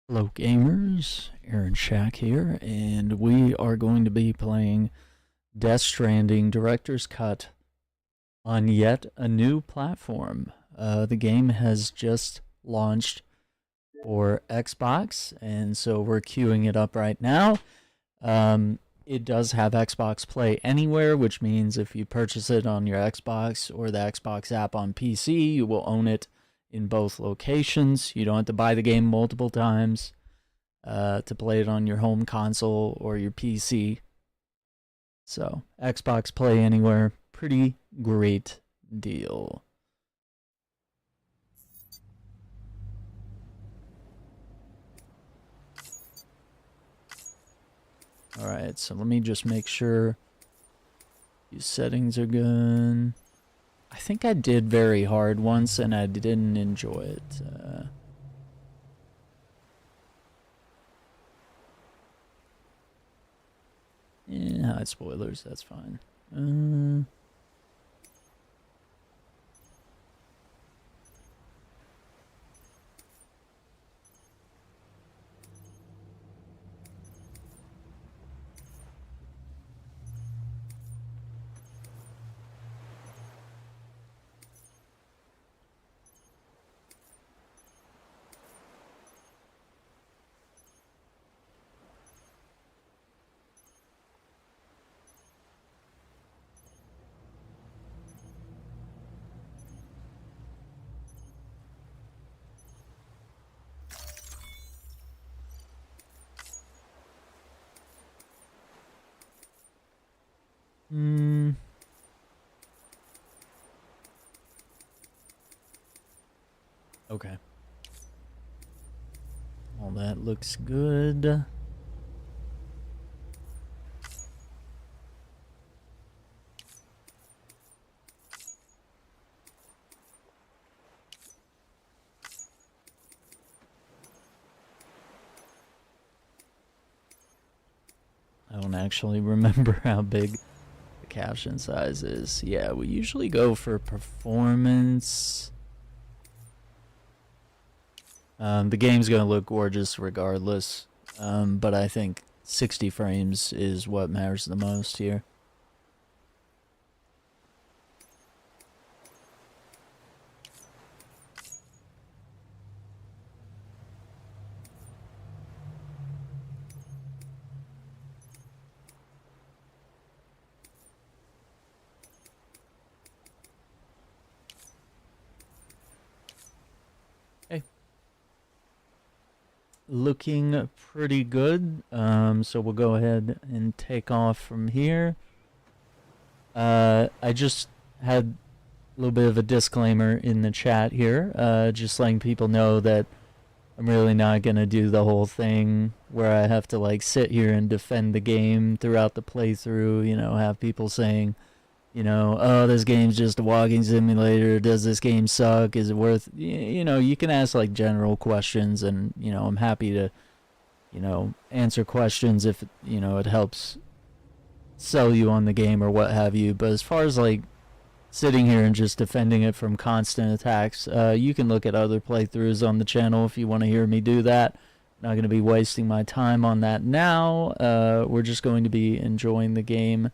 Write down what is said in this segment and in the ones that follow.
Hello gamers, Aaron Shack here, and we are going to be playing Death Stranding Director's Cut on yet a new platform. The game has just launched for Xbox, and so we're queuing it up right now. It does have Xbox Play Anywhere, which means if you purchase it on your Xbox or the Xbox app on PC, you will own it in both locations. You don't have to buy the game multiple times to play it on your home console or your PC. So, Xbox Play Anywhere, pretty great deal. Alright, so let me just make sure these settings are good. I think I did very hard once and I didn't enjoy it. Yeah, hide spoilers, that's fine. Okay. All that looks good. I don't actually remember how big the caption size is. Yeah, we usually go for performance. The game's gonna look gorgeous regardless, but I think 60 frames is what matters the most here. Looking pretty good, so we'll go ahead and take off from here. I just had a little bit of a disclaimer in the chat here, just letting people know that I'm really not gonna do the whole thing where I have to like sit here and defend the game throughout the playthrough, you know, have people saying, you know, oh, this game's just a walking simulator, does this game suck, is it worth, you know, you can ask like general questions, and, you know, I'm happy to, you know, answer questions if, you know, it helps sell you on the game or what have you. But as far as like sitting here and just defending it from constant attacks, you can look at other playthroughs on the channel if you want to hear me do that. Not going to be wasting my time on that now. We're just going to be enjoying the game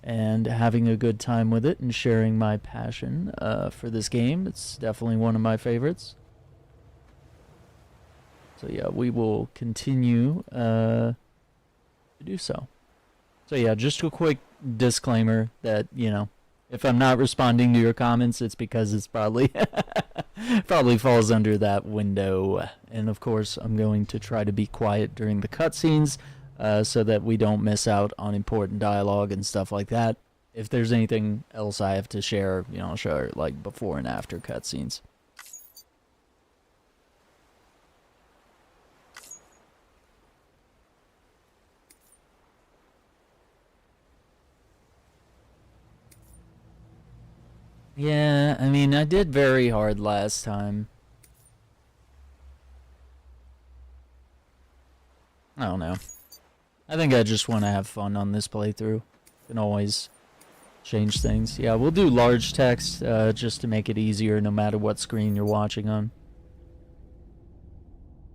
and having a good time with it and sharing my passion for this game. It's definitely one of my favorites. So yeah, we will continue to do so. So yeah, just a quick disclaimer that, you know, if I'm not responding to your comments, it's because it's probably probably falls under that window. And of course, I'm going to try to be quiet during the cutscenes, so that we don't miss out on important dialogue and stuff like that. If there's anything else I have to share, you know, I'll share it like before and after cutscenes. Yeah, I mean, I did very hard last time. I don't know. I think I just want to have fun on this playthrough. Can always change things. Yeah, we'll do large text just to make it easier no matter what screen you're watching on.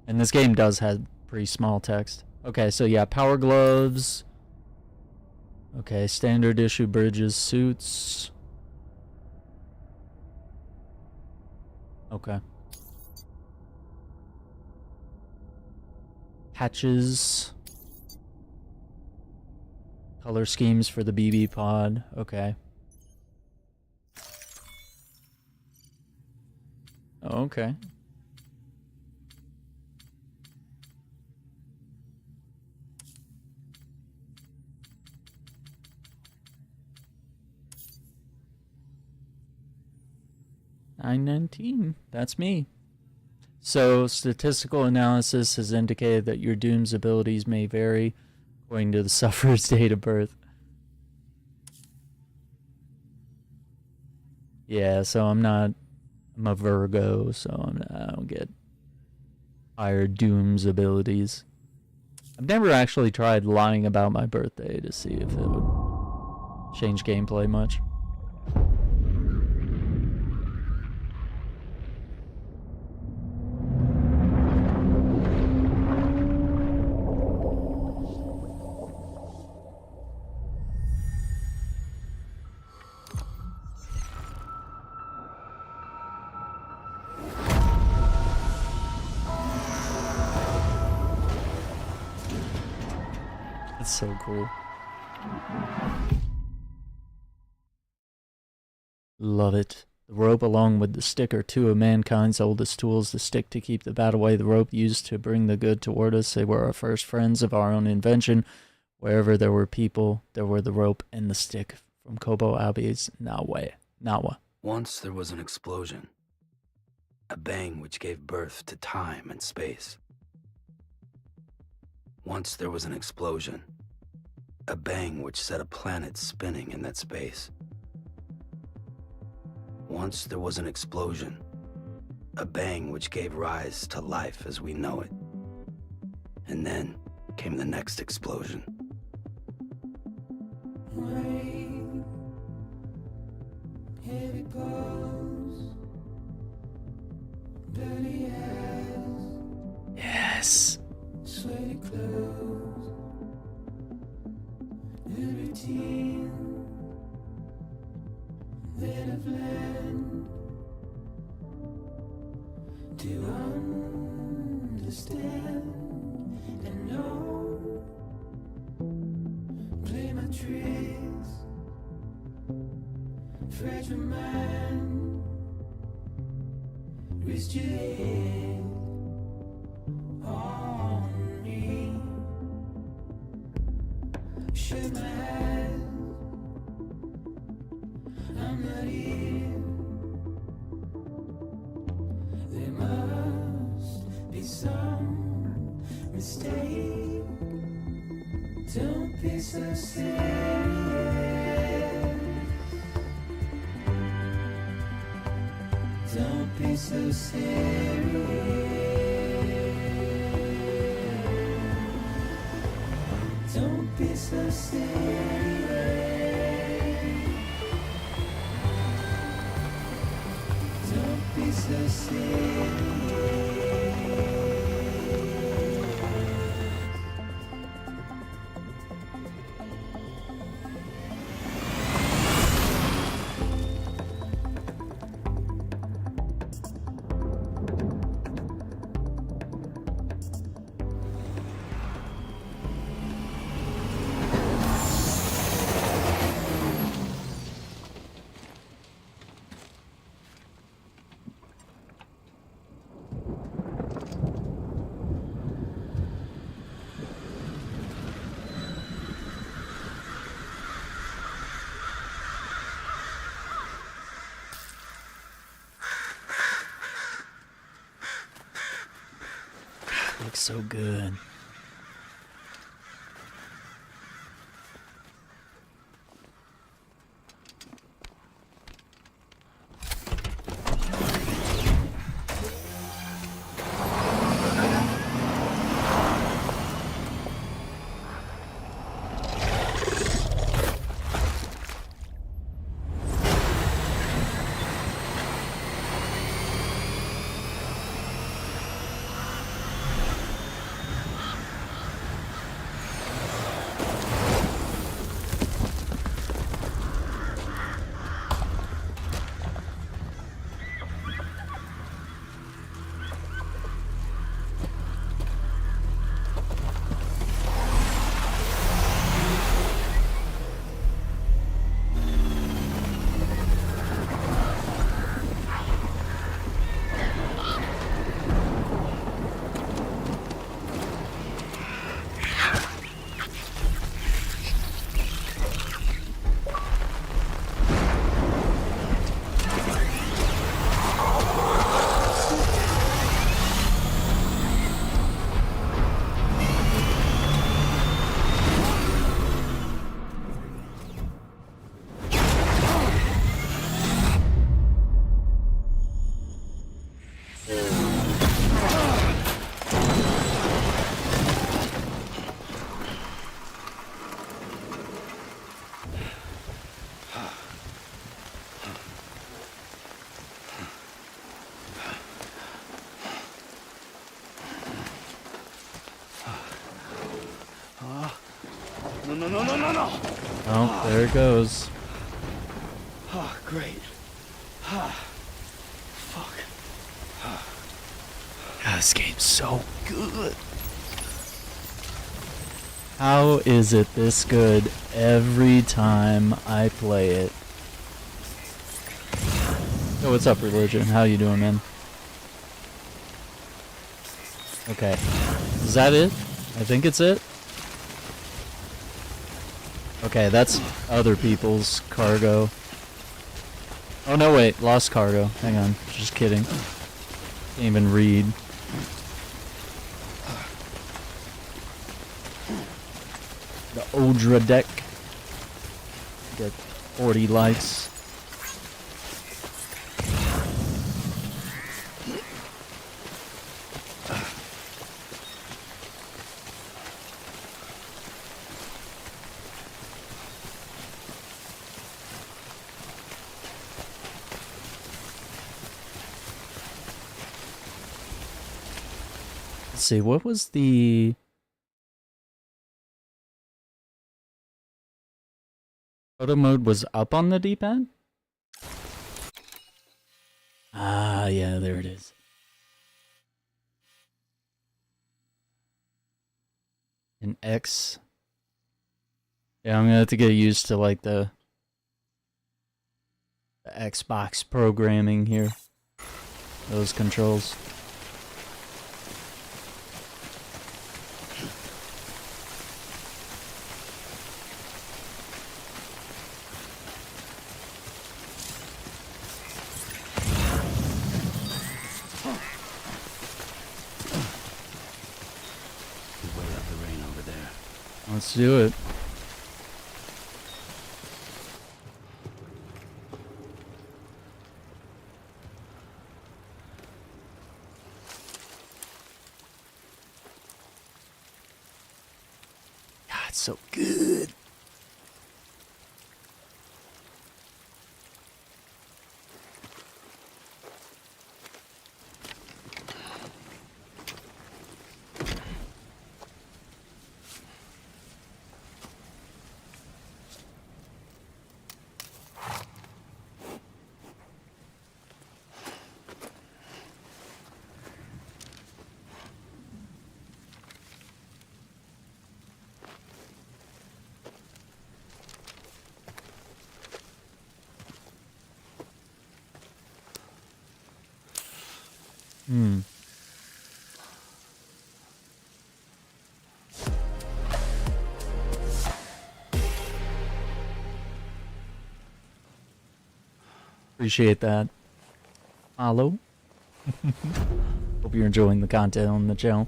And this game does have pretty small text. Okay, so yeah, power gloves. Okay, standard issue bridges, suits. Okay. Patches. Color schemes for the BB pod. Okay. Okay. $9.19. That's me. So, statistical analysis has indicated that your Doom's abilities may vary according to the sufferer's date of birth. Yeah, so I'm a Virgo, so I don't get higher Doom's abilities. I've never actually tried lying about my birthday to see if it would change gameplay much. It's so cool. Love it. The rope along with the stick are two of mankind's oldest tools. The stick to keep the bad away, the rope used to bring the good toward us. They were our first friends of our own invention. Wherever there were people, there were the rope and the stick. From Kobo Abbey's Nawa. Once there was an explosion. A bang which gave birth to time and space. Once there was an explosion. A bang which set a planet spinning in that space. Once there was an explosion. A bang which gave rise to life as we know it. And then came the next explosion. Rain, heavy blows, dirty eyes. Yes. Sweaty clothes, the routine that I've learned to understand and know. Play my tricks, fragile mind, risk your head on me. Shut my eyes, I'm not here. There must be some mistake. Don't be so serious. Don't be so serious. Don't be so serious. Don't be so serious. Looks so good. No. Oh, there it goes. Oh, great. Fuck. God, this game's so good. How is it this good every time I play it? Oh, what's up, Religion? How you doing, man? Okay. Is that it? I think it's it. Okay, that's other people's cargo. Oh, no, wait. Lost cargo. Hang on. Just kidding. Can't even read. The Odra deck. Get 40 likes. Let's see, what was the... Photo mode was up on the D-pad? Ah, yeah, there it is. And X. Yeah, I'm gonna have to get used to, like, the Xbox programming here. Those controls. Let's do it. God, it's so good. Appreciate that. Follow. Hope you're enjoying the content on the channel.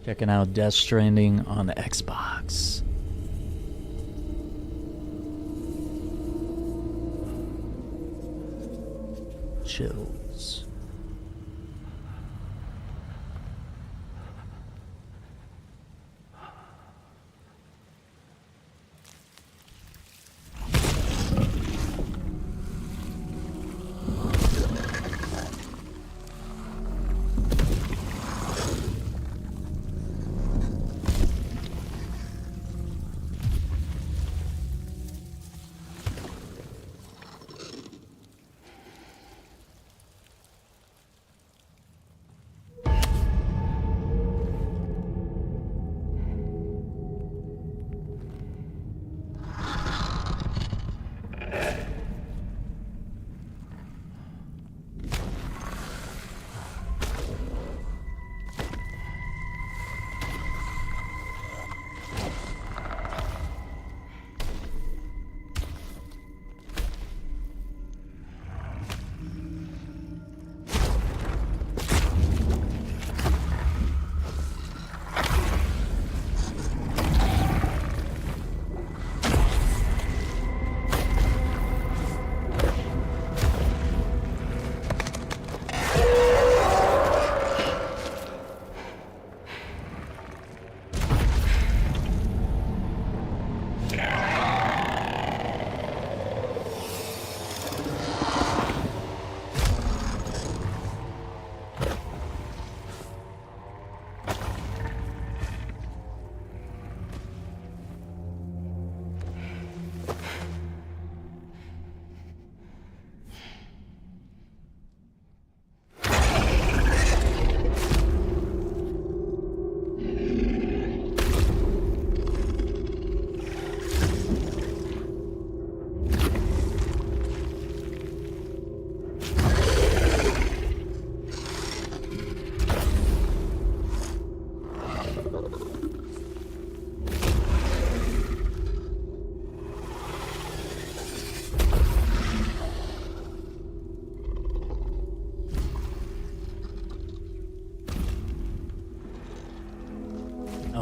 Checking out Death Stranding on the Xbox. Chills.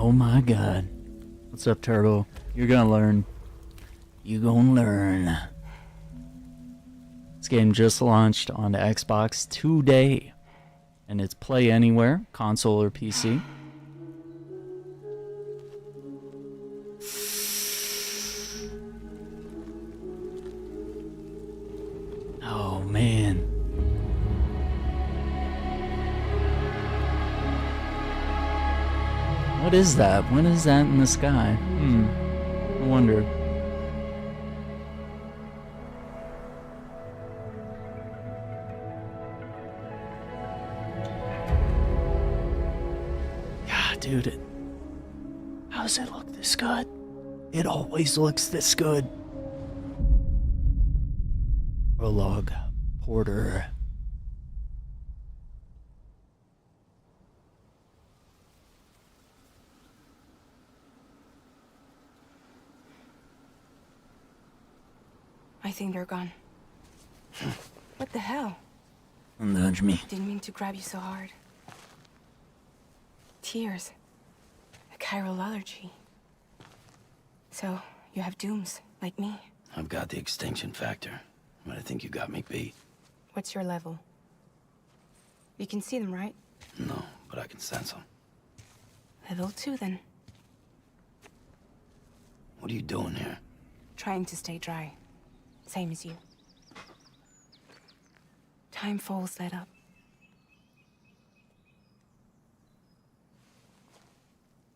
Oh my god. What's up, Turtle? You're gonna learn. You gonna learn. This game just launched on the Xbox today. And it's play anywhere, console or PC. Oh man. What is that? What is that in the sky? I wonder. Yeah, dude. How does it look this good? It always looks this good. Prologue. Porter. I think they're gone. What the hell? Don't nudge me. Didn't mean to grab you so hard. Tears. A chiral allergy. So, you have dooms, like me. I've got the extinction factor, but I think you got me beat. What's your level? You can see them, right? No, but I can sense them. Level 2, then. What are you doing here? Trying to stay dry. Same as you. Time falls let up.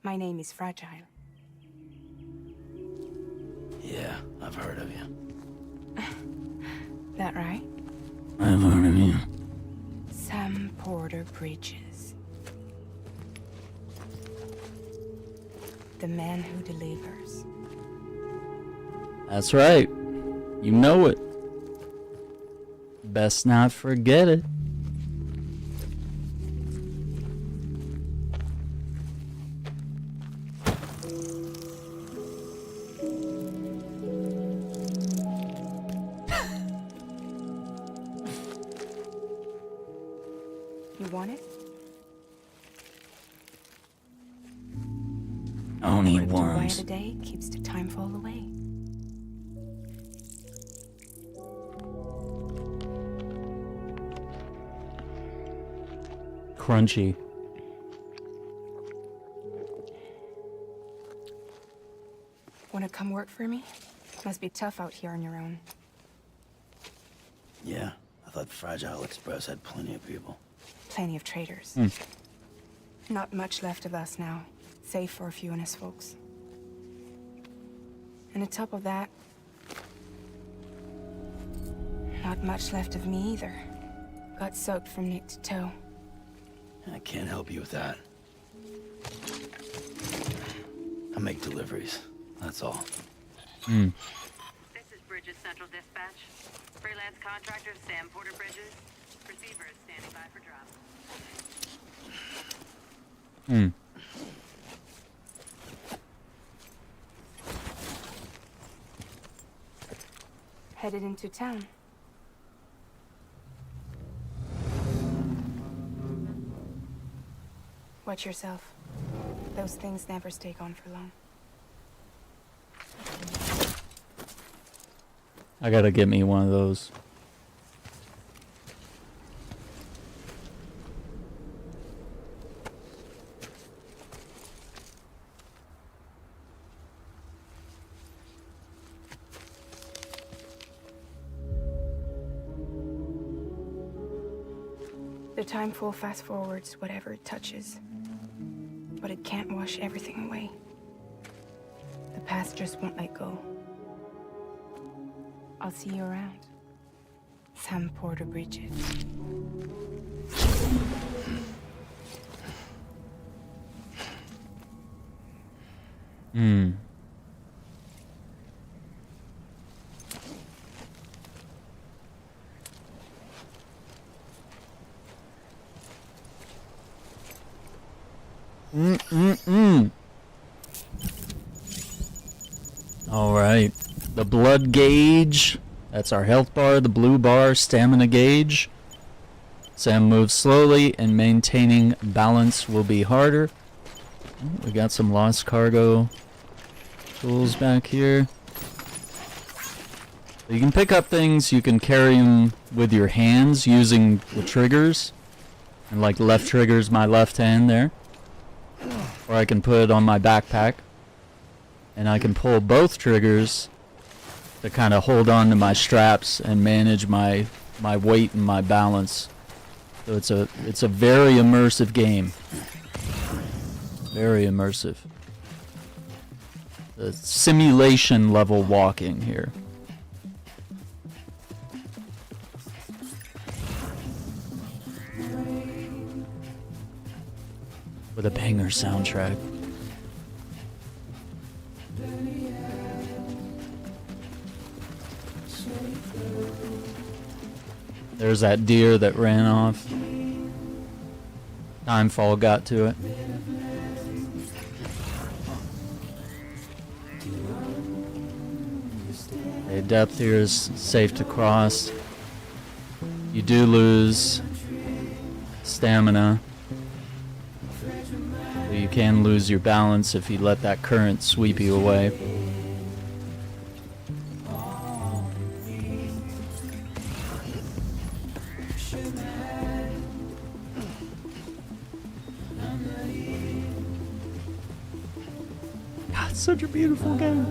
My name is Fragile. Yeah, I've heard of you. That right? I've heard of you. Sam Porter Bridges. The man who delivers. That's right. You know it. Best not forget it. You want it? Only Why worms. the day keeps the time fall away. Crunchy. Wanna come work for me? Must be tough out here on your own. Yeah, I thought Fragile Express had plenty of people. Plenty of traitors. Not much left of us now, save for a few honest folks. And on top of that, not much left of me either. Got soaked from neck to toe. I can't help you with that. I make deliveries, that's all. This is Bridges Central Dispatch. Freelance contractor Sam Porter Bridges. Receiver is standing by for drop. Headed into town. Watch yourself. Those things never stay gone for long. I gotta get me one of those. The time full fast forwards whatever it touches. But it can't wash everything away. The past just won't let go. I'll see you around. Sam Porter Bridges. All right. The blood gauge. That's our health bar. The blue bar, stamina gauge. Sam moves slowly, and maintaining balance will be harder. We got some lost cargo tools back here. You can pick up things, you can carry them with your hands using the triggers. And like left trigger's my left hand there. Or I can put it on my backpack. And I can pull both triggers to kind of hold on to my straps and manage my weight and my balance. So it's a very immersive game. Very immersive. The simulation level walking here. With a banger soundtrack. There's that deer that ran off. Timefall got to it. Okay, depth here is safe to cross. You do lose stamina. So you can lose your balance if you let that current sweep you away. God, it's such a beautiful game.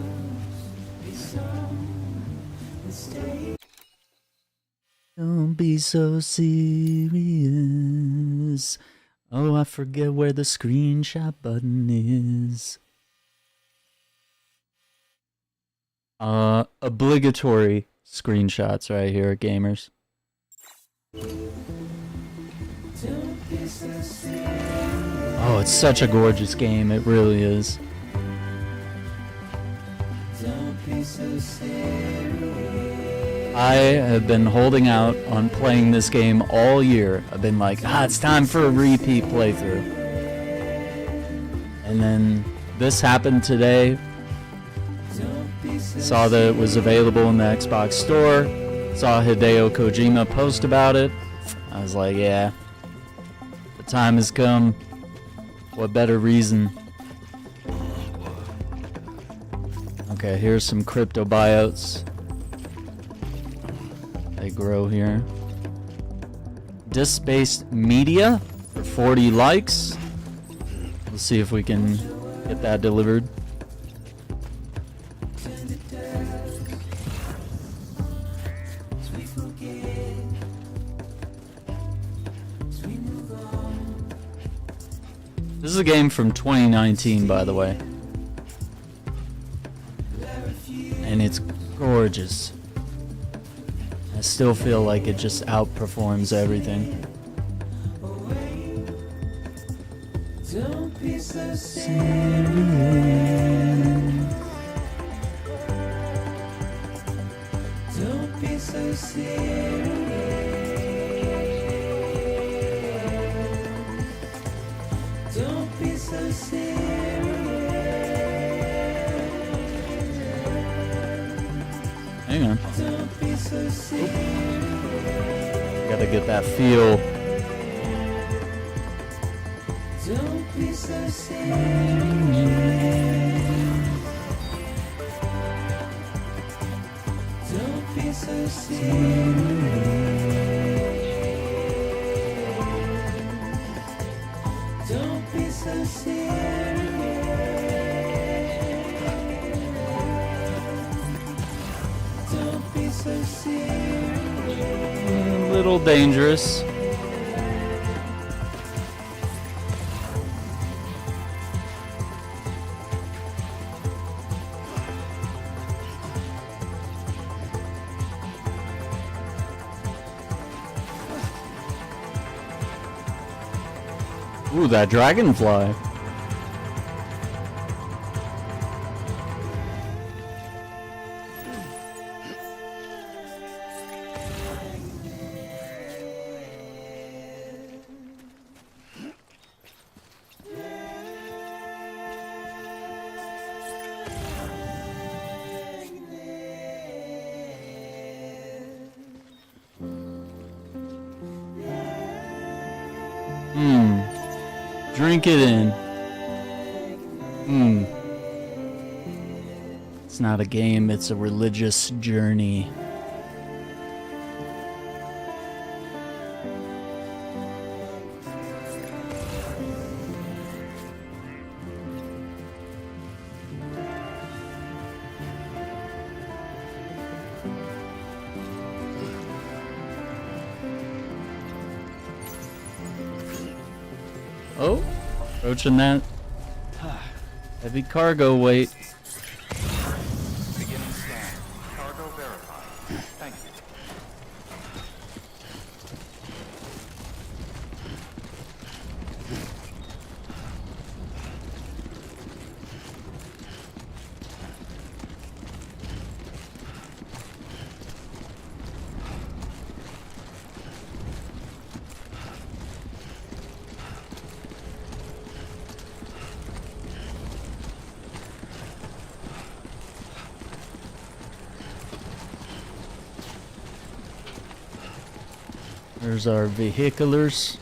Don't be so serious. Oh, I forget where the screenshot button is. Obligatory screenshots right here, gamers. Oh, it's such a gorgeous game. It really is. I have been holding out on playing this game all year. I've been like, it's time for a repeat playthrough. And then this happened today. Saw that it was available in the Xbox store. Saw Hideo Kojima post about it. I was like, yeah, the time has come. What better reason? Okay, here's some crypto buyouts. They grow here. Disc-based media for 40 likes. We'll see if we can get that delivered. This is a game from 2019, by the way. And it's gorgeous. I still feel like it just outperforms everything. Don't be so serious. Don't be so serious. Don't be so serious. Hang on. Don't be so serious. Gotta get that feel. Don't be so serious. Don't be so serious. Don't be so serious. Don't be so serious. A little dangerous. Ooh, that dragonfly. Drink it in. It's not a game, it's a religious journey. Oh, approaching that heavy cargo weight. Beginning scan. Cargo verified. Thank you. There's our vehiculars.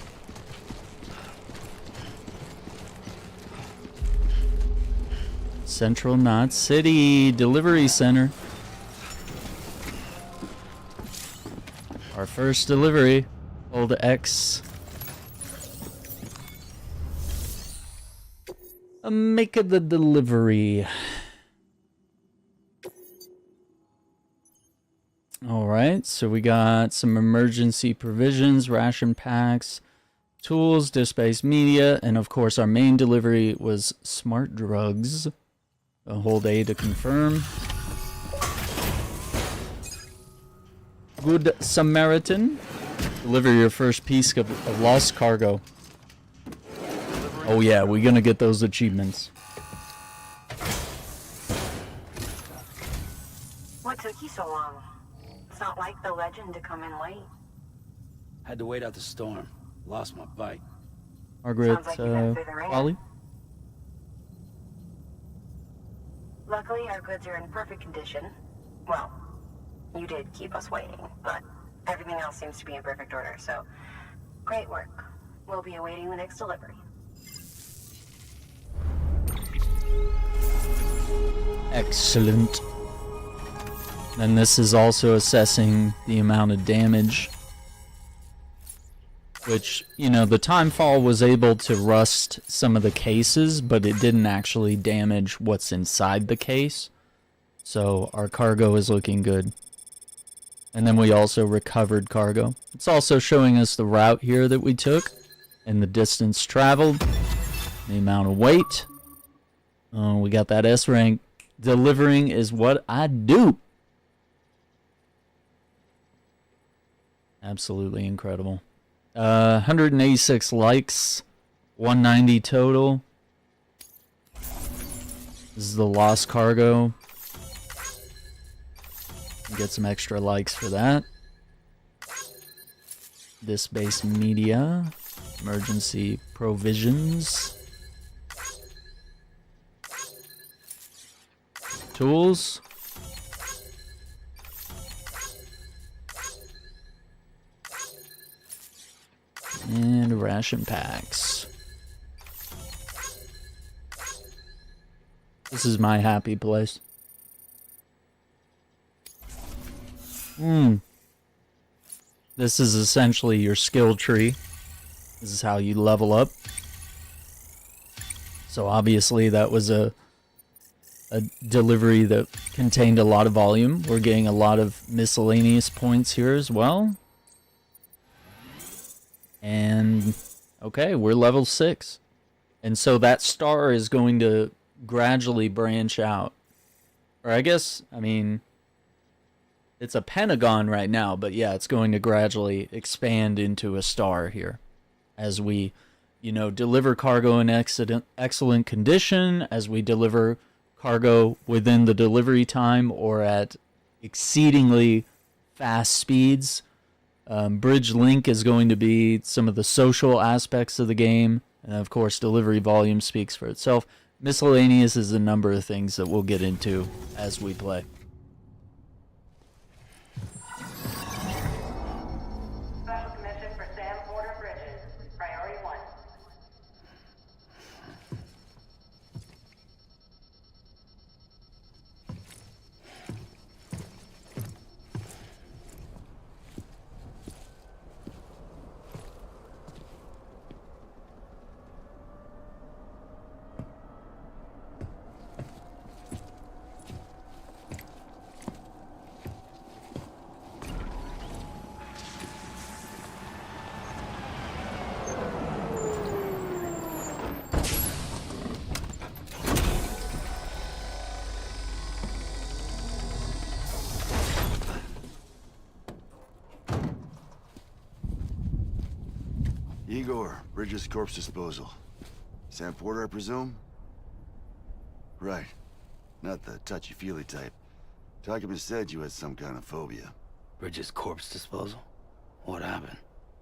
Central Knot City Delivery Center. Our first delivery. Hold X. Make the delivery. Alright, so we got some emergency provisions, ration packs, tools, disk-based media, and of course our main delivery was smart drugs. Hold A to confirm. Good Samaritan. Deliver your first piece of lost cargo. Oh yeah, we're gonna get those achievements. What took you so long? It's not like the legend to come in late. Had to wait out the storm. Lost my bike. Margaret, Sounds like you went through the ringer. Wally? Luckily, our goods are in perfect condition. Well, you did keep us waiting, but everything else seems to be in perfect order, so great work. We'll be awaiting the next delivery. Excellent. And this is also assessing the amount of damage. Which, you know, the Timefall was able to rust some of the cases, but it didn't actually damage what's inside the case. So our cargo is looking good. And then we also recovered cargo. It's also showing us the route here that we took, and the distance traveled, the amount of weight. Oh, we got that S rank. Delivering is what I do. Absolutely incredible. 186 likes, 190 total. This is the lost cargo. Get some extra likes for that. This base media, emergency provisions, tools. And ration packs. This is my happy place. This is essentially your skill tree. This is how you level up. So obviously that was a delivery that contained a lot of volume. We're getting a lot of miscellaneous points here as well. And okay, we're level 6. And so that star is going to gradually branch out. Or I guess, I mean, it's a pentagon right now, but yeah, it's going to gradually expand into a star here. As we, you know, deliver cargo in excellent condition, as we deliver cargo within the delivery time or at exceedingly fast speeds. Bridge link is going to be some of the social aspects of the game. And of course, delivery volume speaks for itself. Miscellaneous is a number of things that we'll get into as we play. Special commission for Sam Porter Bridges. Priority 1. Igor, Bridges corpse disposal. Sam Porter, I presume? Right. Not the touchy-feely type. Document said you had some kind of phobia. Bridges' corpse disposal? What happened?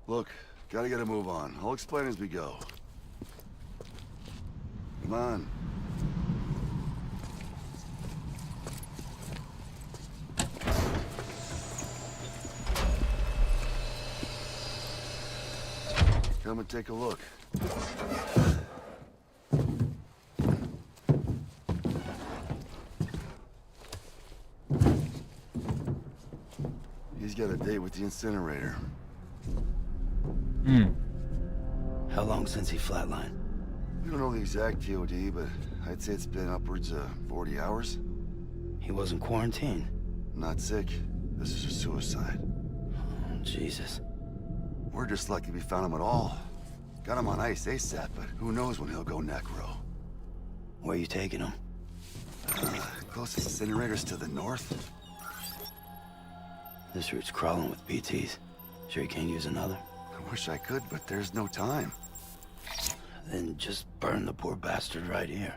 Look, gotta get a move on. I'll explain as we go. Come on. Come and take a look. He's got a date with the incinerator. How long since he flatlined? We don't know the exact TOD, but I'd say it's been upwards of 40 hours. He wasn't quarantined. Not sick. This is a suicide. Oh, Jesus. We're just lucky we found him at all. Got him on ice ASAP, but who knows when he'll go necro. Where you taking him? Closest incinerator's to the north. This route's crawling with BTs. Sure you can't use another? I wish I could, but there's no time. Then just burn the poor bastard right here.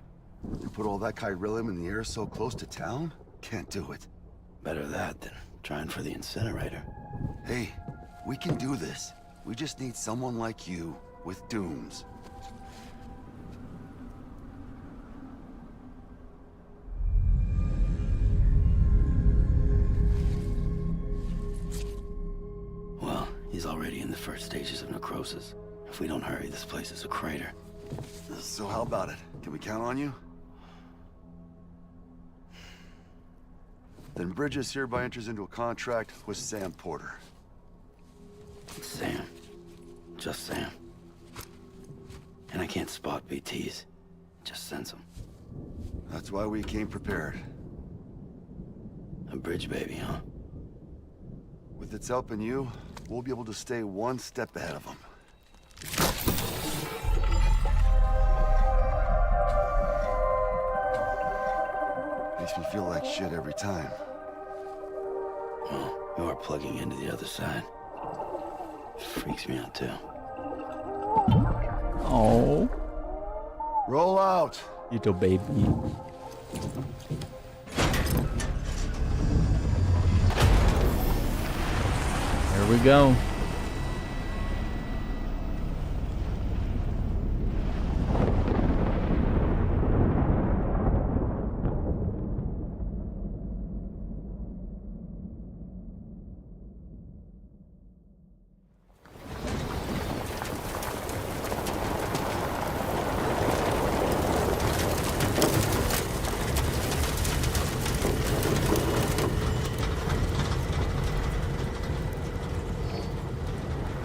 You put all that chiralium in the air so close to town? Can't do it. Better that than trying for the incinerator. Hey, we can do this. We just need someone like you with dooms. Well, he's already in the first stages of necrosis. If we don't hurry, this place is a crater. So how about it? Can we count on you? Then Bridges hereby enters into a contract with Sam Porter. Sam. Just Sam. And I can't spot BTs. Just sense them. That's why we came prepared. A bridge baby, huh? With its help and you, we'll be able to stay one step ahead of them. Makes me feel like shit every time. Well, you are plugging into the other side. Freaks me out, too. Oh, Roll out! little baby. Here we go.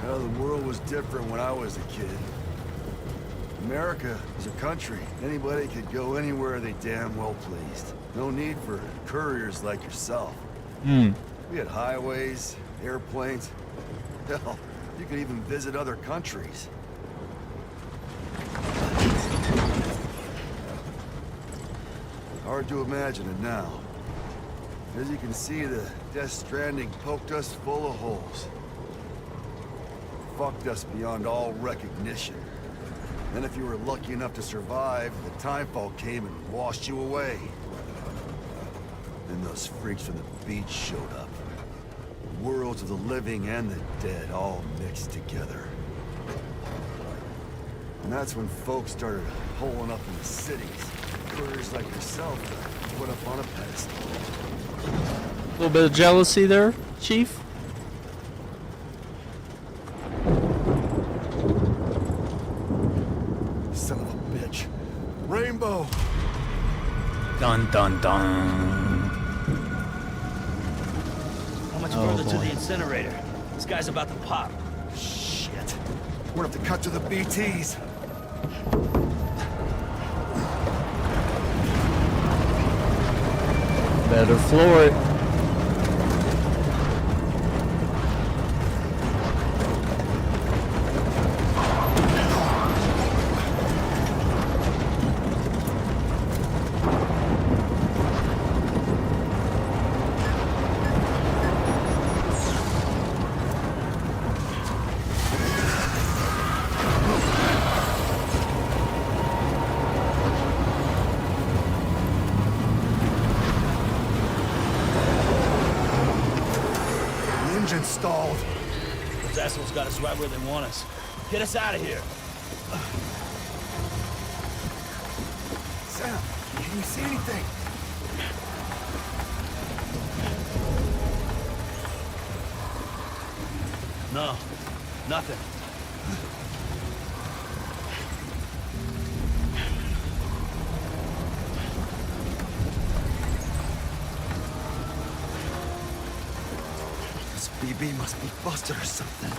Well, the world was different when I was a kid. America is a country. Anybody could go anywhere they damn well pleased. No need for couriers like yourself. We had highways, airplanes. Hell, you could even visit other countries. Hard to imagine it now. As you can see, the Death Stranding poked us full of holes. Fucked us beyond all recognition. Then if you were lucky enough to survive, the timefall came and washed you away. Then those freaks from the beach showed up. Worlds of the living and the dead all mixed together. And that's when folks started holing up in the cities. Couriers like yourself put up on a pedestal. A little bit of jealousy there, Chief. Son of a bitch. Rainbow! Dun dun dun. How much Oh, further to boy. the incinerator? This guy's about to pop. Shit. We're gonna have to cut to the BTs. Better floor it. assholes got us right where they want us. Get us out of here. Sam, can you see anything? No, nothing. This BB must be busted or something.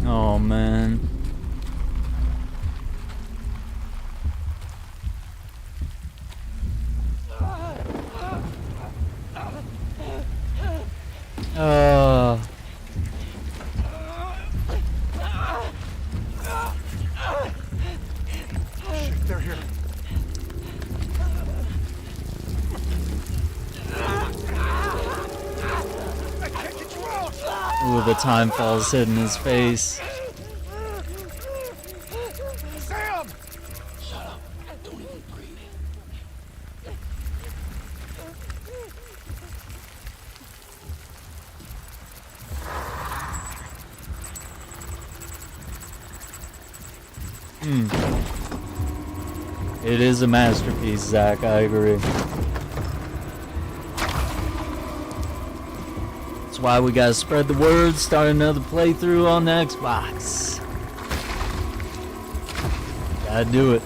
Oh man. Shit, they're here. I can't get you out! Ooh, the time falls hit in his face. Sam! Shut up. Don't even breathe. It is a masterpiece, Zach, I agree. That's why we gotta spread the word, start another playthrough on the Xbox. Gotta do it.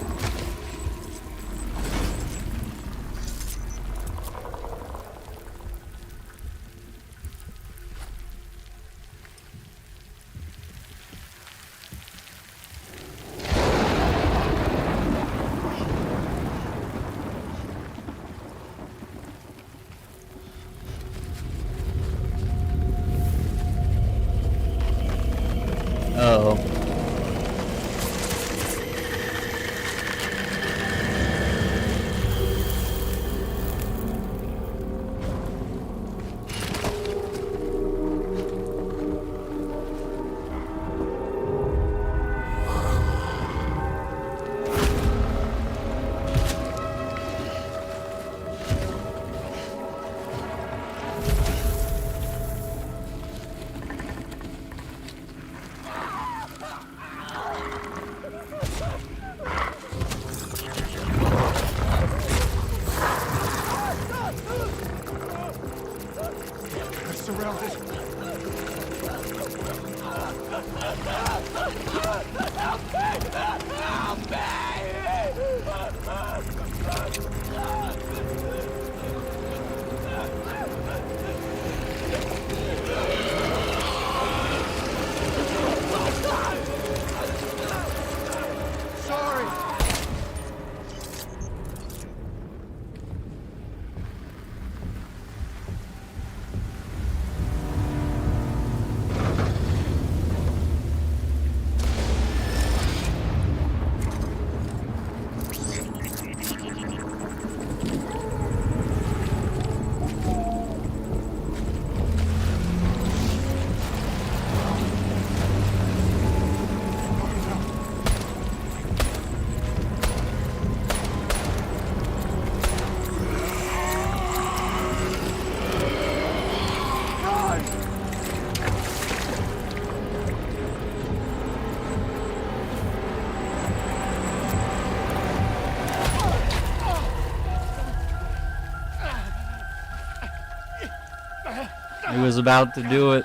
He was about to do it.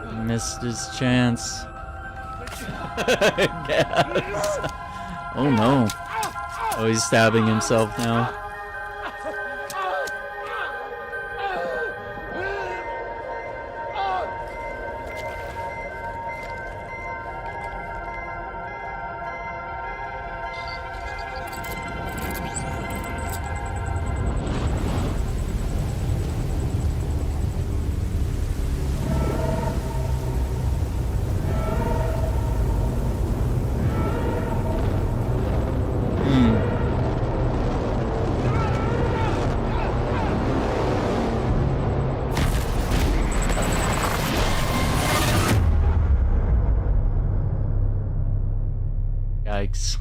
He missed his chance. Gas. Oh no. Oh, he's stabbing himself now. Yikes.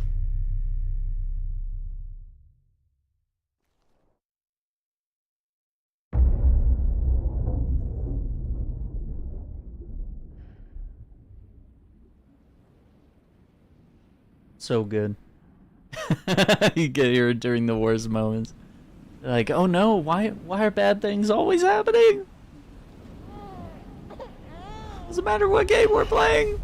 So good. You get here during the worst moments. Like, oh no, why are bad things always happening? Doesn't matter what game we're playing.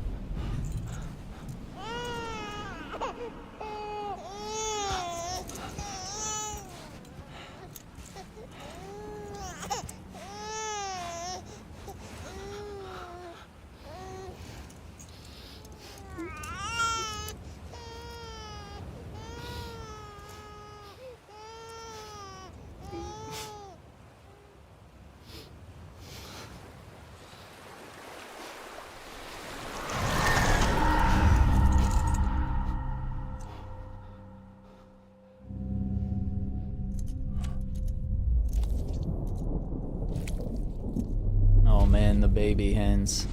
Oh man, the baby hens.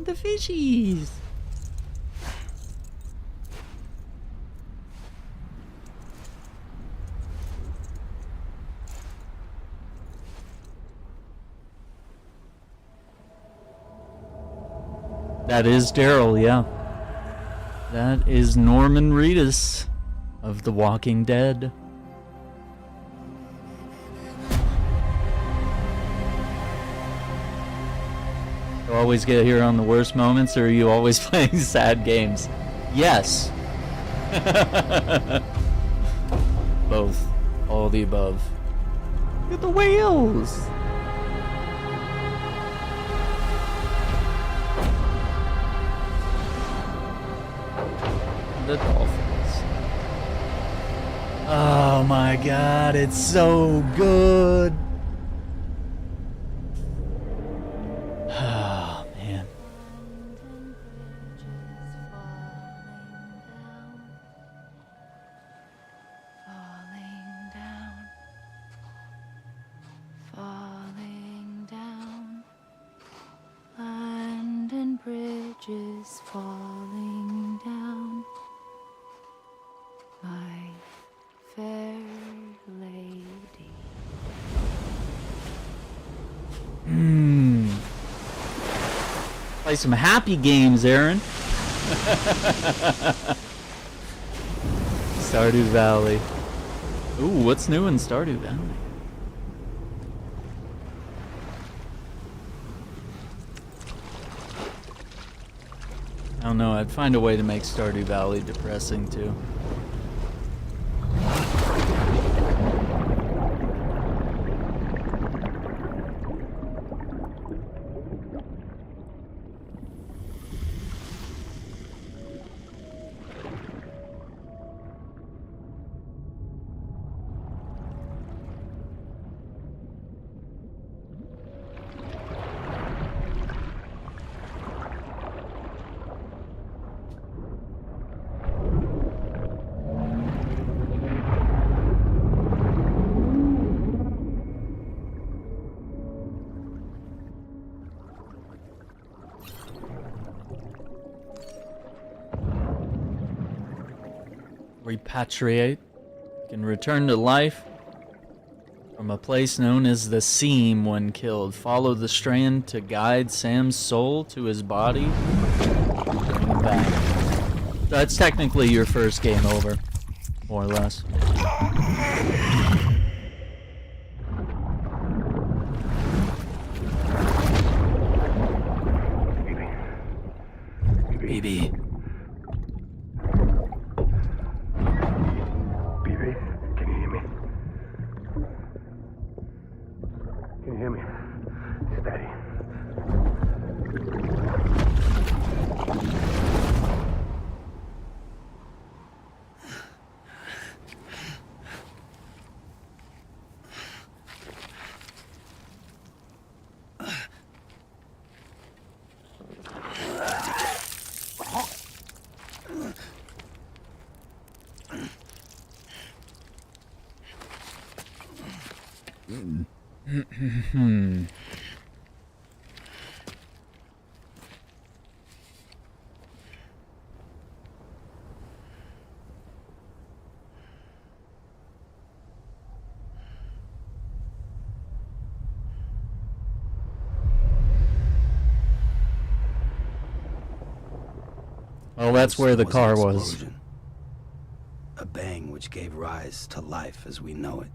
The fishies. That is Daryl, yeah. That is Norman Reedus of The Walking Dead. You always get here on the worst moments, or are you always playing sad games? Yes. Both. All the above. Look at the whales! The dolphins. Oh my god, it's so good! Oh man. Falling down, land and bridges falling down, my fair lady. Play some happy games, Aaron. Stardew Valley. Ooh, what's new in Stardew Valley? I don't know, I'd find a way to make Stardew Valley depressing too. Repatriate. You can return to life from a place known as the Seam when killed. Follow the strand to guide Sam's soul to his body. Bring him back. That's technically your first game over. more or less. BB. BB, can you hear me? Can you hear me? It's Daddy. Well, that's where the An car was. explosion. A bang which gave rise to life as we know it.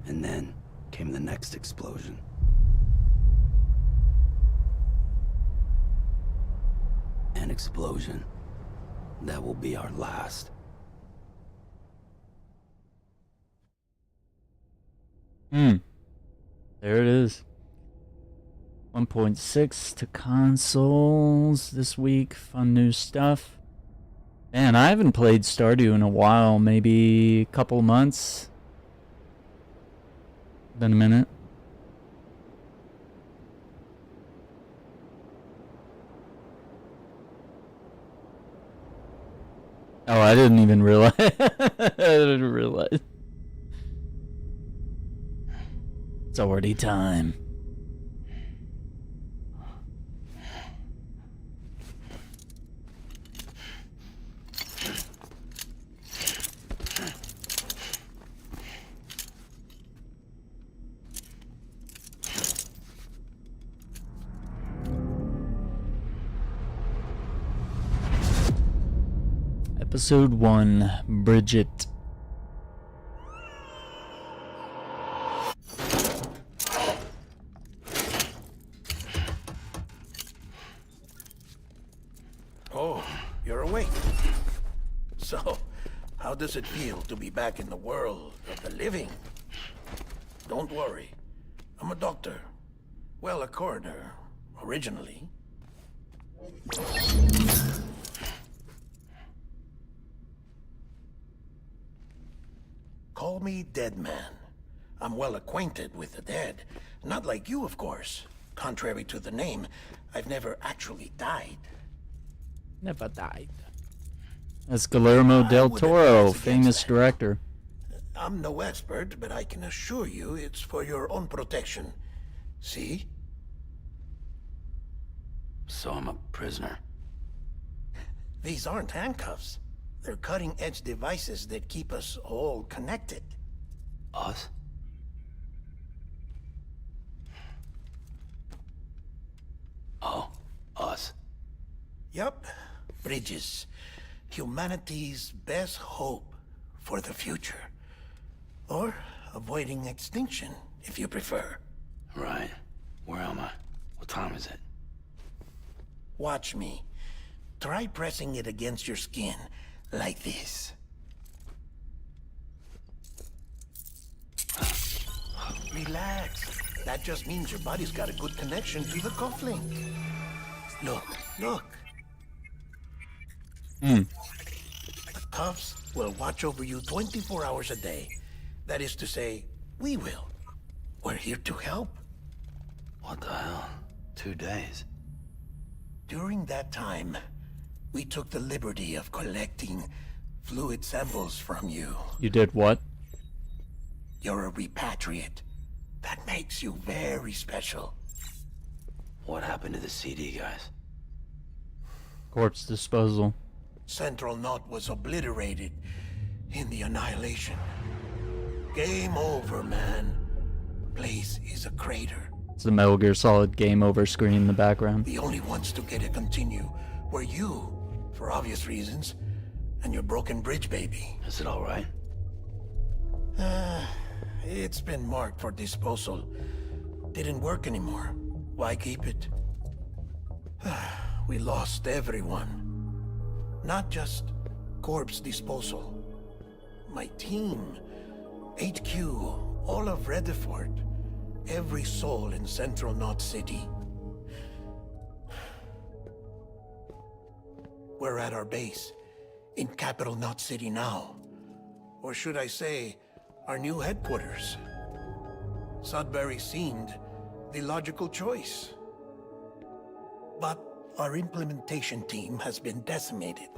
And then came the next explosion. An explosion that will be our last. There it is. 1.6 to consoles this week. Fun new stuff. Man, I haven't played Stardew in a while. Maybe a couple months. Been a minute. Oh, I didn't even realize. I didn't realize. It's already time. Episode 1, Bridget. Oh, you're awake. So, how does it feel to be back in the world of the living? Don't worry. I'm a doctor. Well, a coroner, originally. Call me Dead Man. I'm well acquainted with the dead. Not like you, of course. Contrary to the name, I've never actually died. Never died. That's Guillermo del Toro, famous director. I'm no expert, but I can assure you it's for your own protection. See? So I'm a prisoner. These aren't handcuffs. They're cutting-edge devices that keep us all connected. Us? Oh, us. Yup. Bridges. Humanity's best hope for the future. Or avoiding extinction, if you prefer. Right. Where am I? What time is it? Watch me. Try pressing it against your skin, like this. Relax. That just means your body's got a good connection to the cufflink. Look, look. The cuffs will watch over you 24 hours a day. That is to say, we will. We're here to help. What the hell? 2 days? During that time, we took the liberty of collecting fluid samples from you. You did what? You're a repatriate. That makes you very special. What happened to the CD guys? Corpse disposal. Central Knot was obliterated in the annihilation. Game over, man. Place is a crater. It's the Metal Gear Solid game over screen in the background. The only ones to get to continue were you, for obvious reasons, And your broken bridge, baby. Is it all right? It's been marked for disposal. Didn't work anymore. Why keep it? We lost everyone. Not just corpse disposal. My team, HQ, all of Redefort, every soul in Central Knot City. We're at our base, in Capital Knot City now. Or should I say, our new headquarters. Sudbury seemed the logical choice. But our implementation team has been decimated.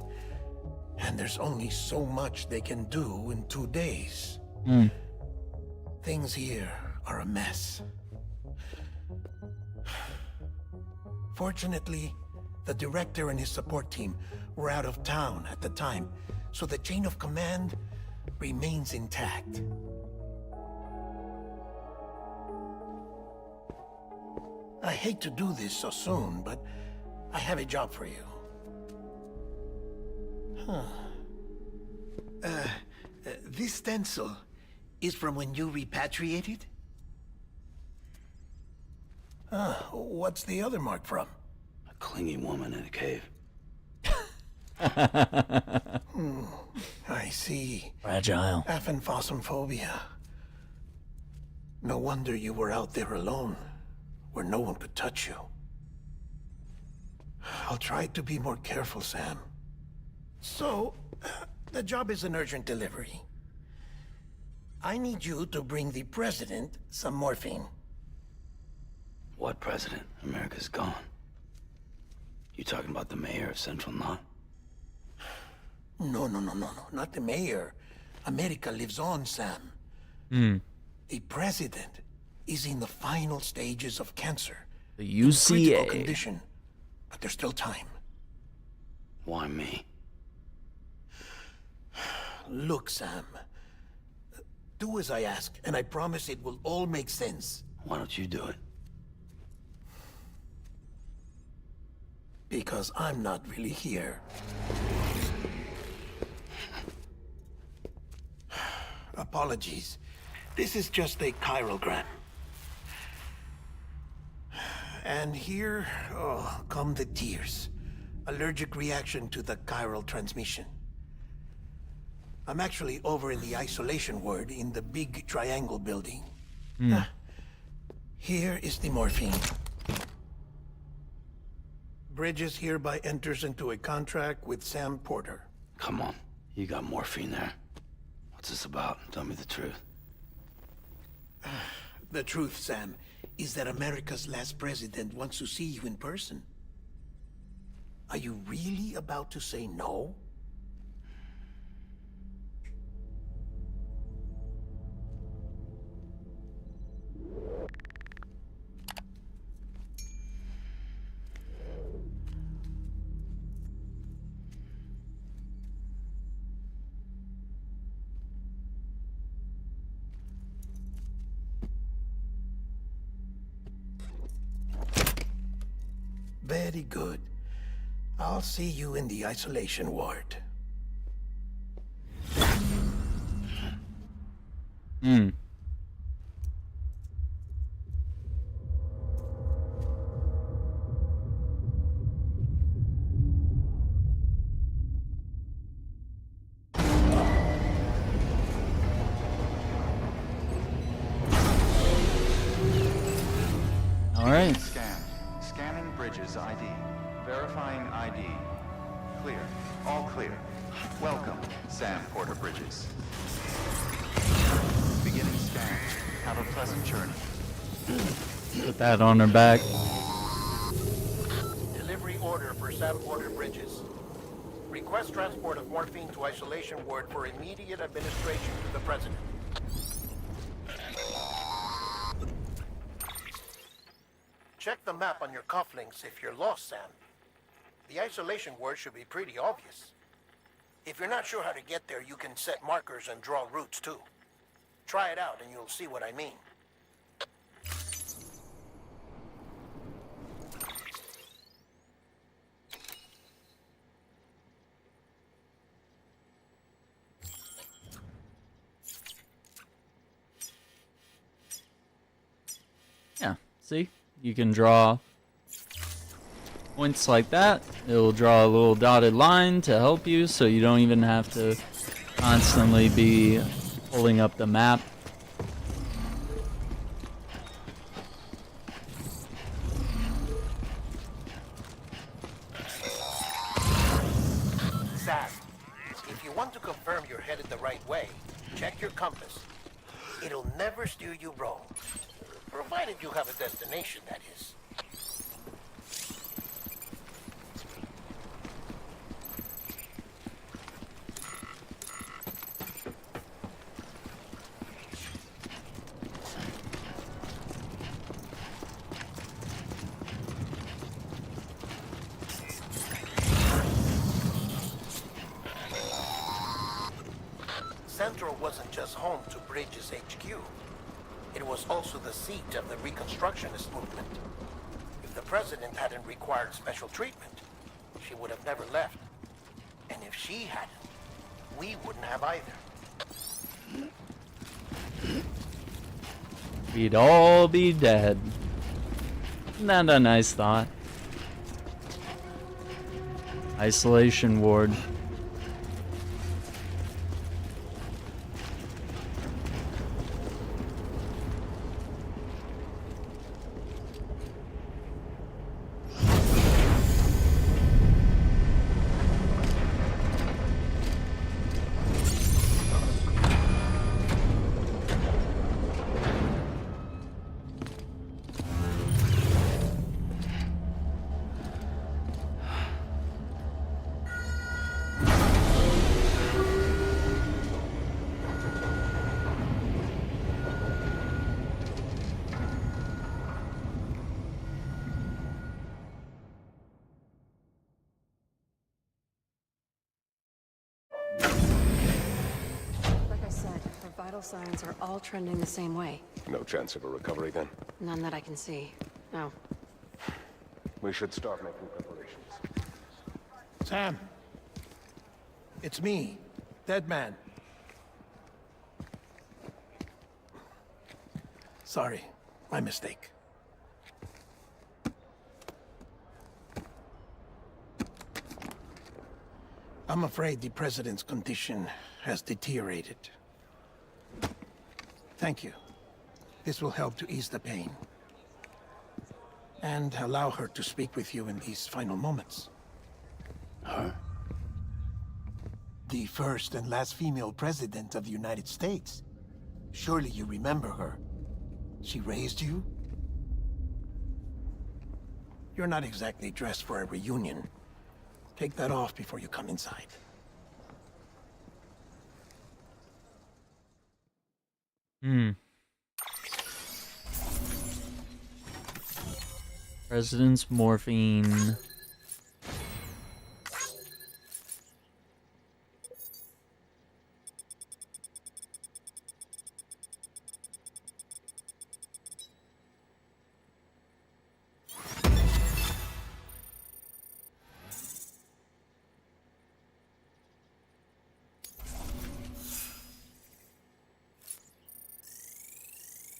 And there's only so much they can do in 2 days. Things here are a mess. Fortunately, the director and his support team were out of town at the time, so the chain of command remains intact. I hate to do this so soon, but I have a job for you. This stencil is from when you repatriated? What's the other mark from? A clingy woman in a cave. I see. Fragile. Aphenphosmphobia. No wonder you were out there alone, where no one could touch you. I'll try to be more careful, Sam. So, the job is an urgent delivery. I need you to bring the president some morphine. What president? America's gone. You talking about the mayor of Central Knot? No, not the mayor. America lives on, Sam. The president is in the final stages of cancer. The Critical UCA. condition, but there's still time. Why me? Look, Sam. Do as I ask, and I promise it will all make sense. Why don't you do it? Because I'm not really here. Apologies. This is just a chirogram. And here, come the tears. Allergic reaction to the chiral transmission. I'm actually over in the isolation ward in the big triangle building. Here is the morphine. Bridges hereby enters into a contract with Sam Porter. Come on. You got morphine there. What's this about? Tell me the truth. The truth, Sam, is that America's last president wants to see you in person. Are you really about to say no? Very good. I'll see you in the isolation ward. All right. Scanned. Scanning Bridges ID. Verifying ID. Clear. All clear. Welcome, Sam Porter Bridges. Beginning scan. Have a pleasant journey. Put that on her back. Delivery order for Sam Porter Bridges. Request transport of morphine to isolation ward for immediate administration to the president. Check the map on your cufflinks if you're lost, Sam. The isolation word should be pretty obvious. If you're not sure how to get there, you can set markers and draw routes too. Try it out and you'll see what I mean. See? You can draw points like that. It'll draw a little dotted line to help you, so you don't even have to constantly be pulling up the map. Sam, if you want to confirm you're headed the right way, check your compass. It'll never steer you wrong. Provided you have a destination, that is. Central wasn't just home to Bridges HQ. It was also the seat of the Reconstructionist movement. If the president hadn't required special treatment, she would have never left. And if she hadn't, we wouldn't have either. We'd all be dead. Isn't that a nice thought? Isolation ward. Vital signs are all trending the same way. No chance of a recovery then? None that I can see. No. We should start making preparations. Sam, it's me, Dead Man. Sorry, my mistake. I'm afraid the president's condition has deteriorated. Thank you. This will help to ease the pain. And allow her to speak with you in these final moments. Huh? The first and last female president of the United States. Surely you remember her. She raised you? You're not exactly dressed for a reunion. Take that off before you come inside. President's morphine.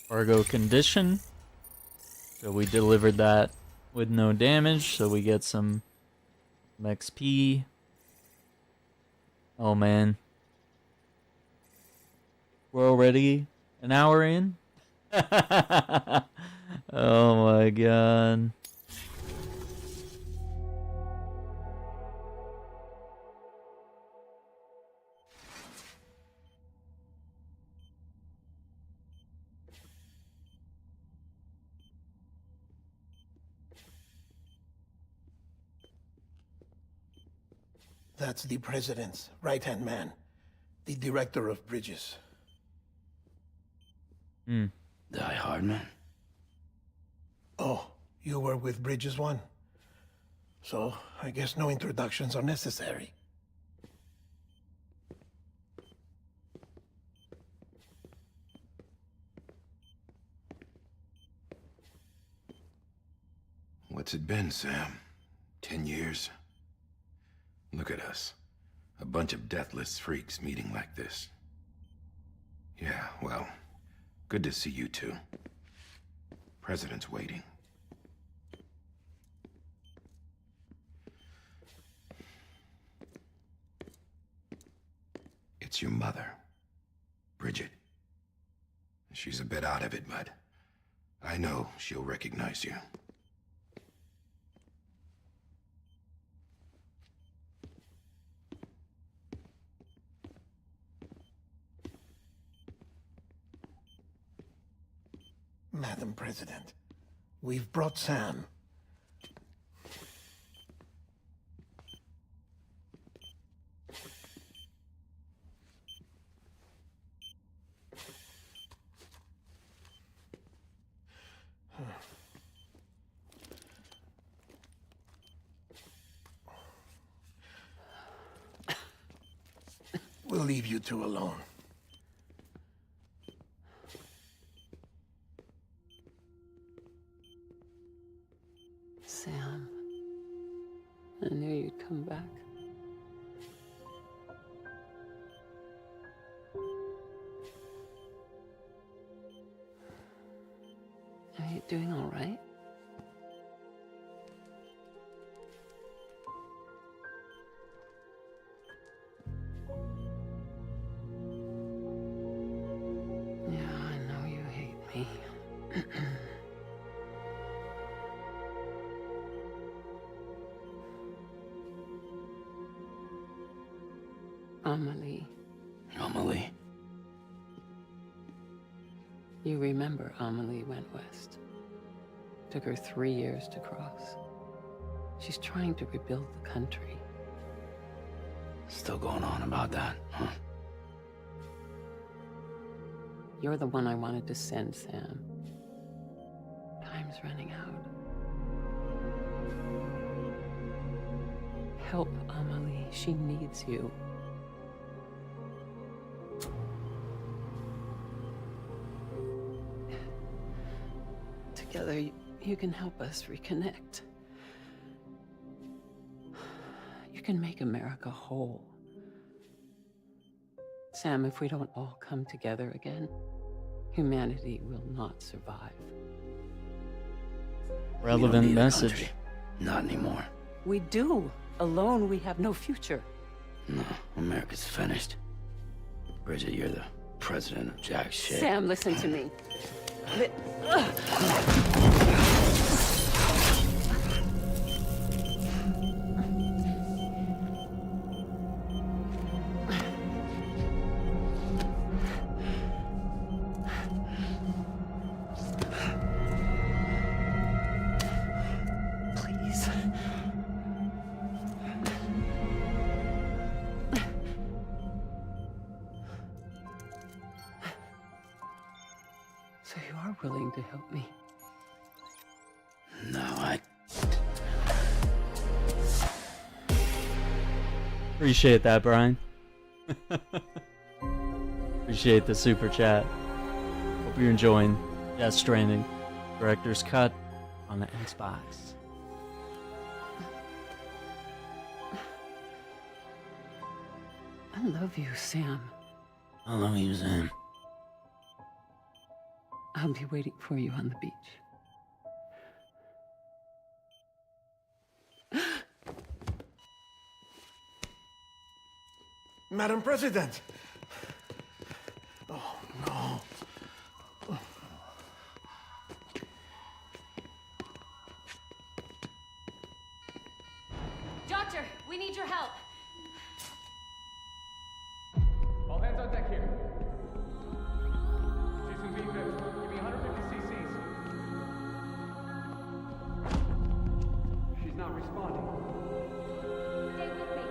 Cargo condition. So we delivered that with no damage, so we get some XP. Oh man. We're already an hour in? Oh my god. That's the president's right-hand man, the director of bridges. Die Hardman? Oh, you were with Bridges 1? So, I guess no introductions are necessary. What's it been, Sam? 10 years? Look at us. A bunch of deathless freaks meeting like this. Yeah, well, good to see you two. President's waiting. It's your mother, Bridget. She's a bit out of it, but I know she'll recognize you. Madam President, we've brought Sam. We'll leave you two alone. Sam, I knew you'd come back. Are you doing all right? Yeah, I know you hate me. Amelie. Amelie? You remember Amelie went west. Took her 3 years to cross. She's trying to rebuild the country. Still going on about that, huh? You're the one I wanted to send, Sam. Time's running out. Help Amelie. She needs you. Together, you can help us reconnect. You can make America whole. Sam, if we don't all come together again, humanity will not survive. Relevant We don't need a message. country. Not anymore. We do. Alone, we have no future. No, America's finished. Bridget, you're the president of jack shit. Sam, listen to me. Please. So you are willing to help me? No, I... Appreciate that, Brian. Appreciate the super chat. Hope you're enjoying Death Stranding. Director's Cut on the Xbox. I love you, Sam. I love you, Sam. I'll be waiting for you on the beach. Madam President! Oh, no. Doctor, we need your help. All hands on deck here. Jason V5, give me 150 cc's. She's not responding. Stay with me.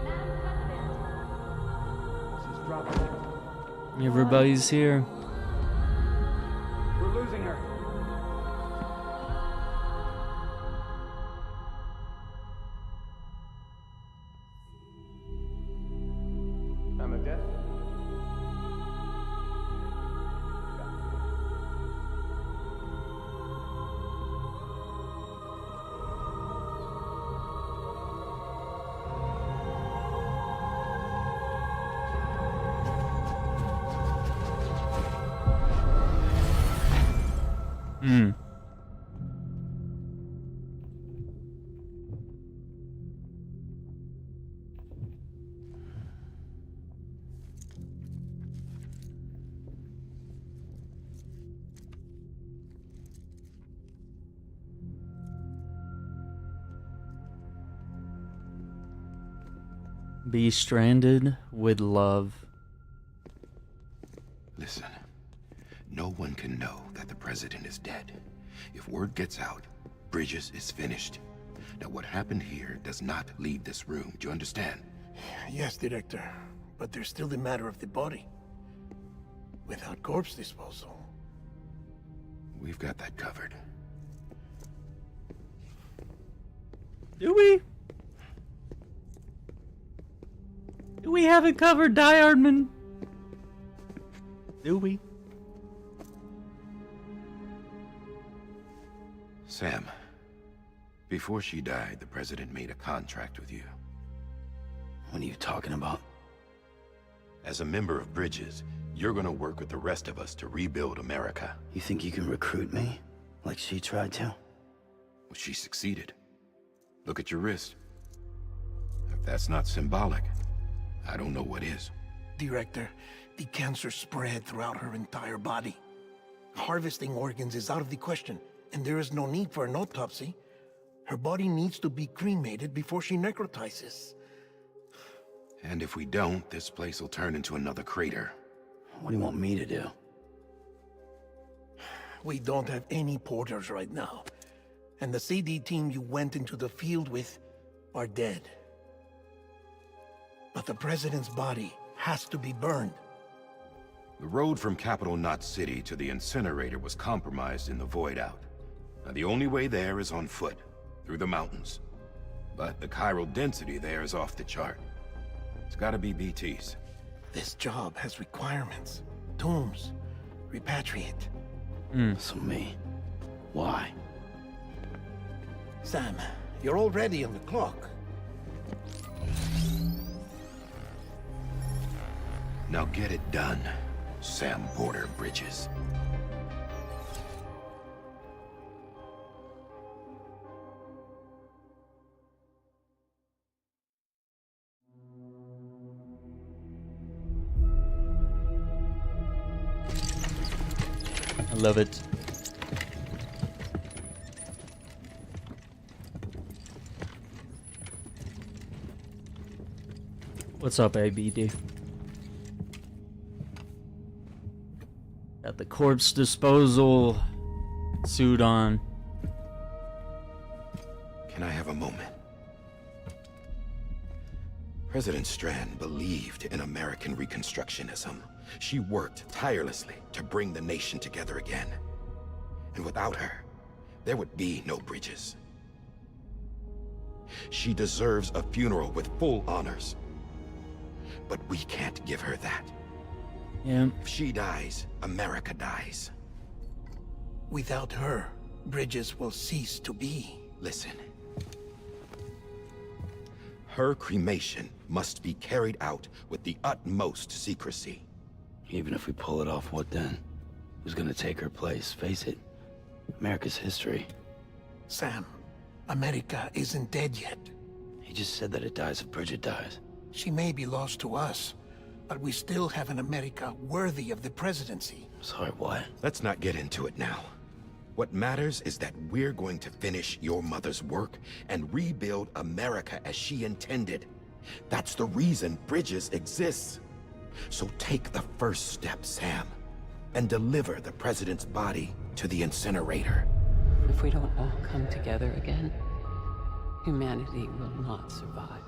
Madam President. She's dropping. Everybody's here. We're losing her. Time of death? Be stranded with love. Listen, no one can know that the president is dead. If word gets out, Bridges is finished. Now what happened here does not leave this room, do you understand? Yes, Director. But there's still the matter of the body. Without corpse disposal. We've got that covered. Do we? Do we have it covered, Die Hardman? Do we? Sam, before she died, the president made a contract with you. What are you talking about? As a member of Bridges, you're gonna work with the rest of us to rebuild America. You think you can recruit me? Like she tried to? Well, she succeeded. Look at your wrist. If that's not symbolic, I don't know what is. Director, the cancer spread throughout her entire body. Harvesting organs is out of the question, and there is no need for an autopsy. Her body needs to be cremated before she necrotizes. And if we don't, this place will turn into another crater. What do you want me to do? We don't have any porters right now. And the CD team you went into the field with are dead. But the president's body has to be burned. The road from Capital Knot City to the incinerator was compromised in the void out. Now the only way there is on foot, through the mountains. But the chiral density there is off the chart. It's gotta be BTs. This job has requirements. Tombs. Repatriate. So me. Why? Sam, you're already on the clock. Now get it done, Sam Porter Bridges. I love it. What's up, ABD? Got the corpse disposal suit on. Can I have a moment? President Strand believed in American Reconstructionism. She worked tirelessly to bring the nation together again. And without her, there would be no Bridges. She deserves a funeral with full honors. But we can't give her that. Yeah. If she dies, America dies. Without her, Bridges will cease to be. Listen. Her cremation must be carried out with the utmost secrecy. Even if we pull it off, what then? Who's gonna take her place? Face it, America's history. Sam, America isn't dead yet. He just said that it dies if Bridget dies. She may be lost to us, but we still have an America worthy of the presidency. Sorry, what? Let's not get into it now. What matters is that we're going to finish your mother's work and rebuild America as she intended. That's the reason Bridges exists. So take the first step, Sam, and deliver the president's body to the incinerator. If we don't all come together again, humanity will not survive.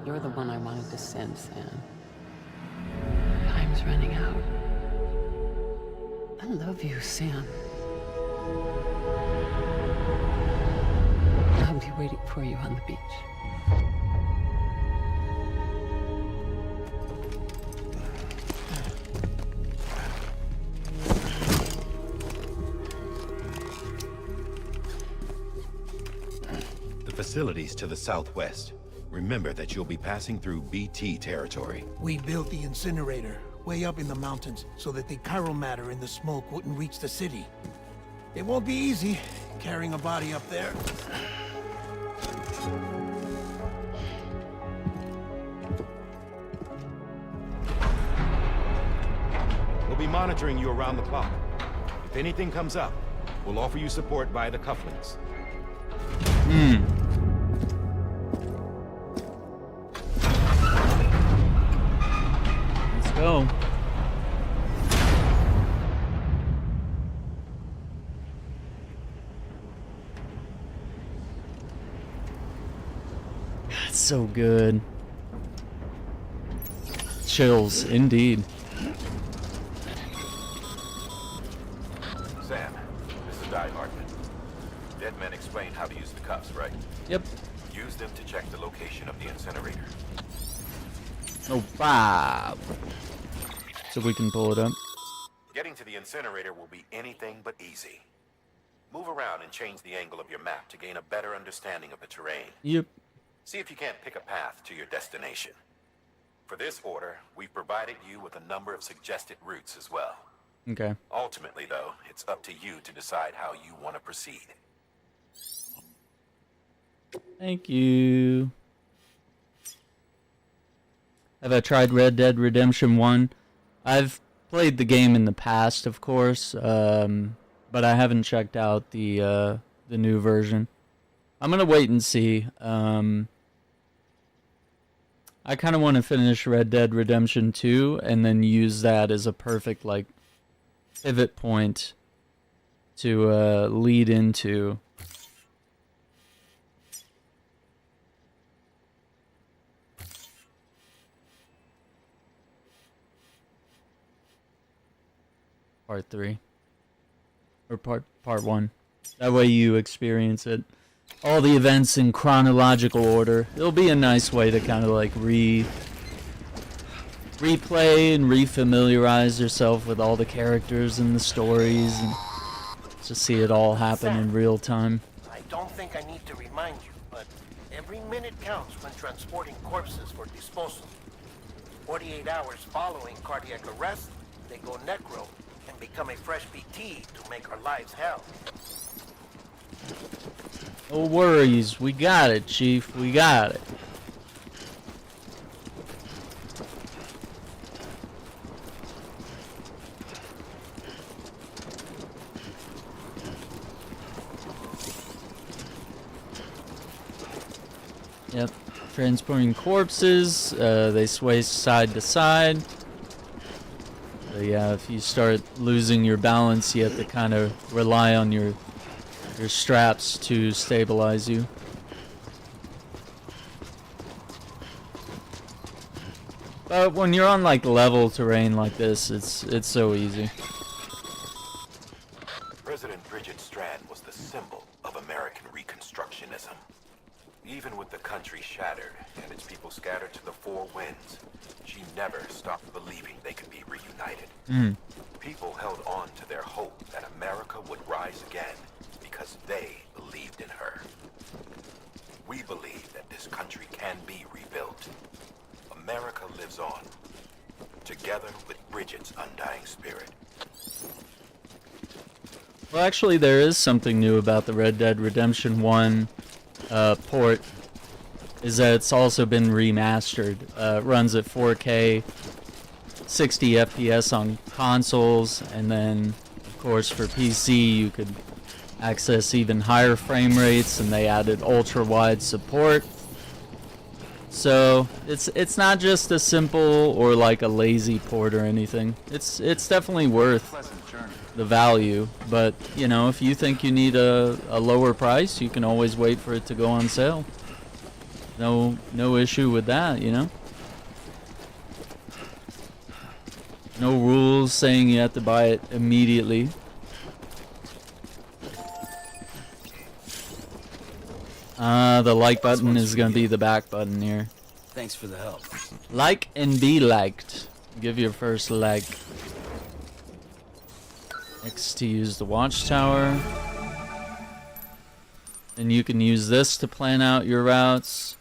You're the one I wanted to send, Sam. Time's running out. I love you, Sam. I'll be waiting for you on the beach. The facilities to the southwest. Remember that you'll be passing through BT territory. We built the incinerator. way up in the mountains so that the chiral matter in the smoke wouldn't reach the city. It won't be easy carrying a body up there. We'll be monitoring you around the clock. If anything comes up, we'll offer you support via the cufflinks. Let's go. It's so good. Chills, indeed. Sam, this is Die Hartman. Dead men explained how to use the cuffs, right? Yep. Use them to check the location of the incinerator. Oh, Bob. So we can pull it up. Getting to the incinerator will be anything but easy. Move around and change the angle of your map to gain a better understanding of the terrain. Yep. See if you can't pick a path to your destination. For this order, we've provided you with a number of suggested routes as well. Okay. Ultimately, though, it's up to you to decide how you want to proceed. Thank you. Have I tried Red Dead Redemption 1? I've played the game in the past, of course, but I haven't checked out the new version. I'm gonna wait and see. I kind of want to finish Red Dead Redemption 2 and then use that as a perfect, like, pivot point to lead into part 3 or part 1. That way you experience it, all the events in chronological order. It'll be a nice way to kind of like replay and refamiliarize yourself with all the characters and the stories, and just see it all happen in real time. I don't think I need to remind you, but every minute counts when transporting corpses for disposal. 48 hours following cardiac arrest, they go necro and become a fresh BT to make our lives hell. No worries, we got it, Chief, we got it. Yep, transporting corpses, they sway side to side. So yeah, if you start losing your balance, you have to kind of rely on your straps to stabilize you. But when you're on like level terrain like this, it's so easy. President Bridget Strand was the symbol of American Reconstructionism. Even with the country shattered and its people scattered to the four winds, she never stopped believing they could be reunited. People held on to their hope that America would rise again because they believed in her. We believe that this country can be rebuilt. America lives on, together with Bridget's undying spirit. Well, actually, there is something new about the Red Dead Redemption 1 port, is that it's also been remastered. It runs at 4K, 60 FPS on consoles, and then, of course, for PC, you could access even higher frame rates, and they added ultra-wide support. So it's not just a simple or like a lazy port or anything. It's definitely worth the value, but you know, if you think you need a lower price, you can always wait for it to go on sale. No issue with that, you know. No rules saying you have to buy it immediately. The like button is gonna be the back button here. Thanks for the help. Like and be liked. Give your first like. Next to use the watchtower. And you can use this to plan out your routes.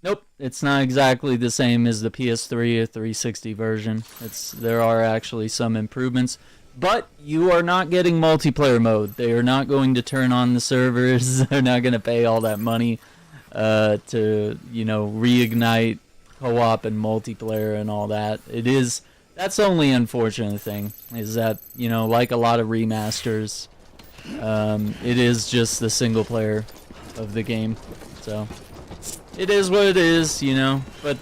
Nope, it's not exactly the same as the PS3 or 360 version. There are actually some improvements, but you are not getting multiplayer mode. They are not going to turn on the servers. They're not going to pay all that money to, you know, reignite co-op and multiplayer and all that. That's the only unfortunate thing, is that, you know, like a lot of remasters, it is just the single player of the game. So it is what it is, you know, but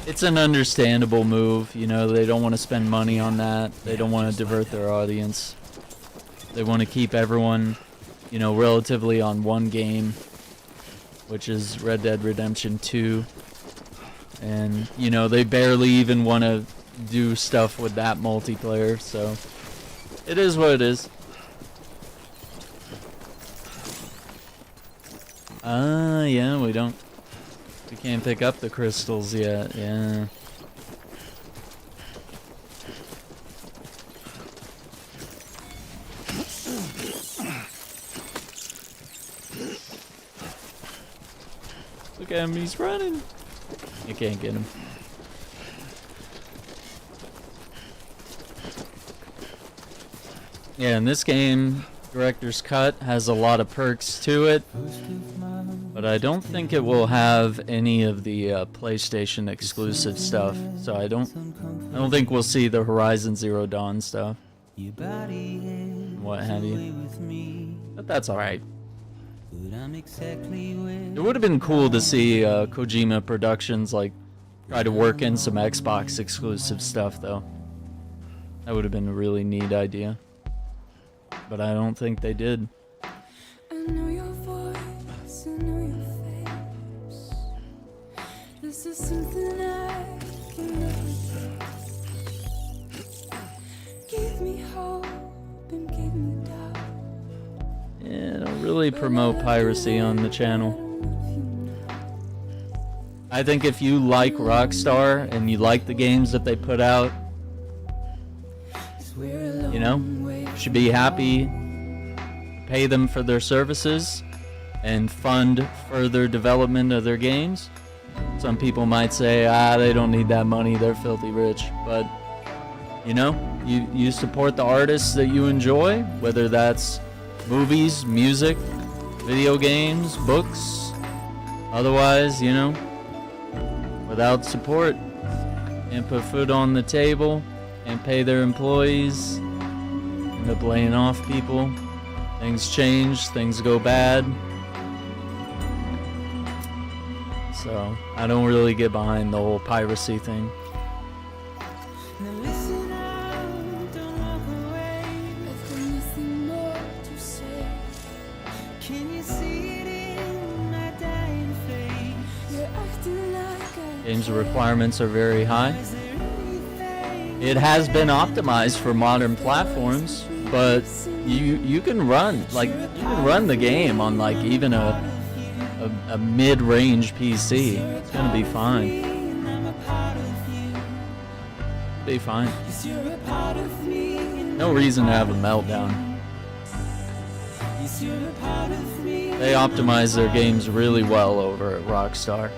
it's an understandable move. You know, they don't want to spend money on that. They don't want to divert their audience. They want to keep everyone, you know, relatively on one game, which is Red Dead Redemption 2. And, you know, they barely even want to do stuff with that multiplayer, so it is what it is. Yeah, we can't pick up the crystals yet, yeah. Look at him, he's running. You can't get him. Yeah, in this game, Director's Cut has a lot of perks to it, but I don't think it will have any of the PlayStation exclusive stuff. So I don't think we'll see the Horizon Zero Dawn stuff, what have you. But that's all right. It would have been cool to see Kojima Productions like try to work in some Xbox exclusive stuff, though. That would have been a really neat idea. But I don't think they did. I know your voice, I know your face. This is something I can never face. Give me hope and give me doubt. Yeah, don't really promote piracy on the channel. I think if you like Rockstar and you like the games that they put out, you know, you should be happy, pay them for their services, and fund further development of their games. Some people might say, they don't need that money, they're filthy rich. But, you know, you support the artists that you enjoy, whether that's movies, music, video games, books. Otherwise, you know, without support, and put food on the table, and pay their employees, end up laying off people. Things change, things go bad. So, I don't really get behind the whole piracy thing. Games requirements are very high. It has been optimized for modern platforms, but you can run the game on like even a mid-range PC. It's gonna be fine. Be fine. No reason to have a meltdown. They optimize their games really well over at Rockstar.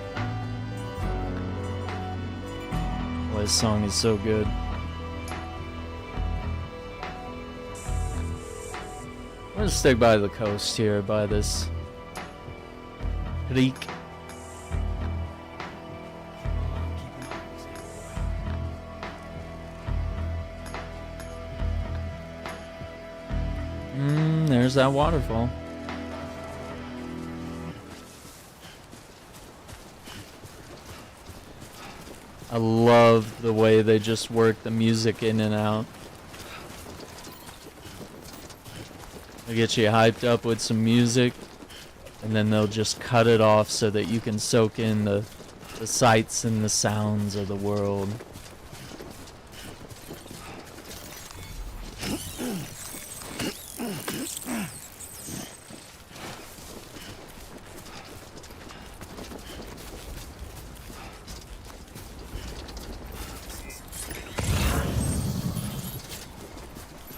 Well, this song is so good. I'm gonna stick by the coast here, by this creek. There's that waterfall. I love the way they just work the music in and out. They get you hyped up with some music, and then they'll just cut it off so that you can soak in the sights and the sounds of the world.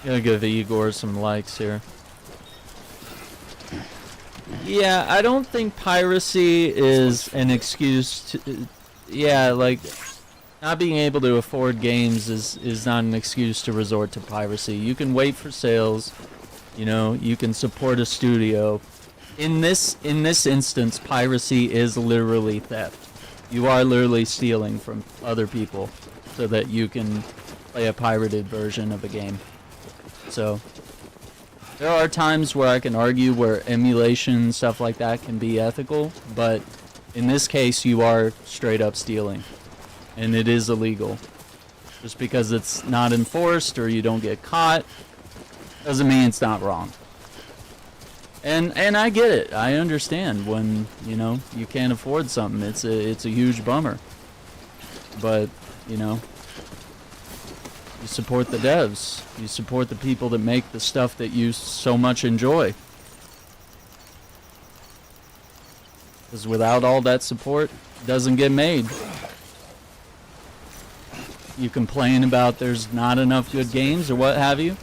Gonna give Igor some likes here. Yeah, I don't think piracy is an excuse to... Yeah, like, not being able to afford games is not an excuse to resort to piracy. You can wait for sales, you know, you can support a studio. In this instance, piracy is literally theft. You are literally stealing from other people so that you can play a pirated version of a game. So, there are times where I can argue where emulation, stuff like that can be ethical, but in this case you are straight up stealing. And it is illegal. Just because it's not enforced or you don't get caught doesn't mean it's not wrong. And I get it. I understand when, you know, you can't afford something. It's a huge bummer. But, you know, you support the devs. You support the people that make the stuff that you so much enjoy. Because without all that support, it doesn't get made. You complain about there's not enough good games or what have you.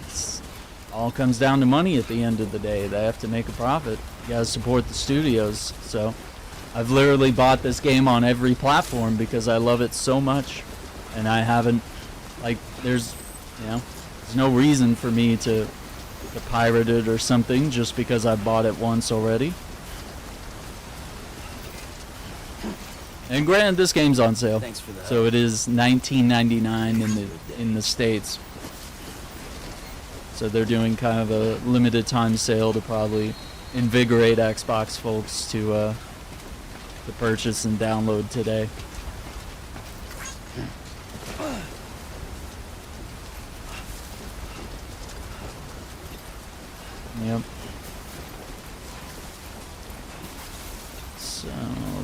It all comes down to money at the end of the day. They have to make a profit. You gotta support the studios. So I've literally bought this game on every platform because I love it so much. And I haven't, like, there's no reason for me to pirate it or something just because I bought it once already. And granted, this game's on sale. Thanks for that. So it is $19.99 in the States. So they're doing kind of a limited time sale to probably invigorate Xbox folks to purchase and download today. Yep. So,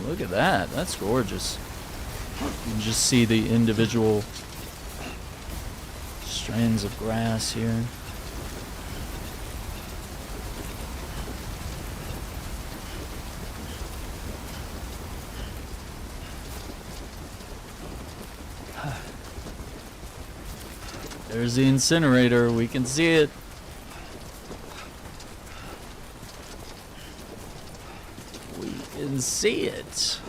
look at that. That's gorgeous. You can just see the individual strands of grass here. There's the incinerator. We can see it. We can see it.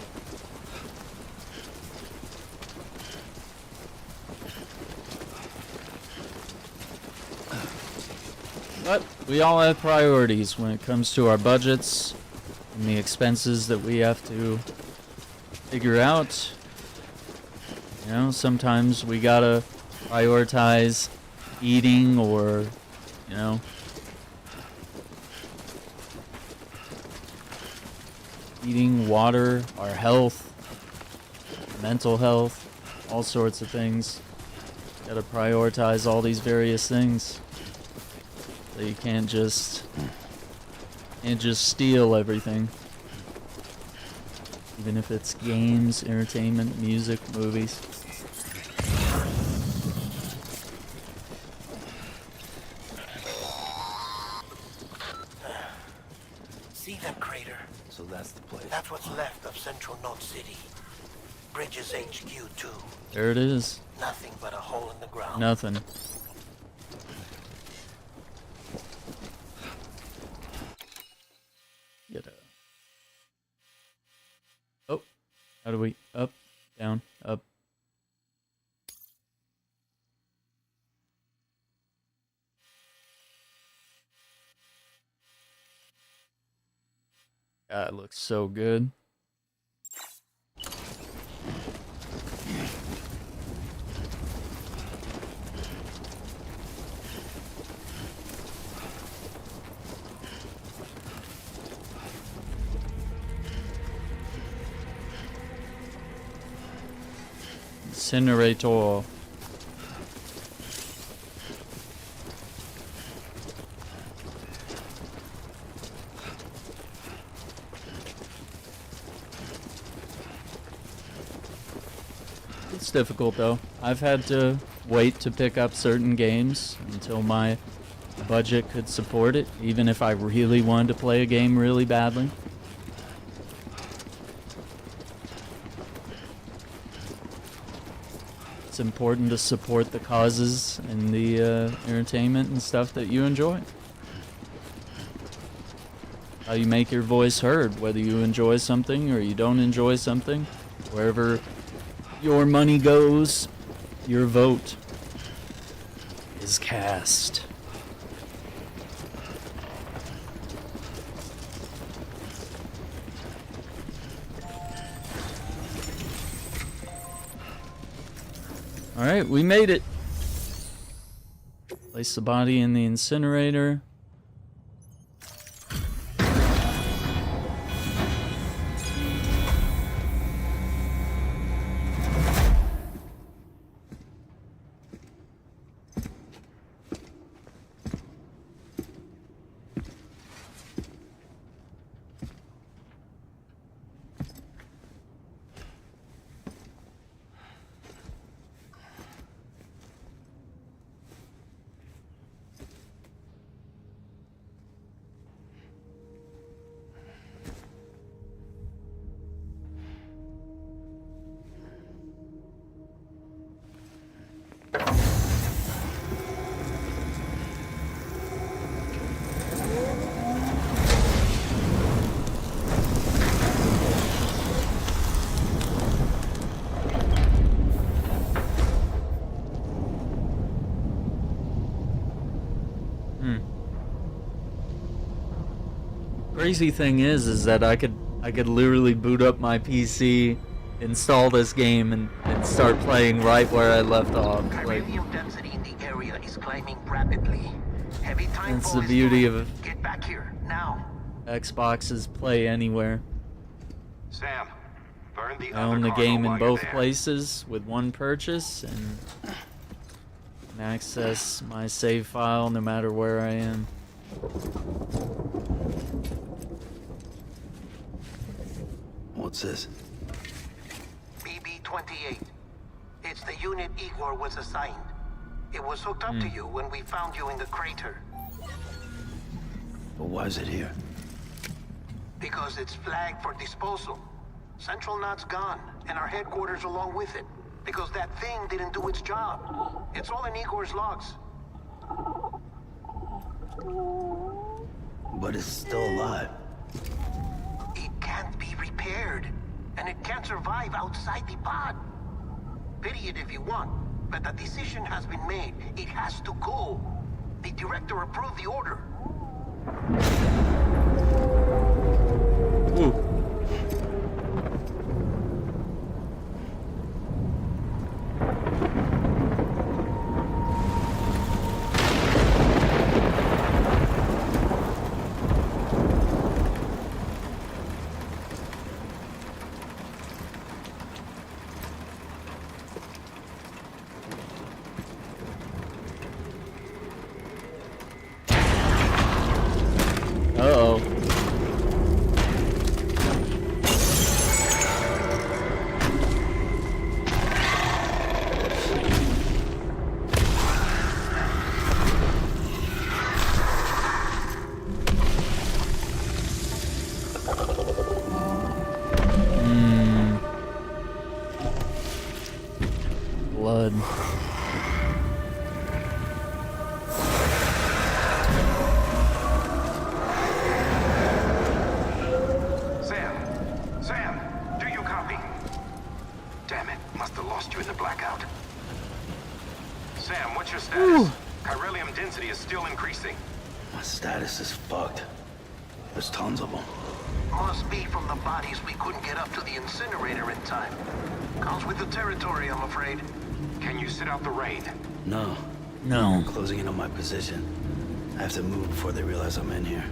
But we all have priorities when it comes to our budgets and the expenses that we have to figure out. You know, sometimes we gotta prioritize eating or, you know, eating, water, our health, mental health, all sorts of things. Gotta prioritize all these various things. So you can't just steal everything. Even if it's games, entertainment, music, movies. See that crater? So that's the place. That's what's left of Central Note City. Bridges HQ too. There it is. Nothing but a hole in the ground. Nothing. Get a... Oh. How do we... Up, down, up. God, it looks so good. Incinerator. It's difficult though. I've had to wait to pick up certain games until my budget could support it, even if I really wanted to play a game really badly. It's important to support the causes and the entertainment and stuff that you enjoy. how you make your voice heard, whether you enjoy something or you don't enjoy something. Wherever your money goes, your vote is cast. Alright, we made it. Place the body in the incinerator. Crazy thing is that I could literally boot up my PC, install this game, and start playing right where I left off. Like, density in the area is climbing rapidly. Heavy time that's the beauty of Get back here now. Xbox's Play Anywhere. Sam, burn the I own other the game cargo in while you're both there. places with one purchase, and can access my save file no matter where I am. What's this? BB-28. It's the unit Igor was assigned. It was hooked up to you when we found you in the crater. But why is it here? Because it's flagged for disposal. Central Knot's gone, and our headquarters along with it. Because that thing didn't do its job. It's all in Igor's logs. But it's still alive. It can't be repaired, and it can't survive outside the pod. Pity it if you want, but the decision has been made. It has to go. The director approved the order. Ooh. Uh-oh. Blood. Sam, do you copy? Damn it, must have lost you in the blackout. Sam, what's your status? Chiralium density is still increasing. My status is fucked. There's tons of them. Must be from the bodies we couldn't get up to the incinerator in time. Comes with the territory, I'm afraid. Can you sit out the rain? No. No. Closing in on my position. I have to move before they realize I'm in here.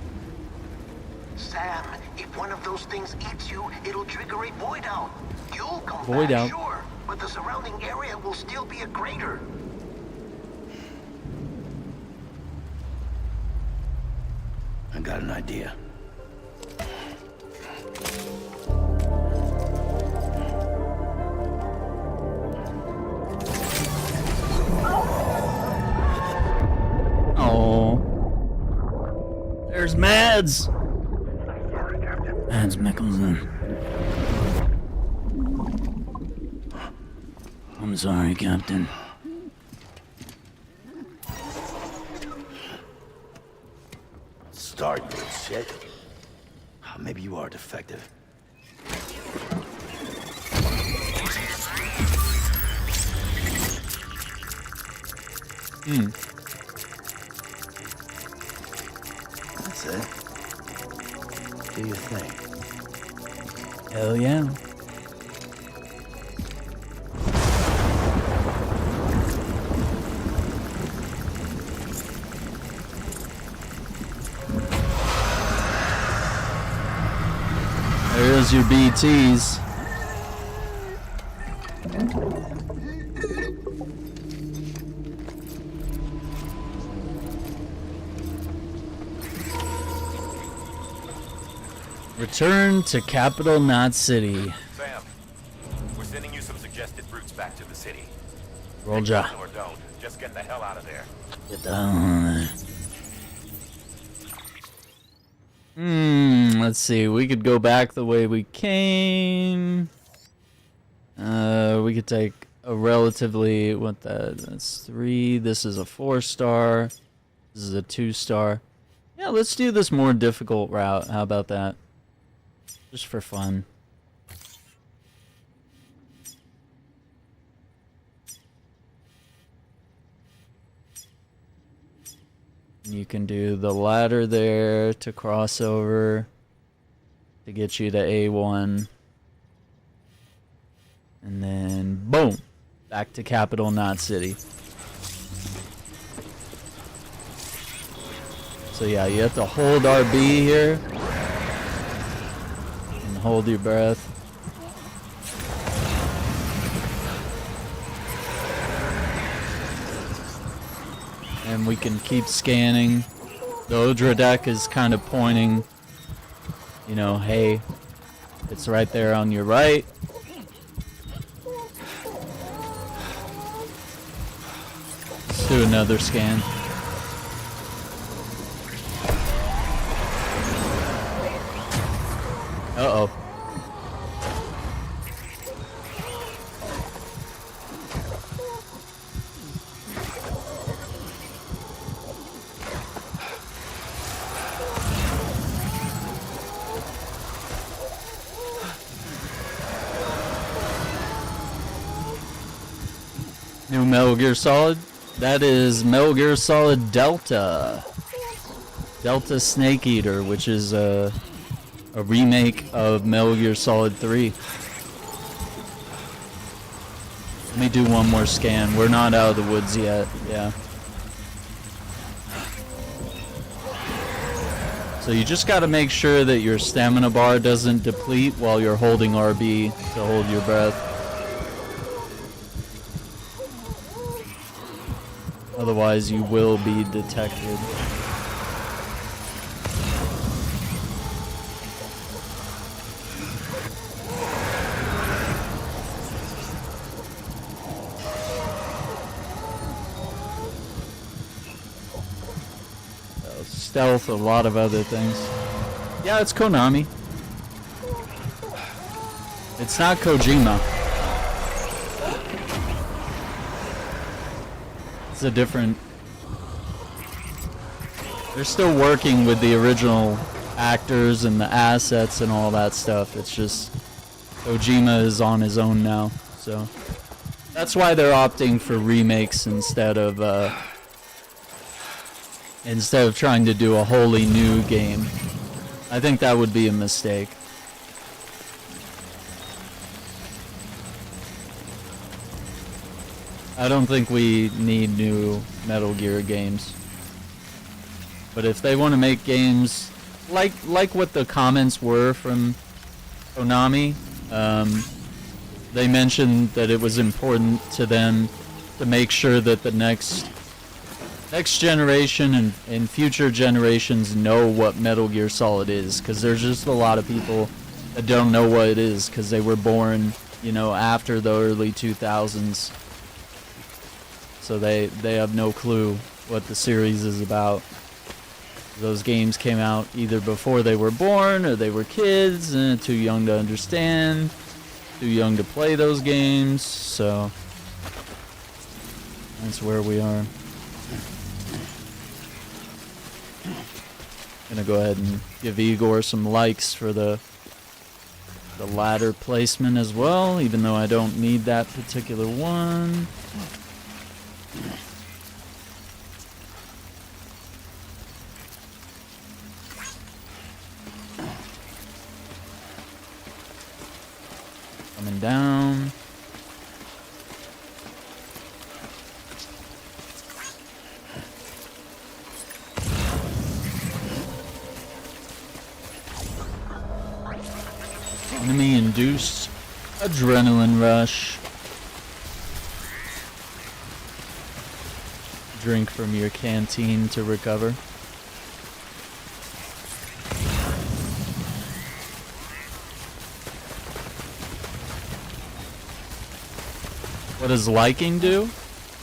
Sam, if one of those things eats you, it'll trigger a void out. You'll come Void back, out. sure, but the surrounding area will still be a crater. I got an idea. Oh. There's Mads. Mads Mikkelsen. I'm sorry, Captain. Start your shit. You are defective. That's it. Do your thing. Hell yeah. There's your BTs. Return to Capital Knot City. Sam, we're sending you some suggested routes back to the city. Roger. Or don't. Just get the hell out of there. Get down. Let's see. We could go back the way we came. We could take a relatively that's 3. This is a 4-star. This is a 2-star. Yeah, let's do this more difficult route. How about that? Just for fun. You can do the ladder there to cross over to get you to A1. And then, boom, back to Capital Knot City. So yeah, you have to hold RB here. And hold your breath. And we can keep scanning. The Odra deck is kind of pointing, you know, hey, it's right there on your right. Let's do another scan. Uh-oh. New Metal Gear Solid. That is Metal Gear Solid Delta. Delta Snake Eater, which is a remake of Metal Gear Solid 3. Let me do one more scan. We're not out of the woods yet. Yeah. So you just got to make sure that your stamina bar doesn't deplete while you're holding RB to hold your breath. Otherwise, you will be detected. Stealth, a lot of other things. Yeah, it's Konami. It's not Kojima. It's a different... They're still working with the original actors and the assets and all that stuff. It's just Kojima is on his own now, so that's why they're opting for remakes instead of trying to do a wholly new game. I think that would be a mistake. I don't think we need new Metal Gear games. But if they want to make games like what the comments were from Konami, they mentioned that it was important to them to make sure that the next generation and future generations know what Metal Gear Solid is, because there's just a lot of people that don't know what it is because they were born, you know, after the early 2000s. So they have no clue what the series is about. Those games came out either before they were born or they were kids, too young to understand, too young to play those games, so that's where we are. Gonna go ahead and give Igor some likes for the ladder placement as well, even though I don't need that particular one. Coming down. Enemy-induced adrenaline rush. Drink from your canteen to recover. What does liking do?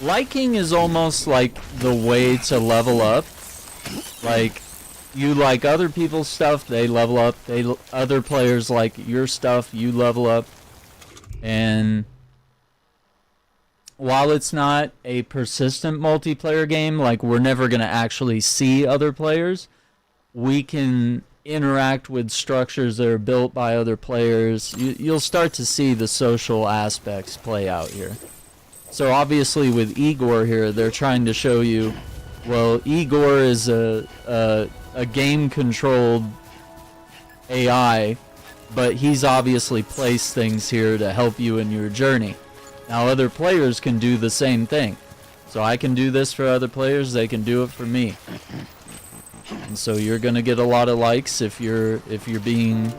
Liking is almost like the way to level up. Like, you like other people's stuff, they level up. Other players like your stuff, you level up. And while it's not a persistent multiplayer game, like we're never going to actually see other players, we can interact with structures that are built by other players. You'll start to see the social aspects play out here. So obviously with Igor here, they're trying to show you, well, Igor is a game-controlled AI, but he's obviously placed things here to help you in your journey. Now other players can do the same thing. So I can do this for other players, they can do it for me. And so you're gonna get a lot of likes if you're being,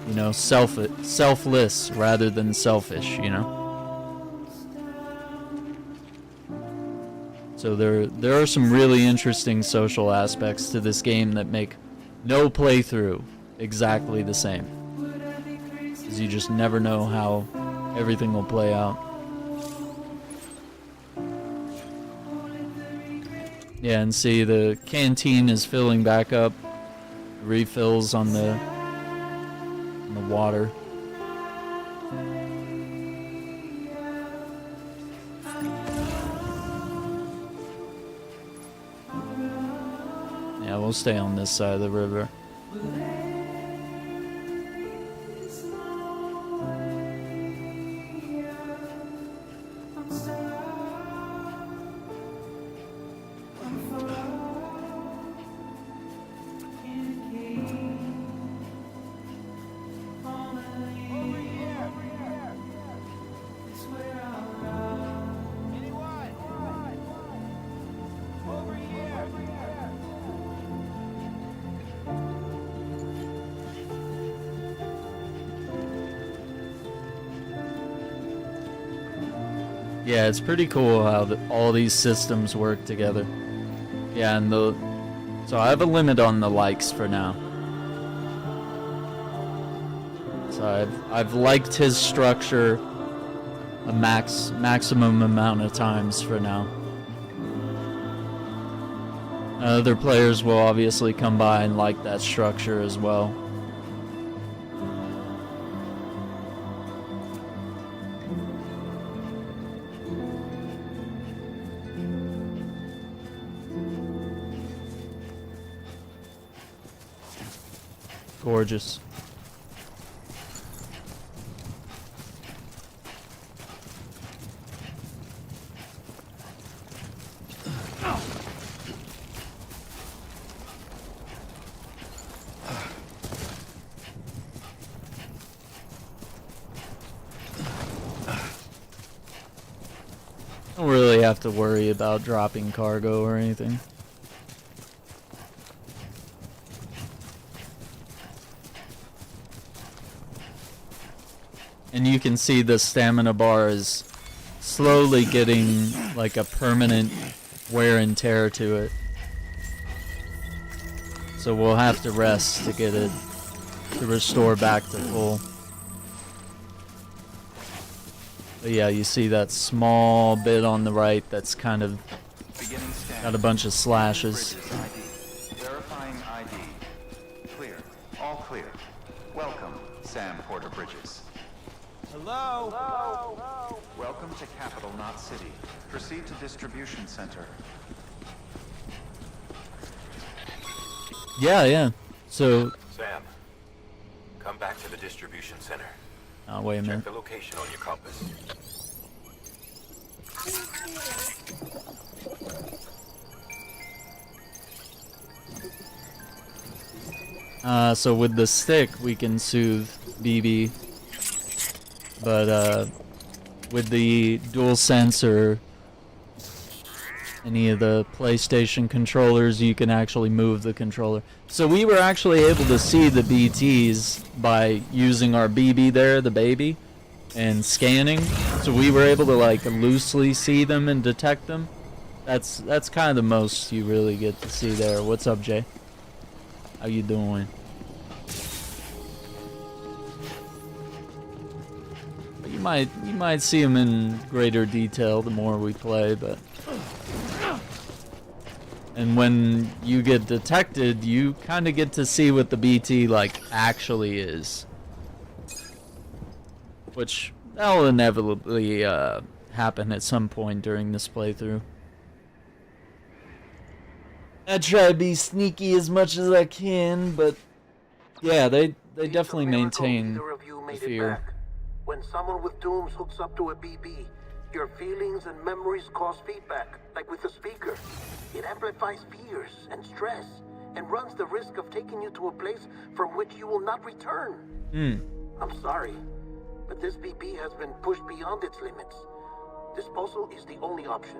you know, selfless rather than selfish, you know. So there are some really interesting social aspects to this game that make no playthrough exactly the same. Because you just never know how everything will play out. Yeah, and see the canteen is filling back up. Refills on the water. Yeah, we'll stay on this side of the river. Yeah, it's pretty cool how all these systems work together. Yeah, and so I have a limit on the likes for now. So I've liked his structure a maximum amount of times for now. Other players will obviously come by and like that structure as well. Gorgeous. Don't really have to worry about dropping cargo or anything. And you can see the stamina bar is slowly getting like a permanent wear and tear to it. So we'll have to rest to get it to restore back to full. But yeah, you see that small bit on the right that's kind of got a bunch of slashes. Verifying ID. Clear. All clear. Welcome, Sam Porter Bridges. Hello? Hello? Welcome to Capital Knot City. Proceed to Distribution Center. Yeah, So, Sam, come back to the distribution center. oh, wait a minute. Check the location on your compass. So with the stick, we can soothe BB. But, with the DualSense or any of the PlayStation controllers, you can actually move the controller. So we were actually able to see the BTs by using our BB there, the baby, and scanning. So we were able to like loosely see them and detect them. That's kind of the most you really get to see there. What's up, Jay? How you doing? You might see them in greater detail the more we play, but and when you get detected, you kind of get to see what the BT like actually is, which that'll inevitably happen at some point during this playthrough. I try to be sneaky as much as I can, but yeah, they definitely maintain the fear. When someone with dooms hooks up to a BB, your feelings and memories cause feedback, like with the speaker. It amplifies fears and stress, and runs the risk of taking you to a place from which you will not return. I'm sorry, but this BB has been pushed beyond its limits. Disposal is the only option.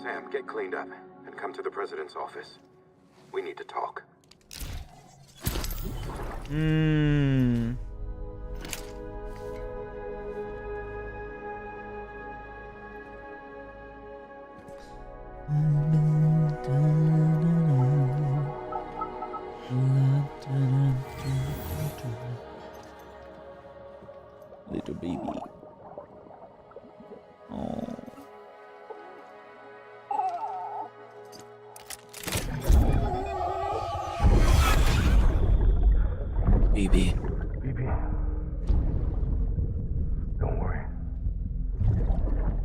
Sam, get cleaned up and come to the president's office. We need to talk. Little baby. Oh. BB. Don't worry.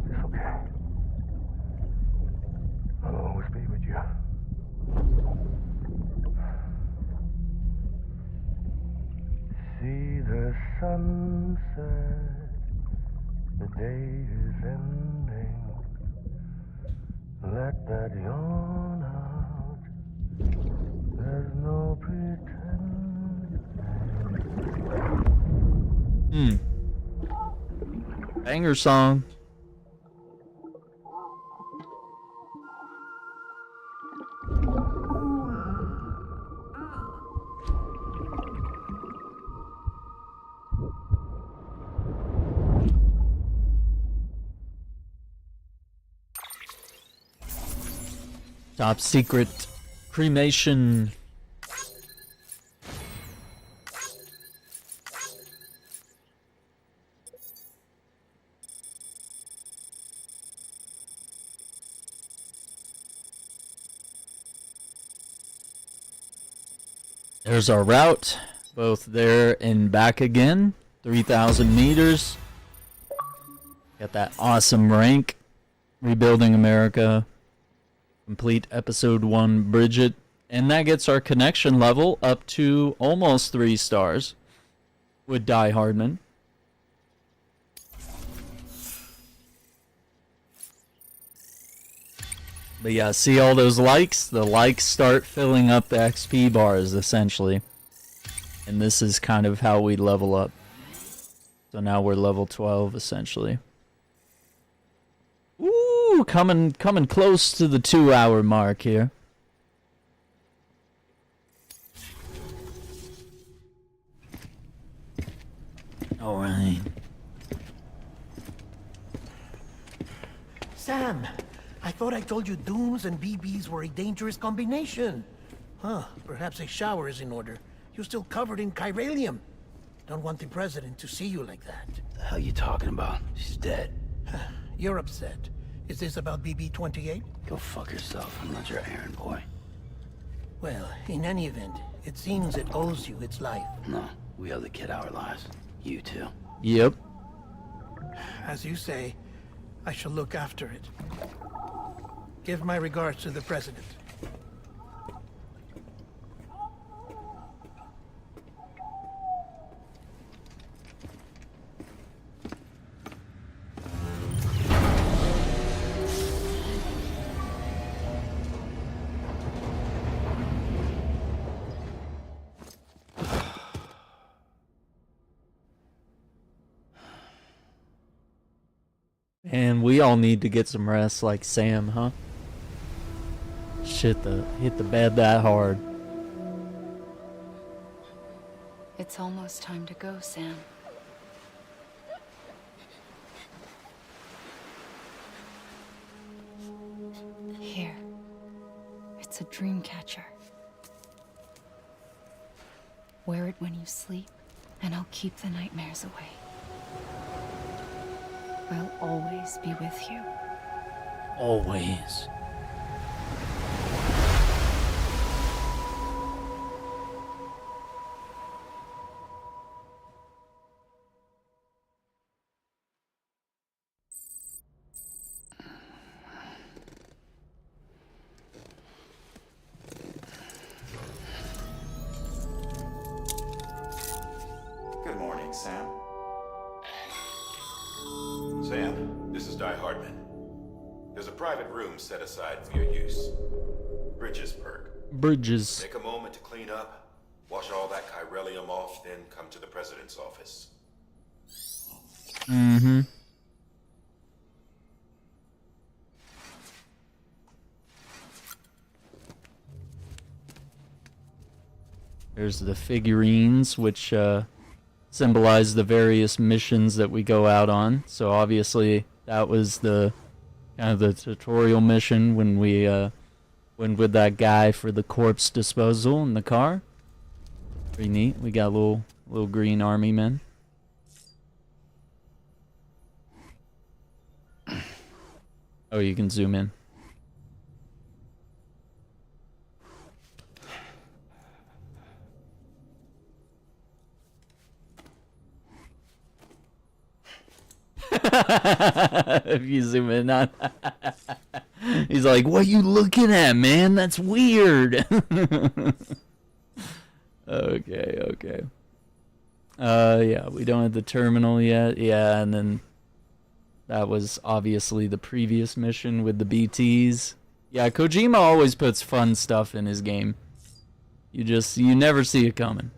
It's okay. I'll always be with you. See the sunset. The day is ending. Let that yawn out. There's no pretending. Banger song. Top secret cremation. There's our route, both there and back again, 3,000 meters. Got that awesome rank, Rebuilding America, complete episode 1 Bridget, and that gets our connection level up to almost 3 stars with Die Hardman. But yeah, see all those likes? The likes start filling up the XP bars, essentially. And this is kind of how we level up. So now we're level 12, essentially. Ooh, coming close to the 2-hour mark here. Alright. Sam, I thought I told you dooms and BBs were a dangerous combination. Huh, perhaps a shower is in order. You're still covered in chiralium. Don't want the president to see you like that. The hell you talking about? She's dead. You're upset. Is this about BB-28? Go fuck yourself. I'm not your errand boy. Well, in any event, it seems it owes you its life. No, we owe the kid our lives. You too. Yep. As you say, I shall look after it. Give my regards to the president. And we all need to get some rest like Sam, huh? Hit the bed that hard. It's almost time to go, Sam. Here. It's a dream catcher. Wear it when you sleep, and I'll keep the nightmares away. I'll always be with you. Always. Good morning, Sam. Sam, this is Di Hardman. There's a private room set aside for your use. Bridges perk. Bridges. Take a moment to clean up, wash all that chiralium off, then come to the president's office. Mm-hmm. There's the figurines, which symbolize the various missions that we go out on. So obviously that was the kind of the tutorial mission when we went with that guy for the corpse disposal in the car. Pretty neat. We got little green army men. Oh, you can zoom in. If you zoom in on he's like, what you looking at, man? That's weird. Okay. Yeah, we don't have the terminal yet. Yeah, and then that was obviously the previous mission with the BTs. Yeah, Kojima always puts fun stuff in his game. You never see it coming.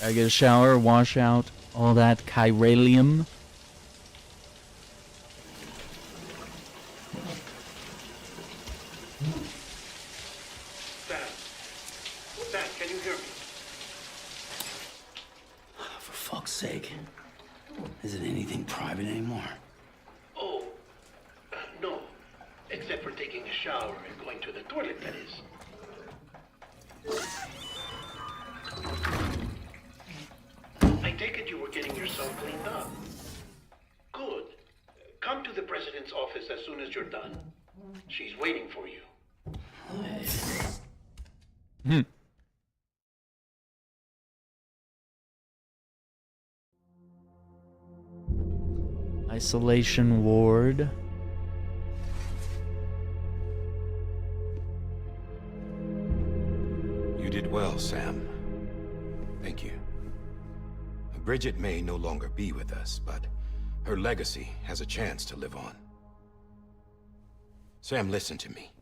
I get a shower, wash out all that chiralium. Sam, can you hear me? For fuck's sake. Isn't anything private anymore? Oh, no. Except for taking a shower and going to the toilet, that is. I take it you were getting yourself cleaned up. Good. Come to the president's office as soon as you're done. She's waiting for you. Isolation ward. You did well, Sam. Thank you. Bridget may no longer be with us, but her legacy has a chance to live on. Sam, listen to me.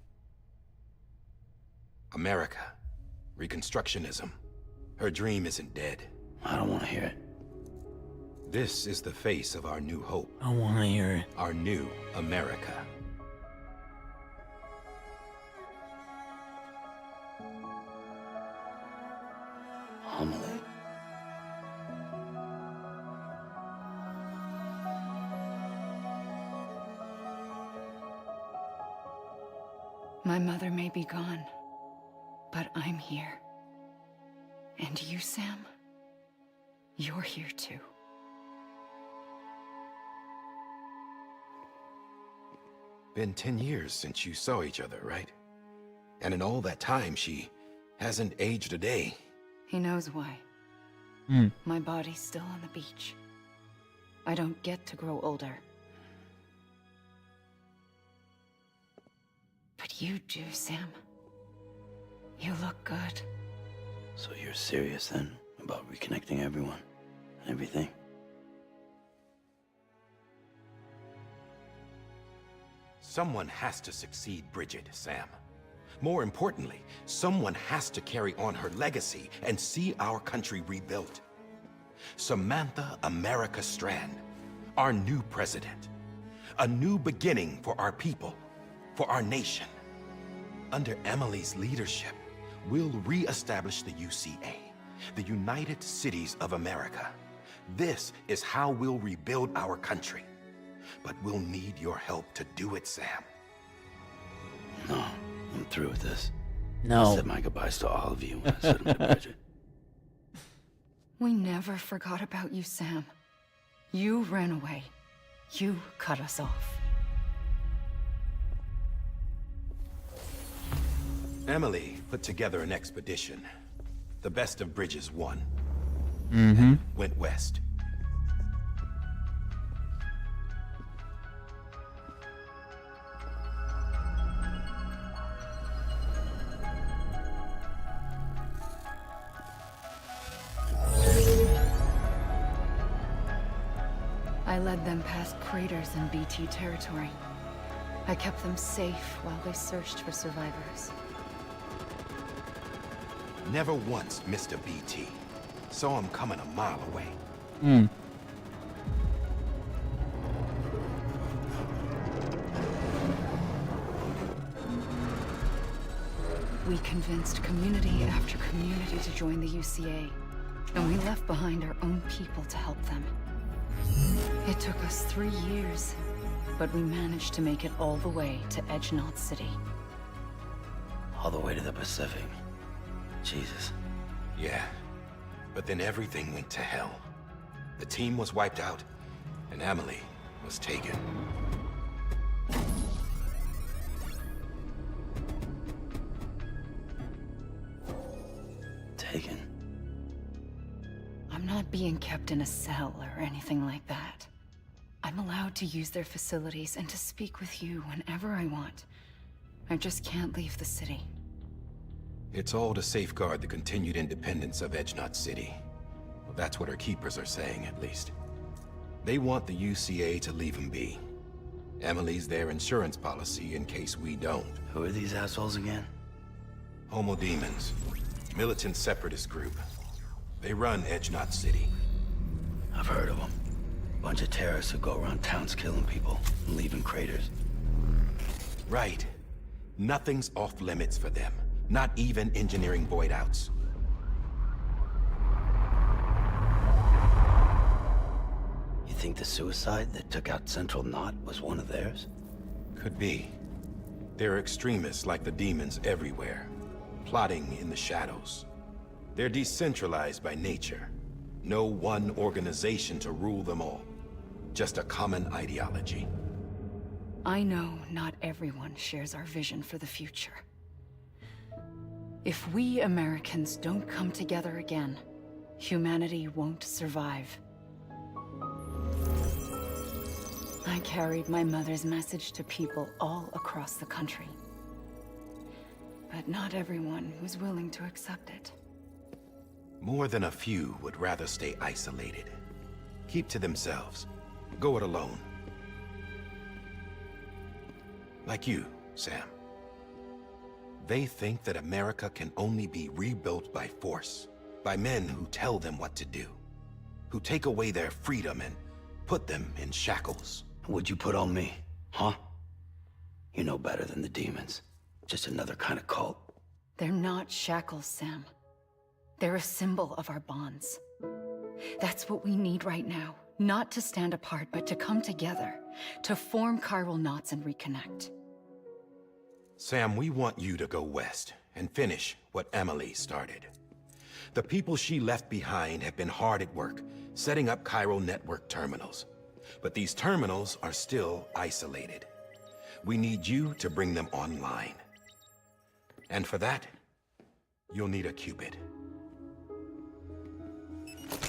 America, Reconstructionism. Her dream isn't dead. I don't want to hear it. This is the face of our new hope. I want to hear it. Our new America. Amelie. My mother may be gone, but I'm here. And you, Sam, you're here too. Been 10 years since you saw each other, right? And in all that time, she hasn't aged a day. He knows why. My body's still on the beach. I don't get to grow older. But you do, Sam. You look good. So you're serious then about reconnecting everyone and everything? Someone has to succeed Bridget, Sam. More importantly, someone has to carry on her legacy and see our country rebuilt. Samantha America Strand, our new president. A new beginning for our people, for our nation. Under Emily's leadership, we'll re-establish the UCA, the United Cities of America. This is how we'll rebuild our country. But we'll need your help to do it, Sam. No, I'm through with this. No. I said my goodbyes to all of you when I said them to Bridget. We never forgot about you, Sam. You ran away. You cut us off. Emily put together an expedition. The best of Bridges won. Mm-hmm. Went west. I led them past craters in BT territory. I kept them safe while they searched for survivors. Never once missed a BT. Saw him coming a mile away. Hmm. We convinced community after community to join the UCA, and we left behind our own people to help them. It took us 3 years, but we managed to make it all the way to Edgenot City. All the way to the Pacific. Jesus. Yeah, but then everything went to hell. The team was wiped out, and Emily was taken. Taken? I'm not being kept in a cell or anything like that. I'm allowed to use their facilities and to speak with you whenever I want. I just can't leave the city. It's all to safeguard the continued independence of Edgenot City. Well, that's what our keepers are saying, at least. They want the UCA to leave him be. Emily's their insurance policy in case we don't. Who are these assholes again? Homo Demons. Militant separatist group. They run Edgenot City. I've heard of them. Bunch of terrorists who go around towns killing people and leaving craters. Right. Nothing's off limits for them. Not even engineering void outs. You think the suicide that took out Central Knot was one of theirs? Could be. There are extremists like the demons everywhere, plotting in the shadows. They're decentralized by nature. No one organization to rule them all. Just a common ideology. I know not everyone shares our vision for the future. If we Americans don't come together again, humanity won't survive. I carried my mother's message to people all across the country. But not everyone was willing to accept it. More than a few would rather stay isolated. Keep to themselves. Go it alone. Like you, Sam. They think that America can only be rebuilt by force, by men who tell them what to do, who take away their freedom and put them in shackles. What'd you put on me, huh? You know better than the demons. Just another kind of cult. They're not shackles, Sam. They're a symbol of our bonds. That's what we need right now. Not to stand apart, but to come together. To form chiral knots and reconnect. Sam, we want you to go west and finish what Emily started. The people she left behind have been hard at work, setting up chiral network terminals. But these terminals are still isolated. We need you to bring them online. And for that, you'll need a Cupid.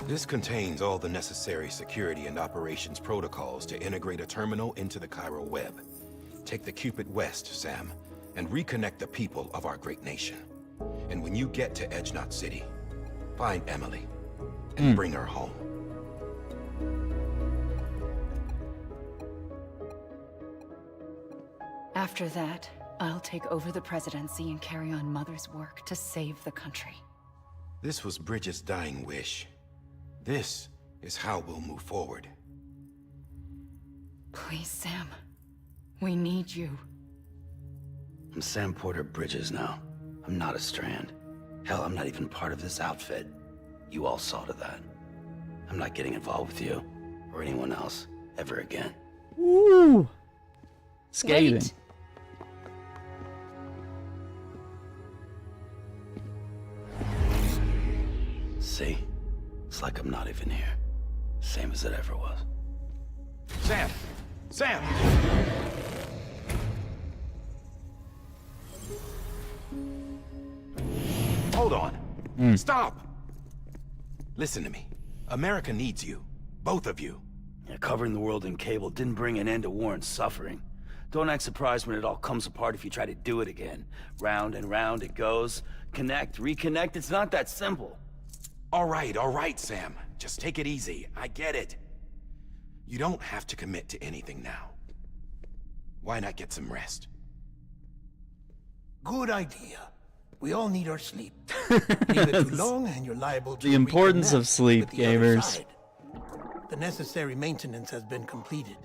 This contains all the necessary security and operations protocols to integrate a terminal into the chiral web. Take the Cupid west, Sam, and reconnect the people of our great nation. And when you get to Edgenot City, find Emily and bring her home. After that, I'll take over the presidency and carry on Mother's work to save the country. This was Bridges' dying wish. This is how we'll move forward. Please, Sam. We need you. I'm Sam Porter Bridges now. I'm not a Strand. Hell, I'm not even part of this outfit. You all saw to that. I'm not getting involved with you or anyone else ever again. Woo! Scathing. Wait. See? It's like I'm not even here. Same as it ever was. Sam! Sam! Hold on. Stop! Listen to me. America needs you. Both of you. Yeah, covering the world in cable didn't bring an end to war and suffering. Don't act surprised when it all comes apart if you try to do it again. Round and round it goes. Connect, reconnect, it's not that simple. All right, Sam. Just take it easy. I get it. You don't have to commit to anything now. Why not get some rest? Good idea. We all need our sleep. Leave it too long and you're liable to The importance of reconnect sleep, with the other gamers. side. The necessary maintenance has been completed.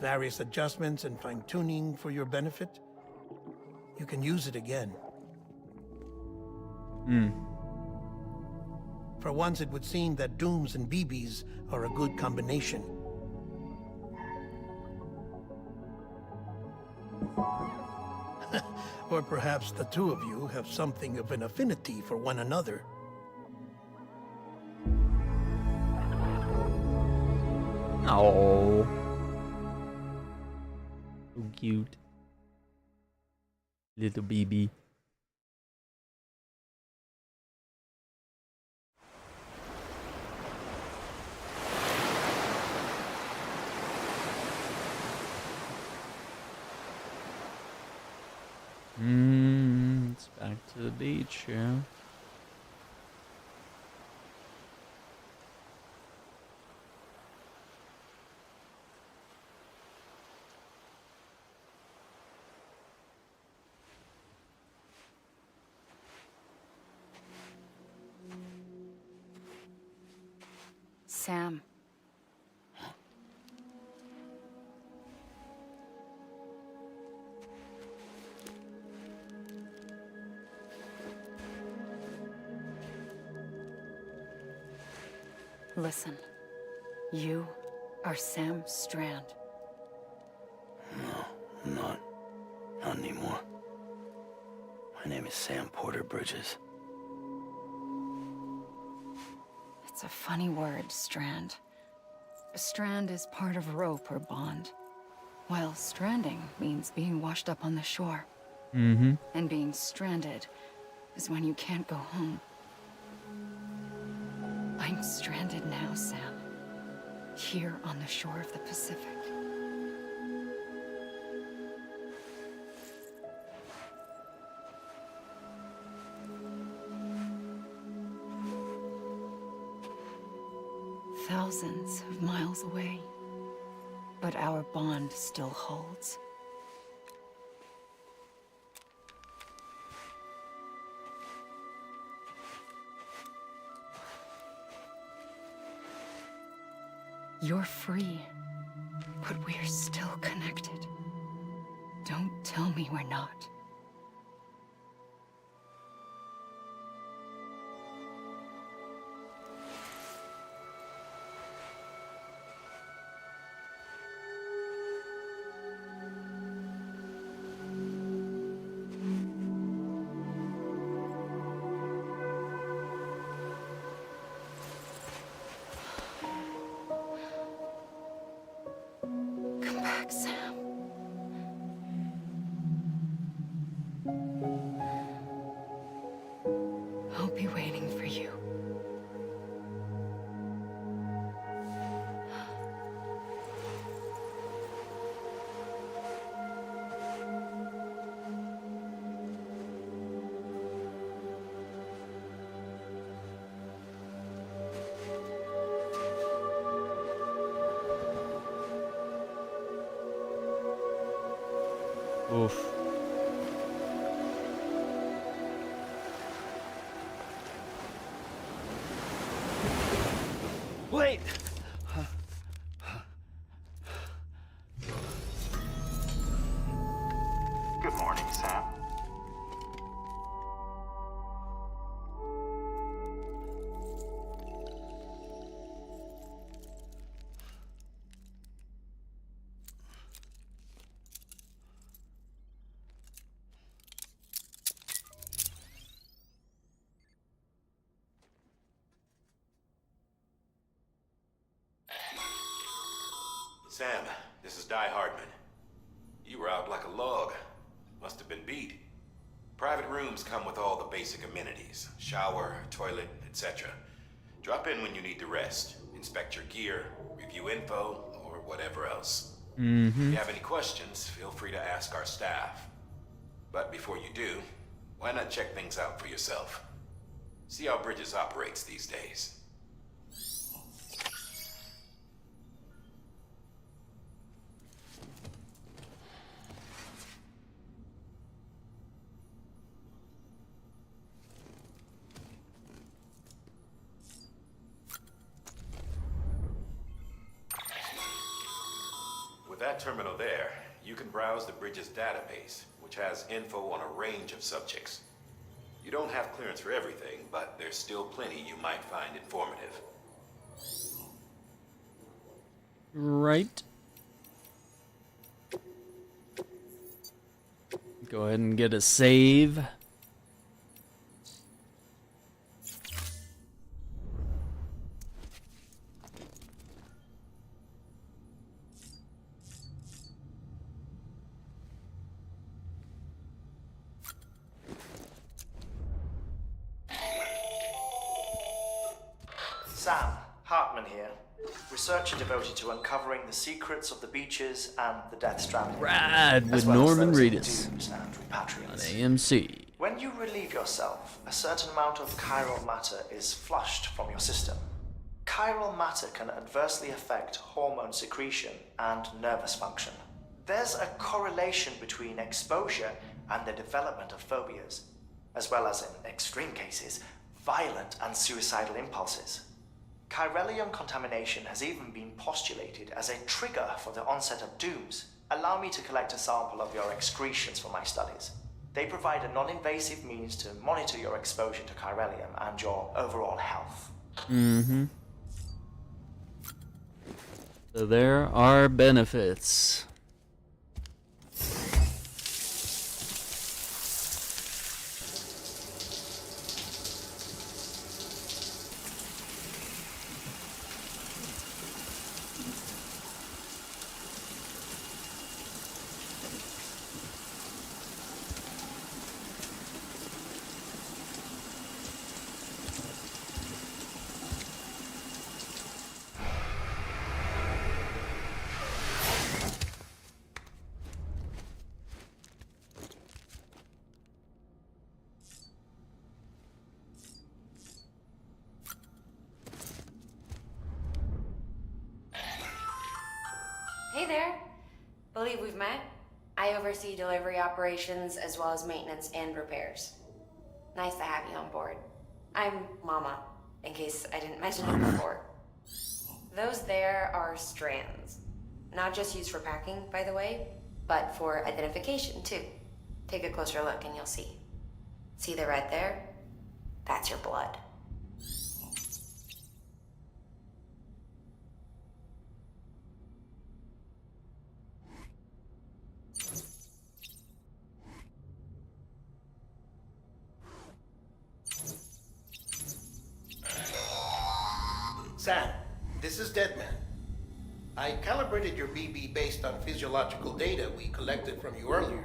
Various adjustments and fine-tuning for your benefit. You can use it again. For once, it would seem that Dooms and BBs are a good combination. Or perhaps the two of you have something of an affinity for one another. Oh. So cute. Little baby. It's back to the beach, yeah. Sam. Listen, you are Sam Strand. No, I'm not. Not anymore. My name is Sam Porter Bridges. It's a funny word, Strand. A strand is part of rope or bond, while stranding means being washed up on the shore. And being stranded is when you can't go home. I'm stranded now, Sam. Here on the shore of the Pacific. Thousands of miles away. But our bond still holds. You're free, but we're still connected. Don't tell me we're not. Sam. I'll be waiting for you. Oof. Wait! Good morning, Sam. Sam, this is Di Hardman. You were out like a log. Must have been beat. Private rooms come with all the basic amenities. Shower, toilet, etc. Drop in when you need to rest. Inspect your gear, review info, or whatever else. If you have any questions, feel free to ask our staff. But before you do, why not check things out for yourself? See how Bridges operates these days. With that terminal there, you can browse the Bridges database, which has info on a range of subjects. You don't have clearance for everything, but there's still plenty you might find informative. Right. Go ahead and get a save. Sam, Hartman here, researcher devoted to uncovering the secrets of the beaches and the Death Stranding. Rad with as well Norman as those of the Reedus dooms and on repatriates. AMC. When you relieve yourself, a certain amount of chiral matter is flushed from your system. Chiral matter can adversely affect hormone secretion and nervous function. There's a correlation between exposure and the development of phobias, as well as, in extreme cases, violent and suicidal impulses. Chiralium contamination has even been postulated as a trigger for the onset of dooms. Allow me to collect a sample of your excretions for my studies. They provide a non-invasive means to monitor your exposure to chiralium and your overall health. So there are benefits. Hey there. Believe we've met. I oversee delivery operations as well as maintenance and repairs. Nice to have you on board. I'm Mama, in case I didn't mention it before. Those there are strands. Not just used for packing, by the way, but for identification too. Take a closer look and you'll see. See the red there? That's your blood. Sam, this is Deadman. I calibrated your BB based on physiological data we collected from you earlier.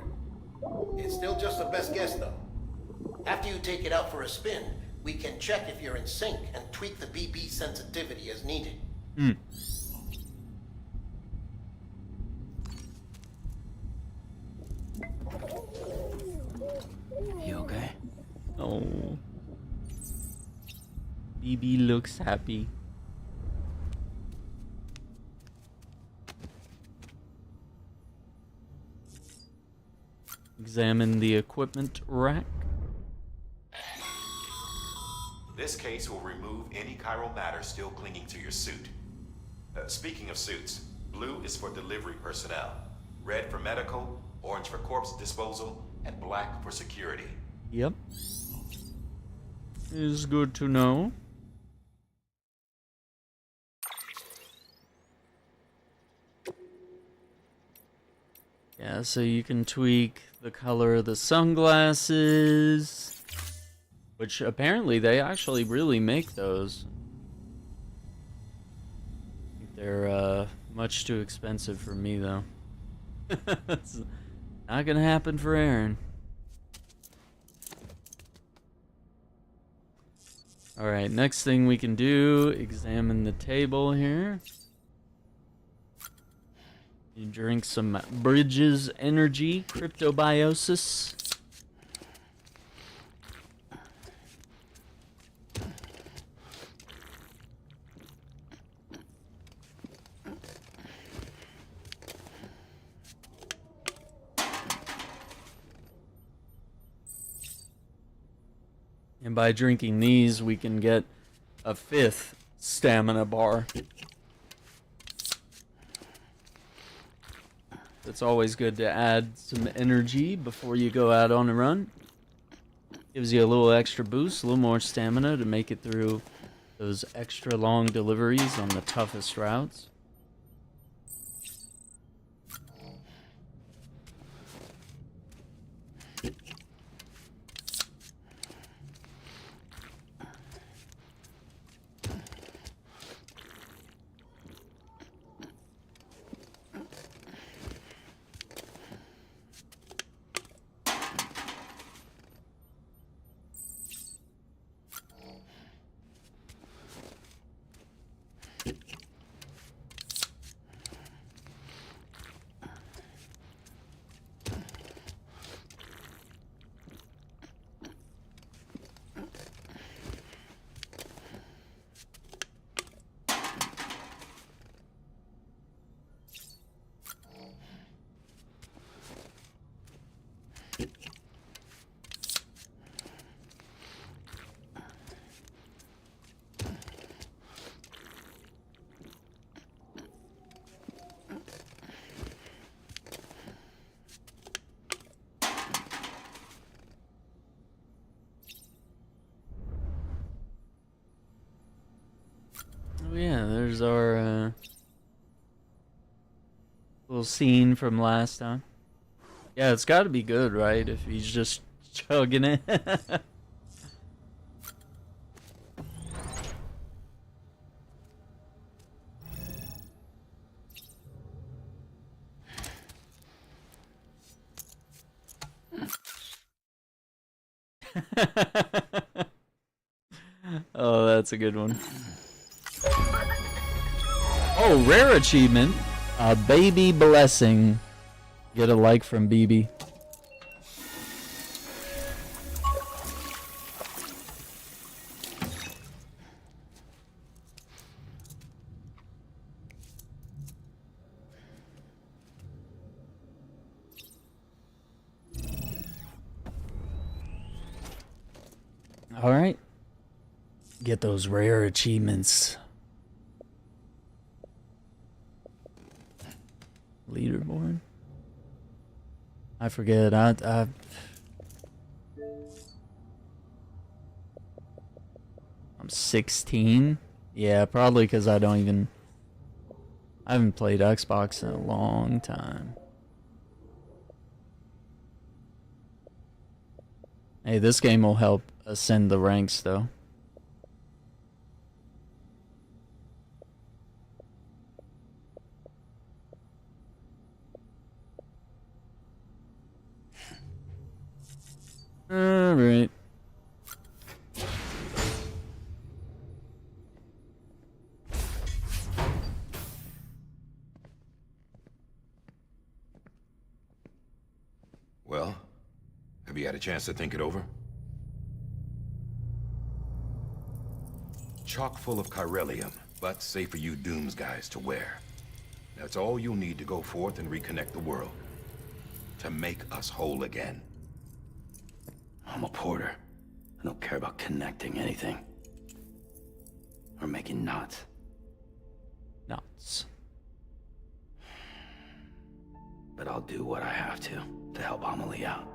It's still just a best guess, though. After you take it out for a spin, we can check if you're in sync and tweak the BB sensitivity as needed. You okay? Oh. BB looks happy. Examine the equipment rack. This case will remove any chiral matter still clinging to your suit. Speaking of suits, blue is for delivery personnel, red for medical, orange for corpse disposal, and black for security. Yep. Is good to know. Yeah, so you can tweak the color of the sunglasses, which apparently they actually really make those. They're much too expensive for me though. It's not gonna happen for Aaron. Alright, next thing we can do, examine the table here. You drink some Bridges Energy, Cryptobiosis. And by drinking these, we can get a 5th stamina bar. It's always good to add some energy before you go out on a run. Gives you a little extra boost, a little more stamina to make it through those extra long deliveries on the toughest routes. Oh yeah, there's our little scene from last time. Yeah, it's got to be good, right? If he's just chugging it. Oh, that's a good one. Oh, rare achievement. A baby blessing. Get a like from BB. All right. Get those rare achievements. Leaderboard. I forget. I'm 16. Yeah, probably because I haven't played Xbox in a long time. Hey, this game will help ascend the ranks though. All right. Well, have you had a chance to think it over? Chock full of chiralium, but safe for you Dooms guys to wear. That's all you'll need to go forth and reconnect the world. To make us whole again. I'm a porter. I don't care about connecting anything. Or making knots. Nuts. But I'll do what I have to help Amelie out.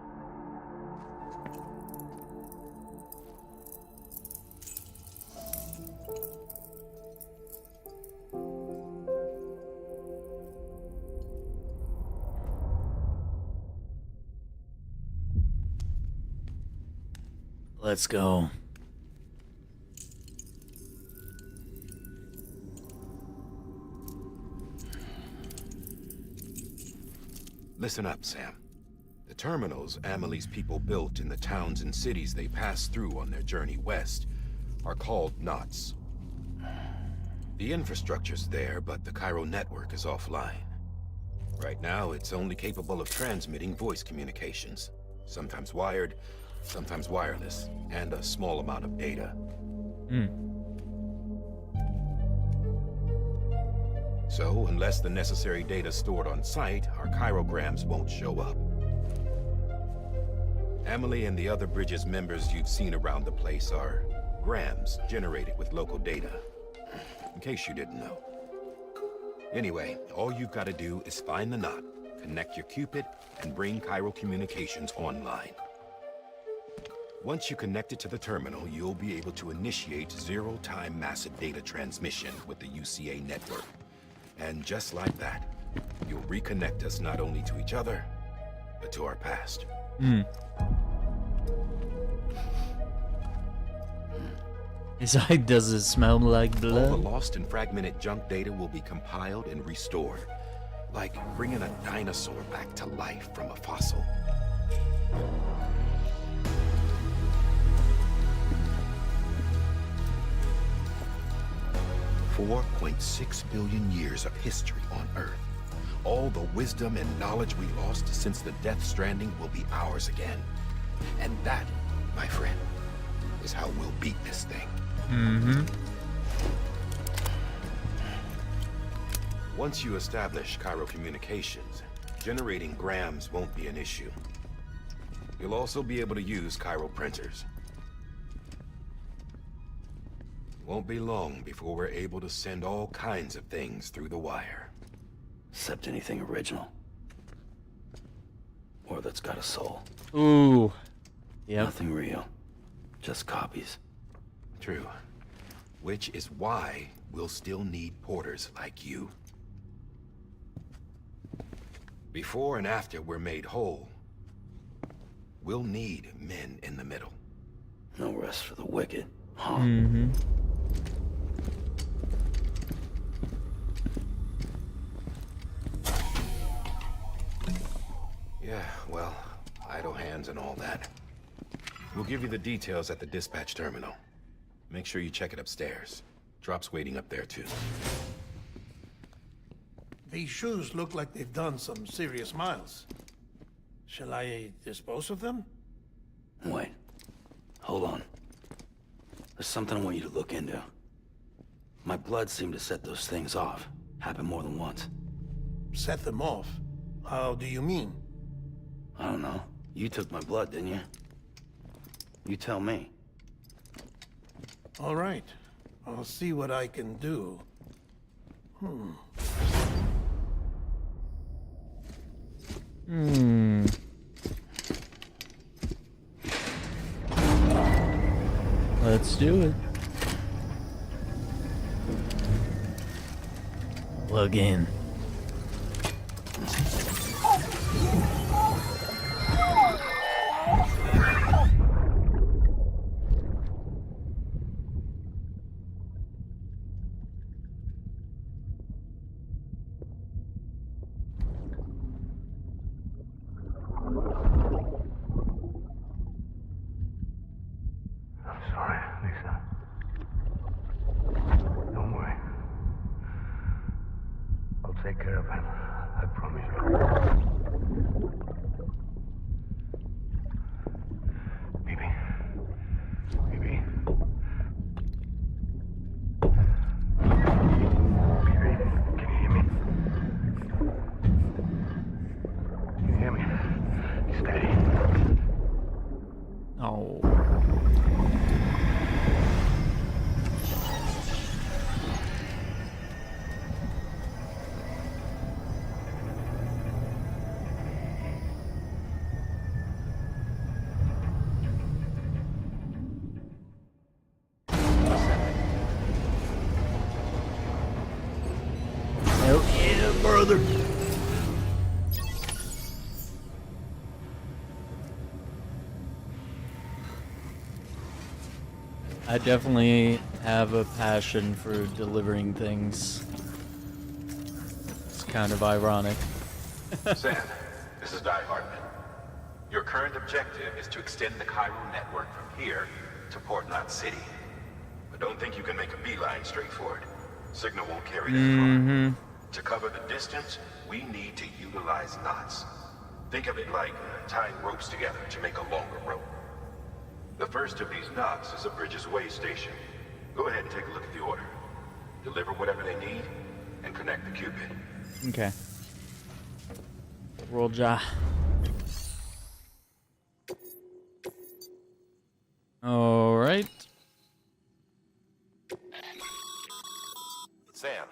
Let's go. Listen up, Sam. The terminals Amelie's people built in the towns and cities they passed through on their journey west are called knots. The infrastructure's there, but the Cairo network is offline. Right now, it's only capable of transmitting voice communications, sometimes wired, sometimes wireless, and a small amount of data. So, unless the necessary data stored on site, our chirograms won't show up. Amelie and the other Bridges members you've seen around the place are grams generated with local data, in case you didn't know. Anyway, all you've got to do is find the knot, connect your Cupid, and bring Cairo communications online. Once you connect it to the terminal, you'll be able to initiate zero-time massive data transmission with the UCA network. And just like that, you'll reconnect us not only to each other, but to our past. He's like, does it smell like blood? All the lost and fragmented junk data will be compiled and restored, like bringing a dinosaur back to life from a fossil. $4.6 billion years of history on Earth. All the wisdom and knowledge we lost since the Death Stranding will be ours again. And that, my friend, is how we'll beat this thing. Once you establish Cairo communications, generating grams won't be an issue. You'll also be able to use Cairo printers. Won't be long before we're able to send all kinds of things through the wire. Except anything original. Or that's got a soul. Ooh. Yep. Nothing real. Just copies. True. Which is why we'll still need porters like you. Before and after we're made whole, we'll need men in the middle. No rest for the wicked, huh? Yeah, well, idle hands and all that. We'll give you the details at the dispatch terminal. Make sure you check it upstairs. Drop's waiting up there, too. These shoes look like they've done some serious miles. Shall I dispose of them? Wait. Hold on. There's something I want you to look into. My blood seemed to set those things off. Happened more than once. Set them off? How do you mean? I don't know. You took my blood, didn't you? You tell me. All right. I'll see what I can do. Let's do it. Plug in. Take care of him. I promise you. Baby. Baby. Baby, can you hear me? Can you hear me? Steady. Oh. brother. I definitely have a passion for delivering things. It's kind of ironic. Sam, this is Die Hardman. Your current objective is to extend the Cairo network from here to Port Knot City. But don't think you can make a beeline straight for it. Signal won't carry that far. To cover the distance, we need to utilize knots. Think of it like tying ropes together to make a longer rope. The first of these knots is a Bridges way station. Go ahead and take a look at the order. Deliver whatever they need, and connect the Cupid. Okay. Roger. Alright. Sam,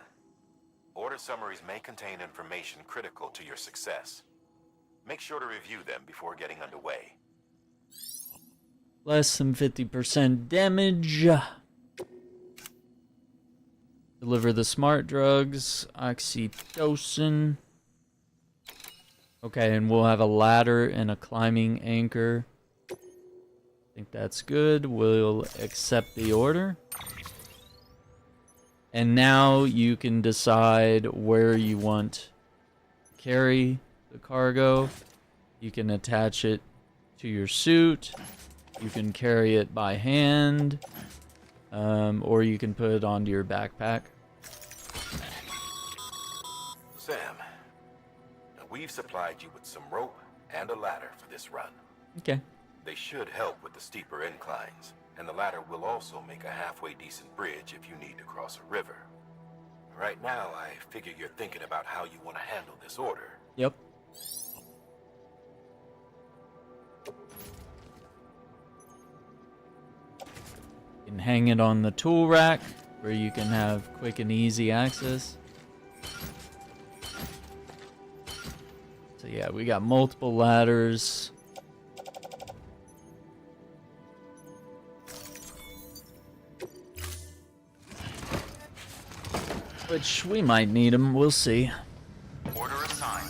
order summaries may contain information critical to your success. Make sure to review them before getting underway. Less than 50% damage. Deliver the smart drugs. Oxytocin. Okay, and we'll have a ladder and a climbing anchor. I think that's good. We'll accept the order. And now you can decide where you want to carry the cargo. You can attach it to your suit. You can carry it by hand. Or you can put it onto your backpack. Sam, we've supplied you with some rope and a ladder for this run. Okay. They should help with the steeper inclines, and the ladder will also make a halfway decent bridge if you need to cross a river. Right now, I figure you're thinking about how you want to handle this order. Yep. You can hang it on the tool rack, where you can have quick and easy access. So yeah, we got multiple ladders. Which we might need them, we'll see. Order assigned.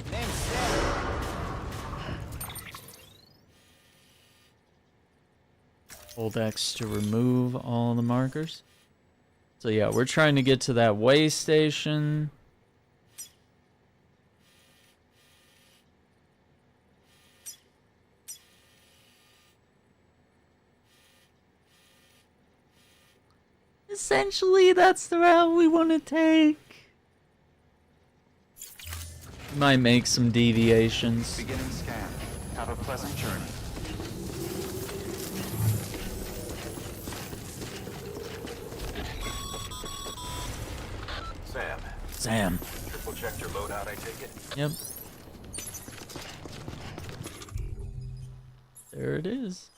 Name's Sam. Hold X to remove all the markers. So yeah, we're trying to get to that way station. Essentially, that's the route we want to take. Might make some deviations. Beginning scan. Have a pleasant journey. Sam. Triple checked your loadout, I take it? Yep. There it is.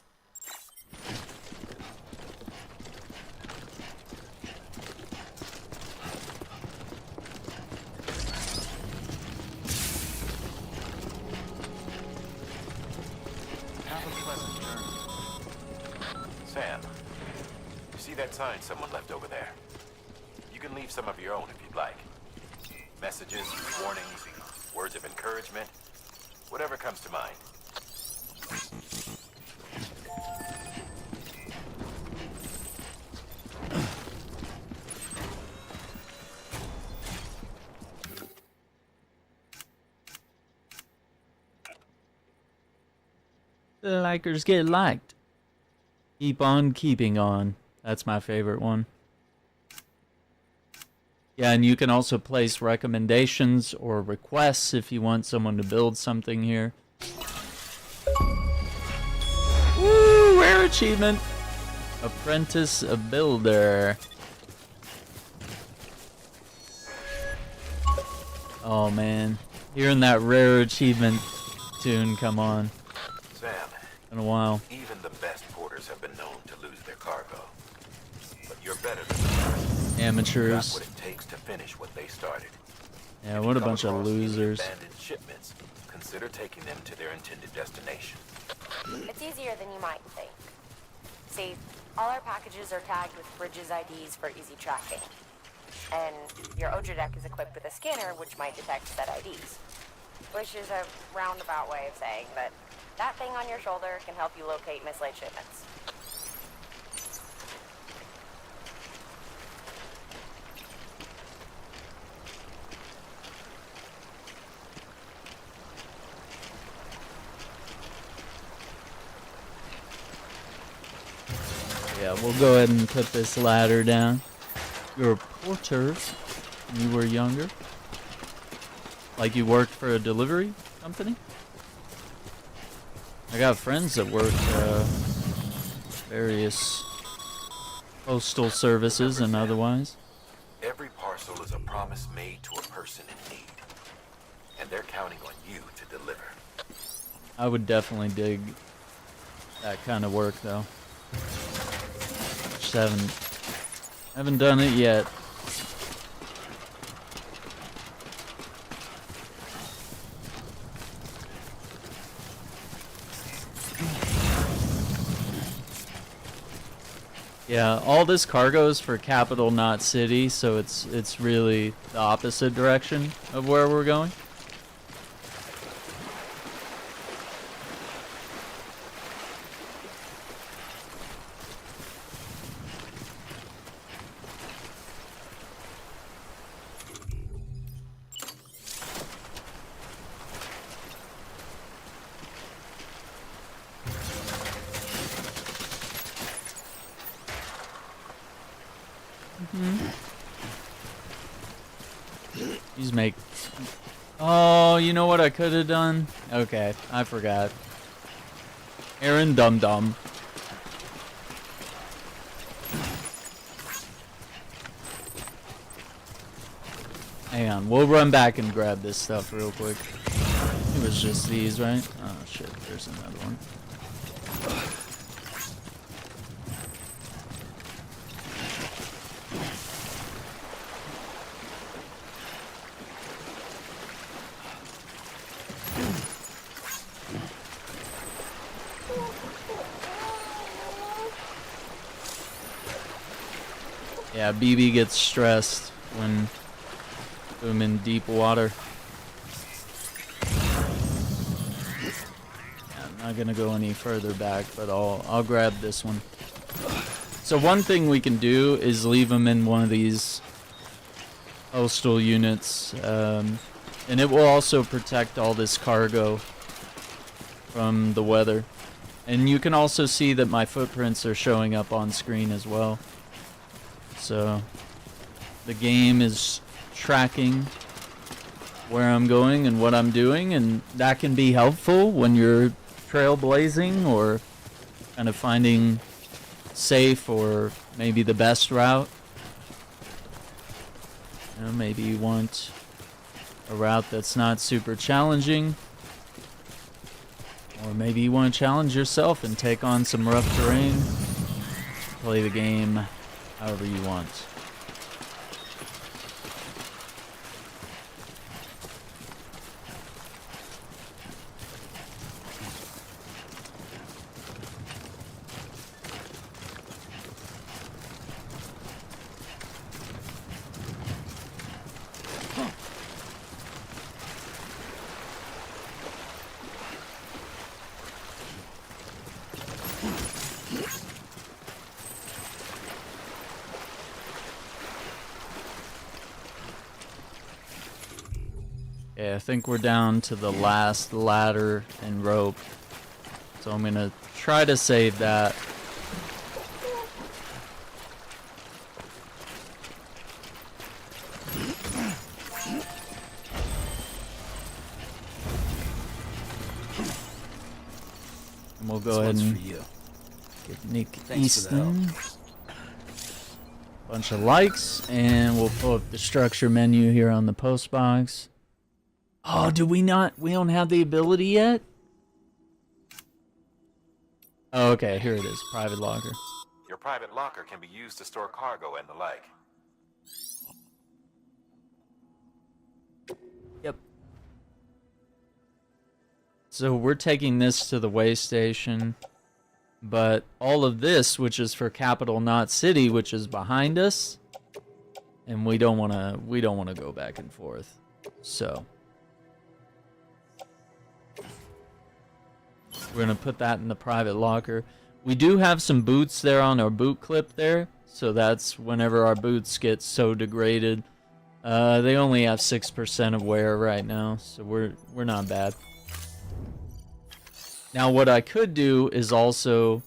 Have a pleasant journey. Sam, you see that sign someone left over there? You can leave some of your own if you'd like. Messages, warnings, words of encouragement, whatever comes to mind. Likers get liked. Keep on keeping on. That's my favorite one. Yeah, and you can also place recommendations or requests if you want someone to build something here. Woo! Rare achievement. Apprentice a builder. Oh man, hearing that rare achievement tune come on. Sam, in a while. Even the best porters have been known to lose their cargo. But you're better than the Amateurs. You got what it takes to finish what they started. Yeah, what a bunch of losers. Abandoned shipments, consider taking them to their intended destination. It's easier than you might think. See, All our packages are tagged with Bridges IDs for easy tracking. And your Odra deck is equipped with a scanner which might detect said IDs. Which is a roundabout way of saying that that thing on your shoulder can help you locate mislaid shipments. Yeah, we'll go ahead and put this ladder down. You're a porter when you were younger? Like you worked for a delivery company? I got friends that work various postal services and otherwise. Every parcel is a promise made to a person in need. And they're counting on you to deliver. I would definitely dig that kind of work though. Just haven't done it yet. Yeah, all this cargo is for capital, not city, so it's really the opposite direction of where we're going. These make... Oh, you know what I could have done? Okay, I forgot. Aaron Dum Dum. Hang on, we'll run back and grab this stuff real quick. It was just these, right? Oh shit, there's another one. Yeah, BB gets stressed when I'm in deep water. Yeah, I'm not gonna go any further back, but I'll grab this one. So one thing we can do is leave them in one of these postal units, and it will also protect all this cargo from the weather. And you can also see that my footprints are showing up on screen as well. So the game is tracking where I'm going and what I'm doing, and that can be helpful when you're trailblazing or kind of finding safe or maybe the best route. You know, maybe you want a route that's not super challenging, or maybe you want to challenge yourself and take on some rough terrain. Play the game however you want. Yeah, I think we're down to the last ladder and rope. So I'm gonna try to save that. And we'll go ahead and give Nick Easton a bunch of likes, and we'll pull up the structure menu here on the post box. Oh, do we not? We don't have the ability yet? Oh, okay, here it is. Private locker. Your private locker can be used to store cargo and the like. Yep. So we're taking this to the way station. But all of this, which is for capital, not city, which is behind us, and we don't want to go back and forth. So we're going to put that in the private locker. We do have some boots there on our boot clip there, so that's whenever our boots get so degraded. They only have 6% of wear right now, so we're not bad. Now what I could do is also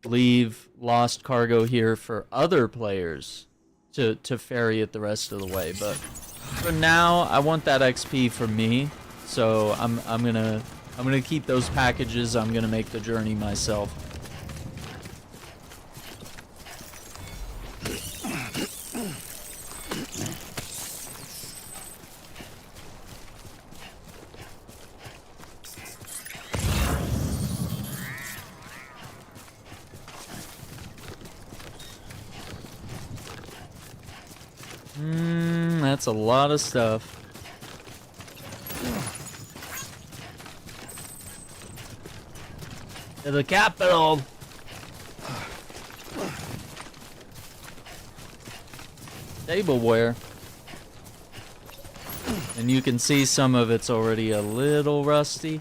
leave lost cargo here for other players to ferry it the rest of the way, but for now I want that XP for me, so I'm gonna keep those packages. I'm gonna make the journey myself. That's a lot of stuff. To the capital. Tableware. And you can see some of it's already a little rusty.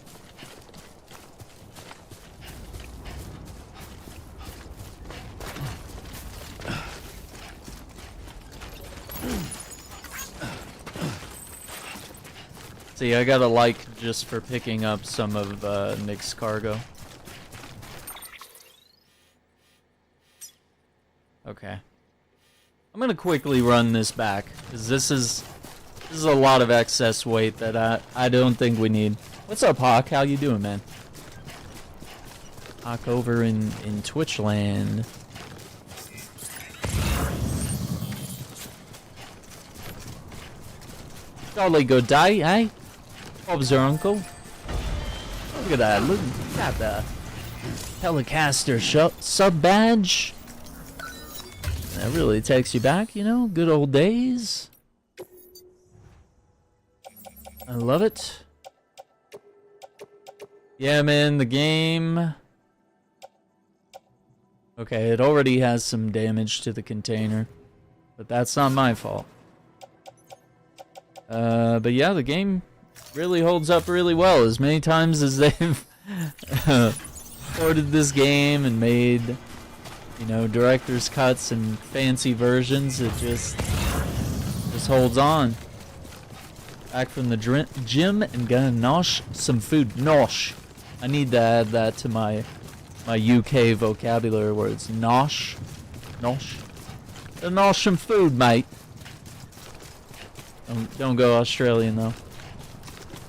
See, I got a like just for picking up some of Nick's cargo. Okay. I'm gonna quickly run this back, because this is a lot of excess weight that I don't think we need. What's up, Hawk? How you doing, man? Hawk over in Twitchland. Jolly good day, eh? Bob's your uncle. Look at that. Look at the Telecaster sub badge. That really takes you back, you know? Good old days. I love it. Yeah, man, the game... Okay, it already has some damage to the container. But that's not my fault. But yeah, the game really holds up really well. As many times as they've ported this game and made, you know, director's cuts and fancy versions, it just holds on. Back from the gym and gonna nosh some food. Nosh. I need to add that to my UK vocabulary words. Nosh. Nosh. Nosh some food, mate. Don't go Australian though.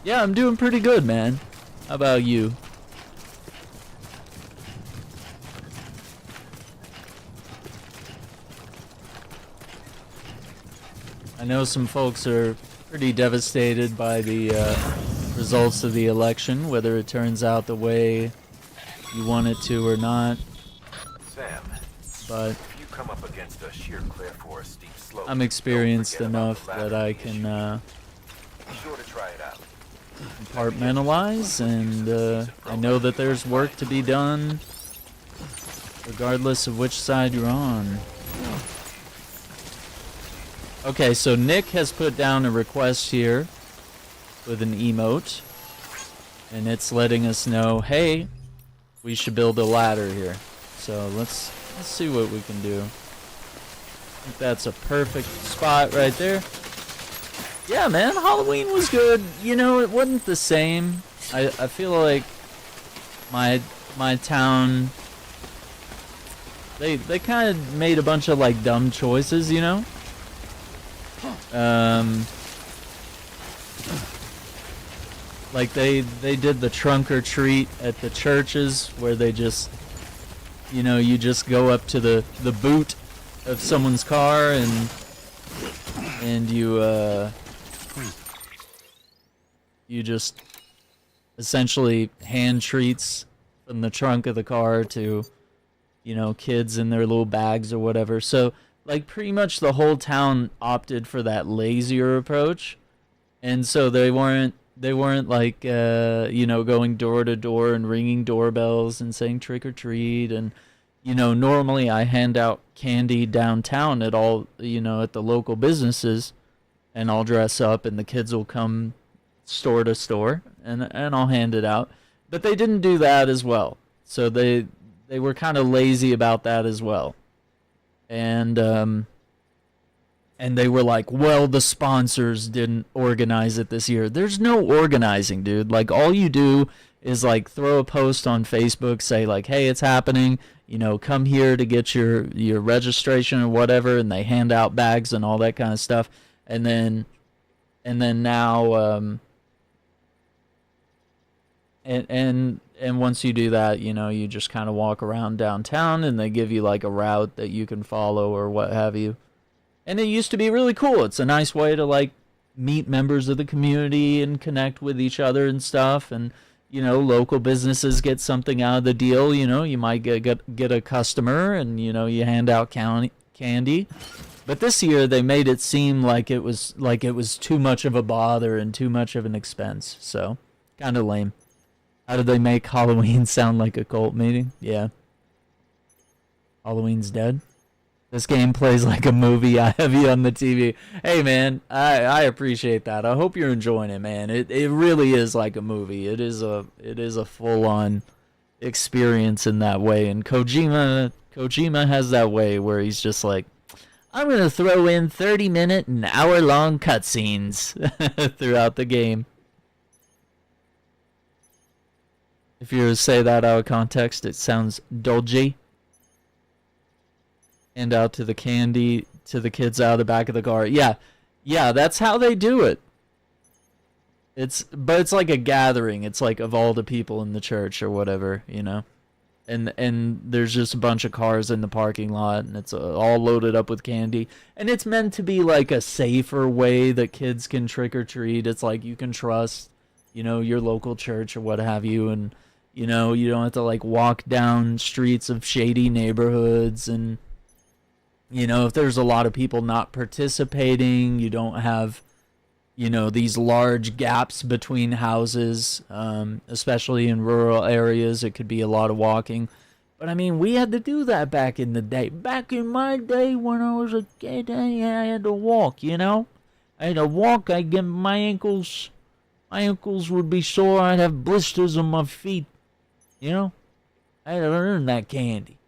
Yeah, I'm doing pretty good, man. How about you? I know some folks are pretty devastated by the results of the election, whether it turns out the way you want it to or not. Sam, but if you come up against a sheer cliff or a steep slope, I'm experienced enough that I can be sure to try it out. compartmentalize, and I know that there's work to be done regardless of which side you're on. Okay, so Nick has put down a request here with an emote, and it's letting us know, hey, we should build a ladder here. So let's see what we can do. I think that's a perfect spot right there. Yeah, man, Halloween was good. You know, it wasn't the same. I feel like my town, they kind of made a bunch of like dumb choices, you know? Like they did the trunk or treat at the churches where they just, you know, you just go up to the boot of someone's car and you just essentially hand treats from the trunk of the car to, you know, kids in their little bags or whatever. So like pretty much the whole town opted for that lazier approach, and so they weren't like going door to door and ringing doorbells and saying trick or treat. And normally I hand out candy downtown at all at the local businesses, and I'll dress up and the kids will come store to store and I'll hand it out. But they didn't do that as well. So they were kind of lazy about that as well. And they were like, well, the sponsors didn't organize it this year. There's no organizing, dude. Like, all you do is, like, throw a post on Facebook, say, like, hey, it's happening. Come here to get your registration or whatever, and they hand out bags and all that kind of stuff. And then now, and once you do that, you just kind of walk around downtown, and they give you, like, a route that you can follow or what have you. And it used to be really cool. It's a nice way to, like, meet members of the community and connect with each other and stuff. And, local businesses get something out of the deal. You might get a customer and, you hand out candy. But this year they made it seem like it was too much of a bother and too much of an expense. So, kind of lame. How did they make Halloween sound like a cult meeting? Yeah. Halloween's dead. This game plays like a movie. I have you on the TV. Hey, man, I appreciate that. I hope you're enjoying it, man. It really is like a movie. It is a full-on experience in that way. And Kojima has that way where he's just like, I'm going to throw in 30-minute and hour-long cutscenes throughout the game. If you were to say that out of context, it sounds dodgy. Hand out to the candy to the kids out of the back of the car. Yeah, that's how they do it. But it's like a gathering. It's like of all the people in the church or whatever, And there's just a bunch of cars in the parking lot, and it's all loaded up with candy. And it's meant to be like a safer way that kids can trick or treat. It's like you can trust, your local church or what have you, and you don't have to like walk down streets of shady neighborhoods. And if there's a lot of people not participating, you don't have, these large gaps between houses, especially in rural areas. It could be a lot of walking. But, I mean, we had to do that back in the day. Back in my day when I was a kid, I had to walk, I had to walk. I'd get my ankles would be sore. I'd have blisters on my feet, I had to earn that candy.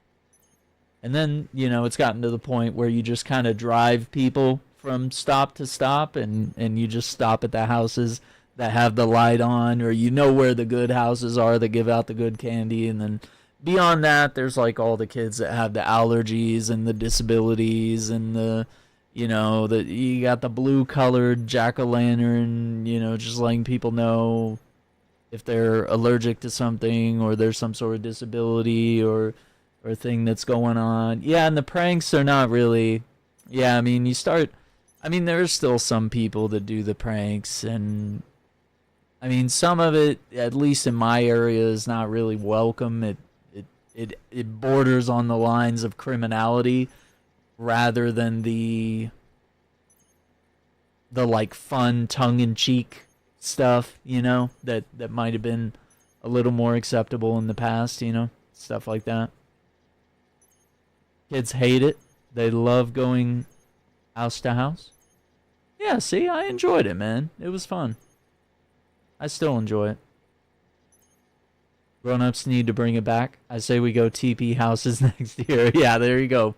And then, it's gotten to the point where you just kind of drive people from stop to stop, and you just stop at the houses that have the light on, or where the good houses are that give out the good candy. And then beyond that, there's like all the kids that have the allergies and the disabilities and the, you got the blue-colored jack-o'-lantern, just letting people know if they're allergic to something or there's some sort of disability or thing that's going on. Yeah, and the pranks are not really... Yeah, I mean, there's still some people that do the pranks, and... I mean, some of it, at least in my area, is not really welcome. It borders on the lines of criminality rather than the like, fun, tongue-in-cheek stuff, that might have been a little more acceptable in the past, stuff like that. Kids hate it. They love going house to house. Yeah, see, I enjoyed it, man. It was fun. I still enjoy it. Grown-ups need to bring it back. I say we go TP houses next year. Yeah, there you go.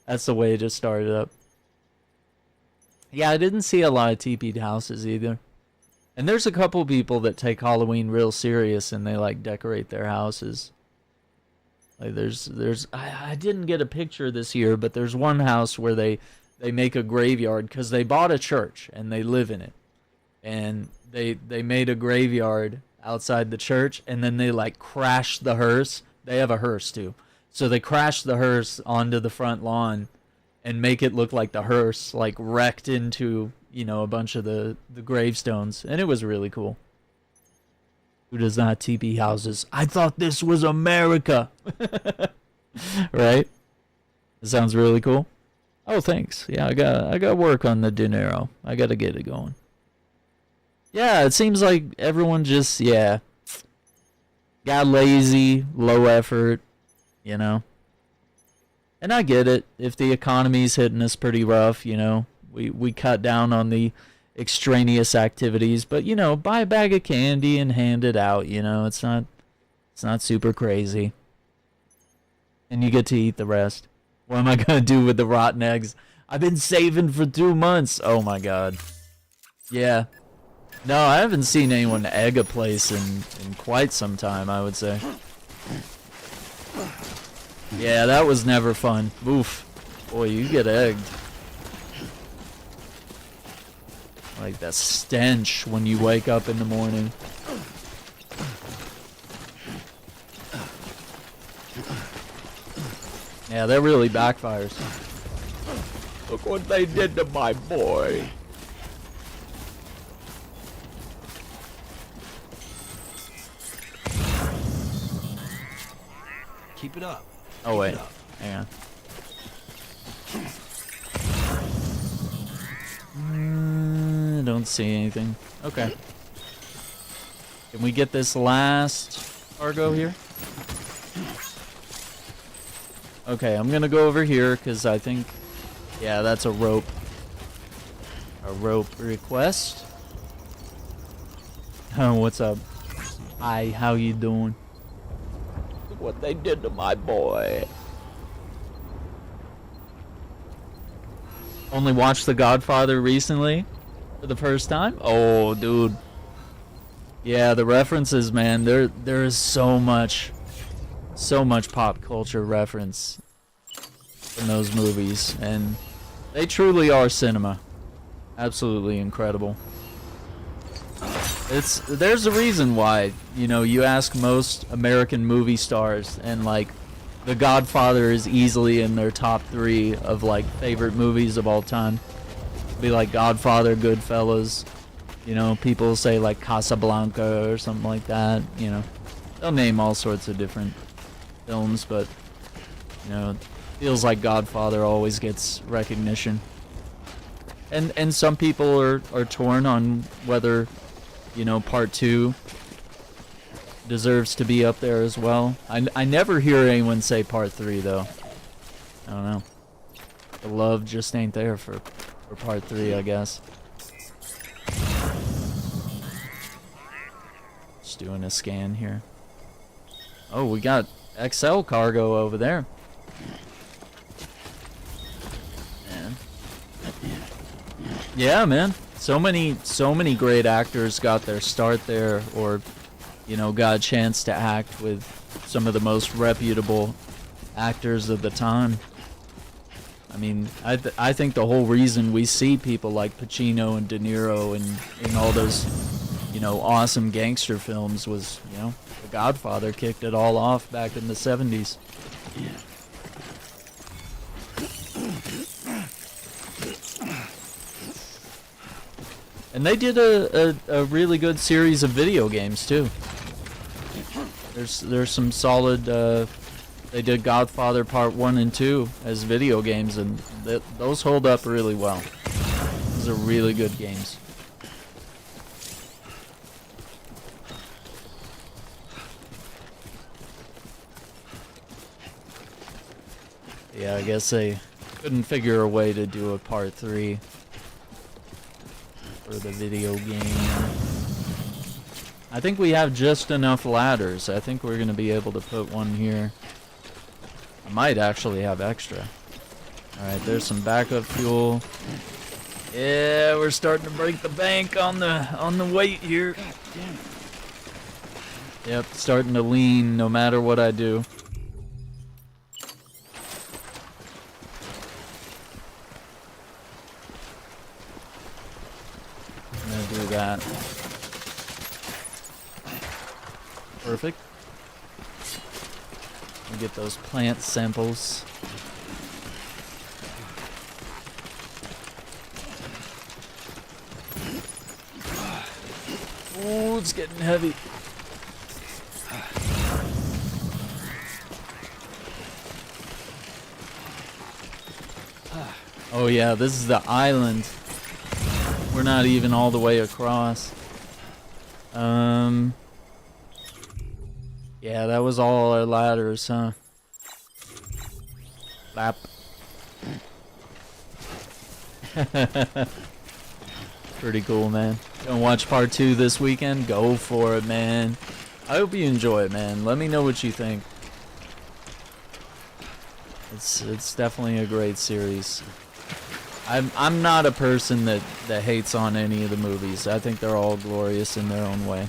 That's the way to start it up. Yeah, I didn't see a lot of TP houses either. And there's a couple people that take Halloween real serious and they like decorate their houses. Like I didn't get a picture this year, but there's one house where they make a graveyard because they bought a church and they live in it. And they made a graveyard outside the church, and then they like crashed the hearse. They have a hearse too. So they crashed the hearse onto the front lawn and make it look like the hearse like wrecked into, a bunch of the gravestones. And it was really cool. Who does not TP houses? I thought this was America. Right? It sounds really cool. Oh, thanks. Yeah, I got work on the dinero. I got to get it going. Yeah, it seems like everyone just, yeah, got lazy, low effort, you know. And I get it. If the economy's hitting us pretty rough, you know, we cut down on the extraneous activities, but you know, buy a bag of candy and hand it out, you know, it's not super crazy. And you get to eat the rest. What am I gonna do with the rotten eggs? I've been saving for 2 months. Oh my god. Yeah. No, I haven't seen anyone egg a place in quite some time, I would say. Yeah, that was never fun. Oof. Boy, you get egged. Like that stench when you wake up in the morning. Yeah, that really backfires. Look what they did to my boy. Keep it up. Oh wait, hang on. I don't see anything. Okay. Can we get this last cargo here? Okay, I'm gonna go over here because I think, yeah, that's a rope. A rope request. Oh, what's up? Hi, how you doing? Look what they did to my boy. Only watched The Godfather recently for the first time. Oh, dude. Yeah, the references, man. There is so much pop culture reference in those movies, and they truly are cinema. Absolutely incredible. There's a reason why, you know, you ask most American movie stars, and like The Godfather is easily in their top 3 of like favorite movies of all time. It'd be like Godfather, Goodfellas. You know, people say like Casablanca or something like that. You know, they'll name all sorts of different films, but you know, it feels like Godfather always gets recognition. And some people are torn on whether, you know, part 2 deserves to be up there as well. I never hear anyone say part 3 though. I don't know. The love just ain't there for part 3, I guess. Just doing a scan here. Oh, we got XL cargo over there. Man. Yeah, man. So many great actors got their start there, or you know, got a chance to act with some of the most reputable actors of the time. I mean, I think the whole reason we see people like Pacino and De Niro in all those, you know, awesome gangster films was, you know, The Godfather kicked it all off back in the 70s. And they did a really good series of video games too. There's some solid. They did Godfather Part 1 and 2 as video games, and those hold up really well. Those are really good games. Yeah, I guess they couldn't figure a way to do a Part 3 for the video game. I think we have just enough ladders. I think we're going to be able to put one here. I might actually have extra. Alright, there's some backup fuel. Yeah, we're starting to break the bank on the weight here. Yep, starting to lean no matter what I do. I'm gonna do that. Perfect. And get those plant samples. Oh, it's getting heavy. Oh yeah, this is the island. We're not even all the way across. Yeah, that was all our ladders, huh? Lap. Pretty cool, man. Gonna watch part 2 this weekend? Go for it, man. I hope you enjoy it, man. Let me know what you think. It's definitely a great series. I'm not a person that hates on any of the movies. I think they're all glorious in their own way.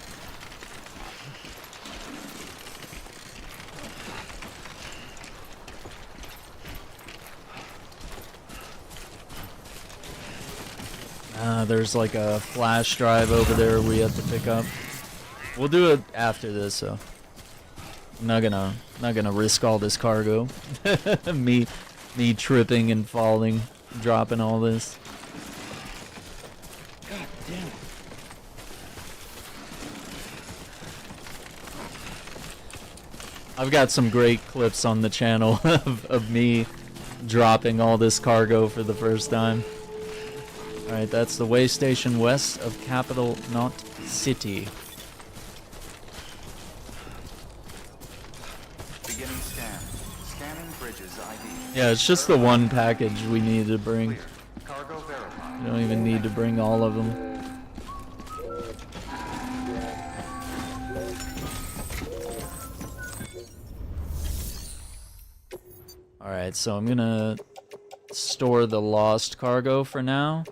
There's like a flash drive over there we have to pick up. We'll do it after this, so I'm not gonna risk all this cargo. me tripping and falling, dropping all this. God damn it. I've got some great clips on the channel of me dropping all this cargo for the first time. Alright, that's the way station west of Capital Knot City. Beginning scan. Scanning bridges ID. Yeah, it's just the one package we need to bring. Cargo verified. You don't even need to bring all of them. Alright, so I'm gonna store the lost cargo for now.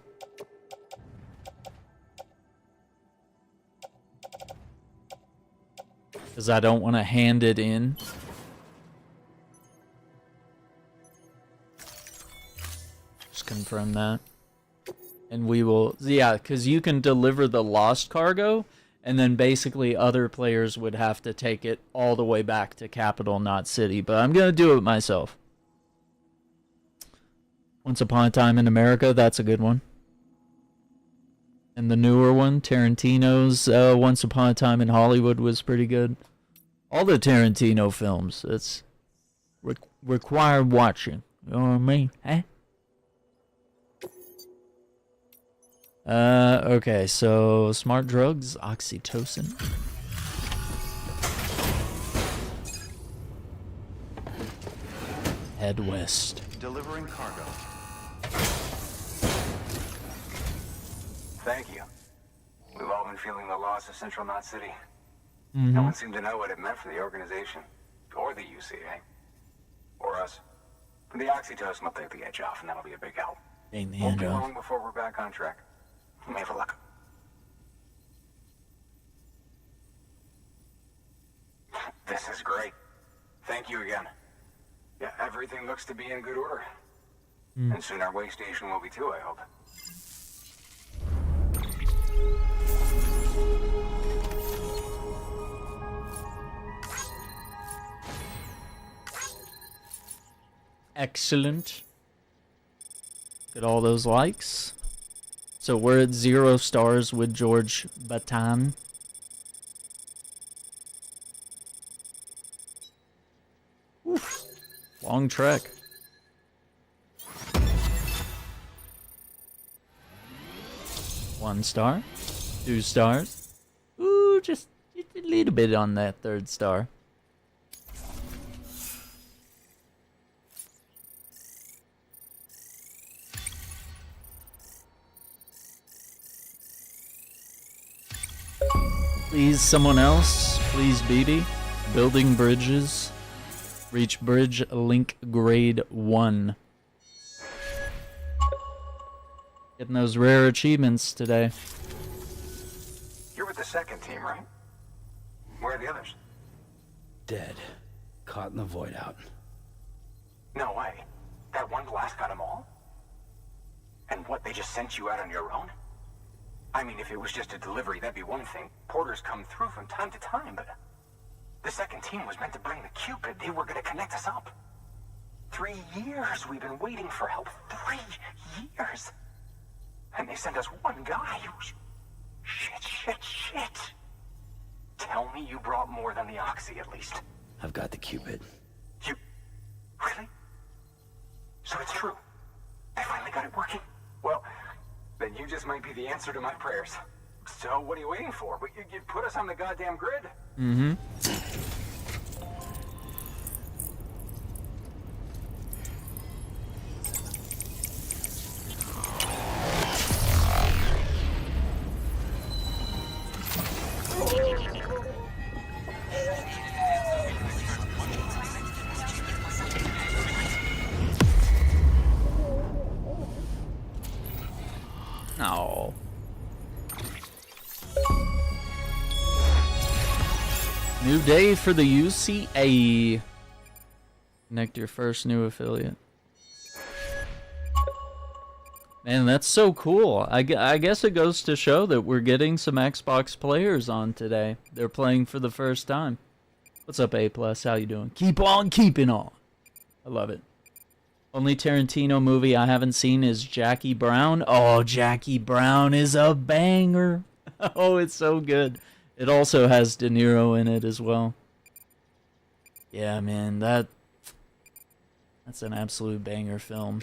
Because I don't want to hand it in. Just confirm that. And we will... Yeah, because you can deliver the lost cargo, and then basically other players would have to take it all the way back to Capital Knot City. But I'm going to do it myself. Once Upon a Time in America, that's a good one. And the newer one, Tarantino's Once Upon a Time in Hollywood, was pretty good. All the Tarantino films, it's required watching. You know what I mean? Eh? Okay, so smart drugs, oxytocin. Head west. Delivering cargo. Thank you. We've all been feeling the loss of Central Knot City. Mm-hmm. No one seemed to know what it meant for the organization, or the UCA, or us. But the oxytocin will take the edge off, and that'll be a big help. Take the Won't edge be off. long before we're back on track. You may have a look. This is great. Thank you again. Yeah, everything looks to be in good order. And soon our way station will be too, I hope. Excellent. Get all those likes. So we're at 0 stars with George Batan. Oof. Long trek. One star. 2 stars. Ooh, just a little bit on that 3rd star. Please, someone else. Please, BB. Building bridges. Reach bridge link grade 1. Getting those rare achievements today. You're with the second team, right? Where are the others? Dead. Caught in the void out. No way. That one blast got them all? And what, they just sent you out on your own? I mean, if it was just a delivery, that'd be one thing. Porters come through from time to time, but... The second team was meant to bring the Cupid. They were gonna connect us up. 3 years we've been waiting for help. 3 years! And they sent us one guy who's... Shit. Tell me you brought more than the Oxy, at least. I've got the Cupid. You... Really? So it's true. They finally got it working. Well, then you just might be the answer to my prayers. So what are you waiting for? You put us on the goddamn grid. Mm-hmm. No. New day for the UCA. Connect your first new affiliate. Man, that's so cool. I guess it goes to show that we're getting some Xbox players on today. They're playing for the first time. What's up, A+? How you doing? Keep on keeping on. I love it. Only Tarantino movie I haven't seen is Jackie Brown. Oh, Jackie Brown is a banger. Oh, it's so good. It also has De Niro in it as well. Yeah, man, that's an absolute banger film.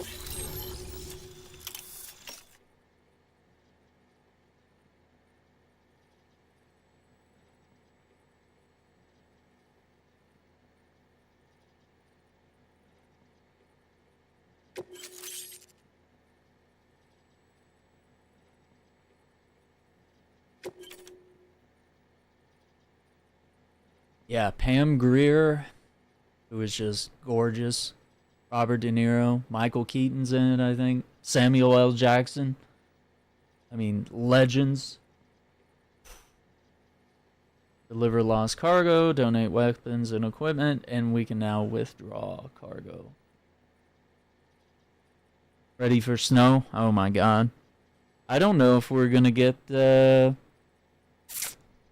Yeah, Pam Grier, who is just gorgeous. Robert De Niro, Michael Keaton's in it, I think. Samuel L. Jackson. I mean, legends. Deliver lost cargo, donate weapons and equipment, and we can now withdraw cargo. Ready for snow? Oh my god. I don't know if we're gonna get, well,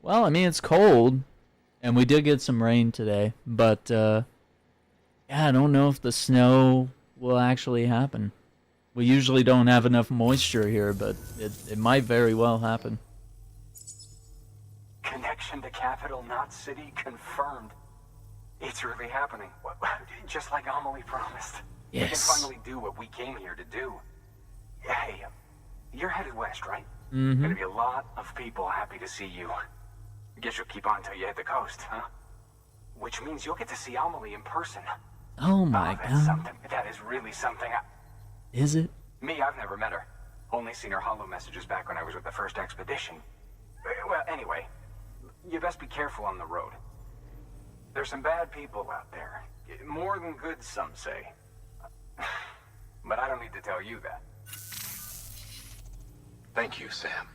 I mean, it's cold. And we did get some rain today, but yeah, I don't know if the snow will actually happen. We usually don't have enough moisture here, but it might very well happen. Connection to capital, not city, confirmed. It's really happening. Just like Amelie promised. Yes. We can finally do what we came here to do. Hey, you're headed west, right? Mm-hmm. Gonna be a lot of people happy to see you. Guess you'll keep on until you hit the coast, huh? Which means you'll get to see Amelie in person. Oh my that's god. something. That is really something. Is it? Me, I've never met her. Only seen her holo messages back when I was with the first expedition. Well, anyway, you best be careful on the road. There's some bad people out there. More than good, some say. But I don't need to tell you that. Thank you, Sam.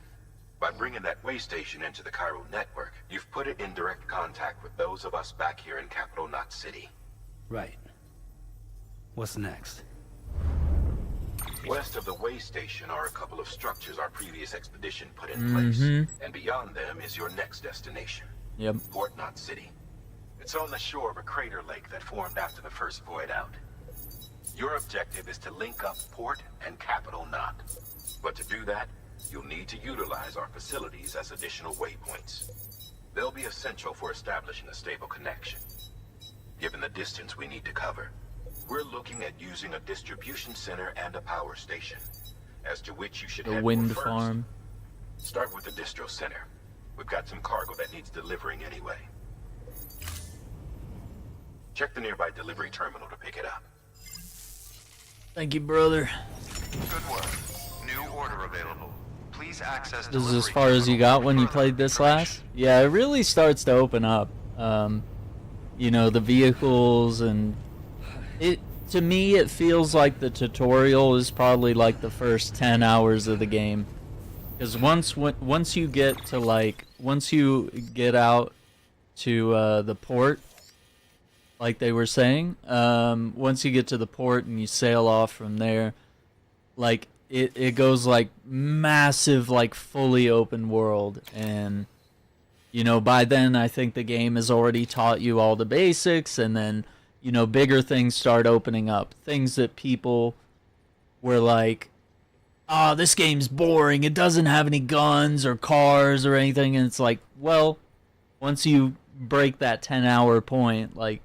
By bringing that way station into the Cairo network, you've put it in direct contact with those of us back here in Capital Knot City. Right. What's next? West of the way station are a couple of structures our previous expedition put in place. And beyond them is your next destination. Yep. Port Knot City. It's on the shore of a crater lake that formed after the first void out. Your objective is to link up Port and Capital Knot. But to do that, you'll need to utilize our facilities as additional waypoints. They'll be essential for establishing a stable connection. Given the distance we need to cover, we're looking at using a distribution center and a power station, as to which you should The head wind for farm. first. Start with the distro center. We've got some cargo that needs delivering anyway. Check the nearby delivery terminal to pick it up. Thank you, brother. Good work. New order available. Please access This is as far as you got when you played this last? Yeah, it really starts to open up. You know, the vehicles, and to me it feels like the tutorial is probably like the first 10 hours of the game. Because once you get out to the port, like they were saying, once you get to the port and you sail off from there, like it goes like massive, like fully open world. And you know, by then I think the game has already taught you all the basics, and then, you know, bigger things start opening up. Things that people were like, oh, this game's boring, it doesn't have any guns or cars or anything. And it's like, well, once you break that 10-hour point, like,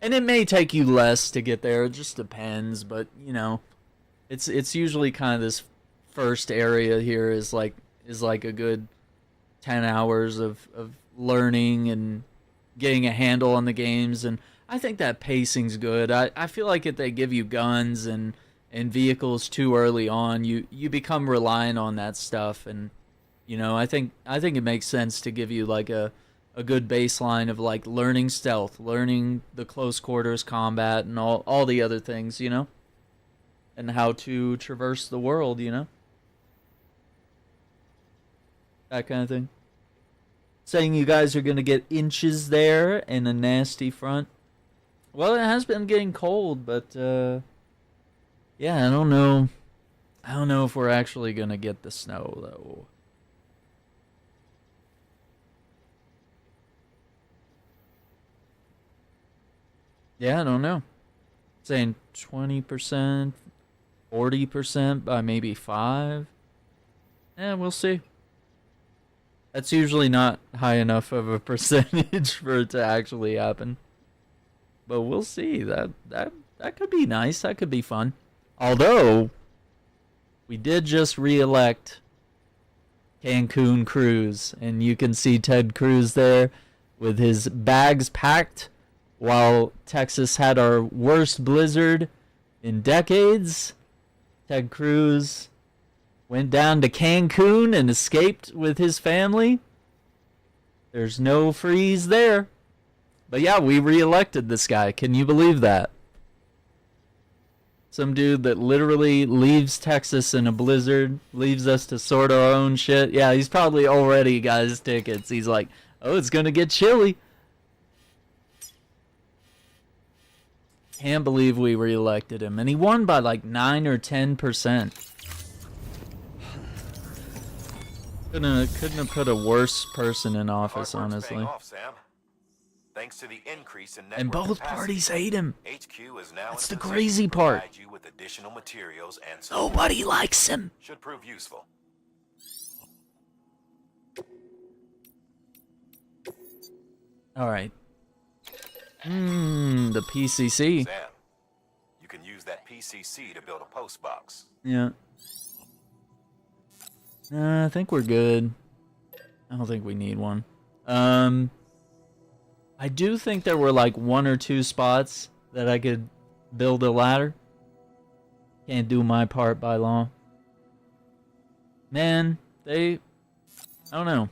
and it may take you less to get there, it just depends, but you know, it's usually kind of this first area here is like a good 10 hours of learning and getting a handle on the games, and I think that pacing's good. I feel like if they give you guns and vehicles too early on, you become reliant on that stuff, and you know, I think it makes sense to give you like a good baseline of like learning stealth, learning the close quarters combat, and all the other things, you know, and how to traverse the world, you know, that kind of thing. Saying you guys are gonna get inches there and a nasty front. Well, it has been getting cold, but yeah, I don't know if we're actually gonna get the snow though. Yeah, I don't know. Saying 20%, 40% by maybe 5. Yeah, we'll see. That's usually not high enough of a percentage for it to actually happen. But we'll see. That could be nice. That could be fun. Although, we did just re-elect Cancun Cruz, and you can see Ted Cruz there with his bags packed while Texas had our worst blizzard in decades. Ted Cruz went down to Cancun and escaped with his family. There's no freeze there. But yeah, we re-elected this guy. Can you believe that? Some dude that literally leaves Texas in a blizzard, leaves us to sort our own shit. Yeah, he's probably already got his tickets. He's like, oh, it's gonna get chilly. Can't believe we re-elected him. And he won by like 9 or 10%. Couldn't have put a worse person in office, honestly. Off, Sam. Thanks to the increase in network And both capacity, parties hate him. HQ is now That's in the position crazy to part. provide you with additional materials and support. Nobody likes him. Should prove useful. All right. The PCC. Sam, you can use that PCC to build a post box. Yeah. I think we're good. I don't think we need one. I do think there were like 1 or 2 spots that I could build a ladder. Can't do my part by law. Man, I don't know.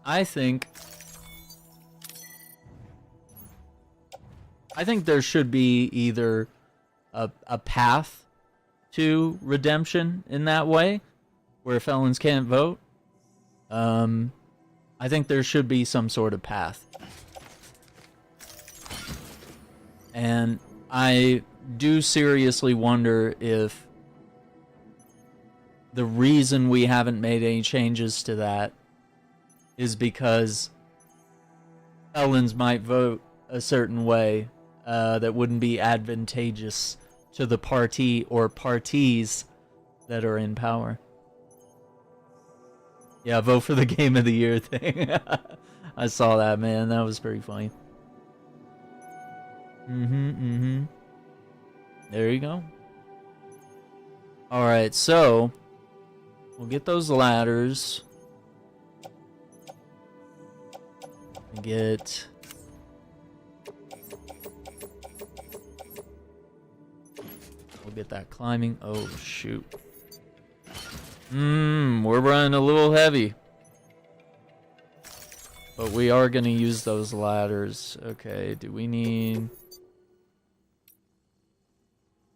I think there should be either a path to redemption in that way, where felons can't vote. I think there should be some sort of path. And I do seriously wonder if the reason we haven't made any changes to that is because felons might vote a certain way that wouldn't be advantageous to the party or parties that are in power. Yeah, vote for the Game of the Year thing. I saw that, man. That was pretty funny. There you go. Alright, so we'll get those ladders. Get... We'll get that climbing. Oh, shoot. We're running a little heavy. But we are going to use those ladders. Okay, do we need...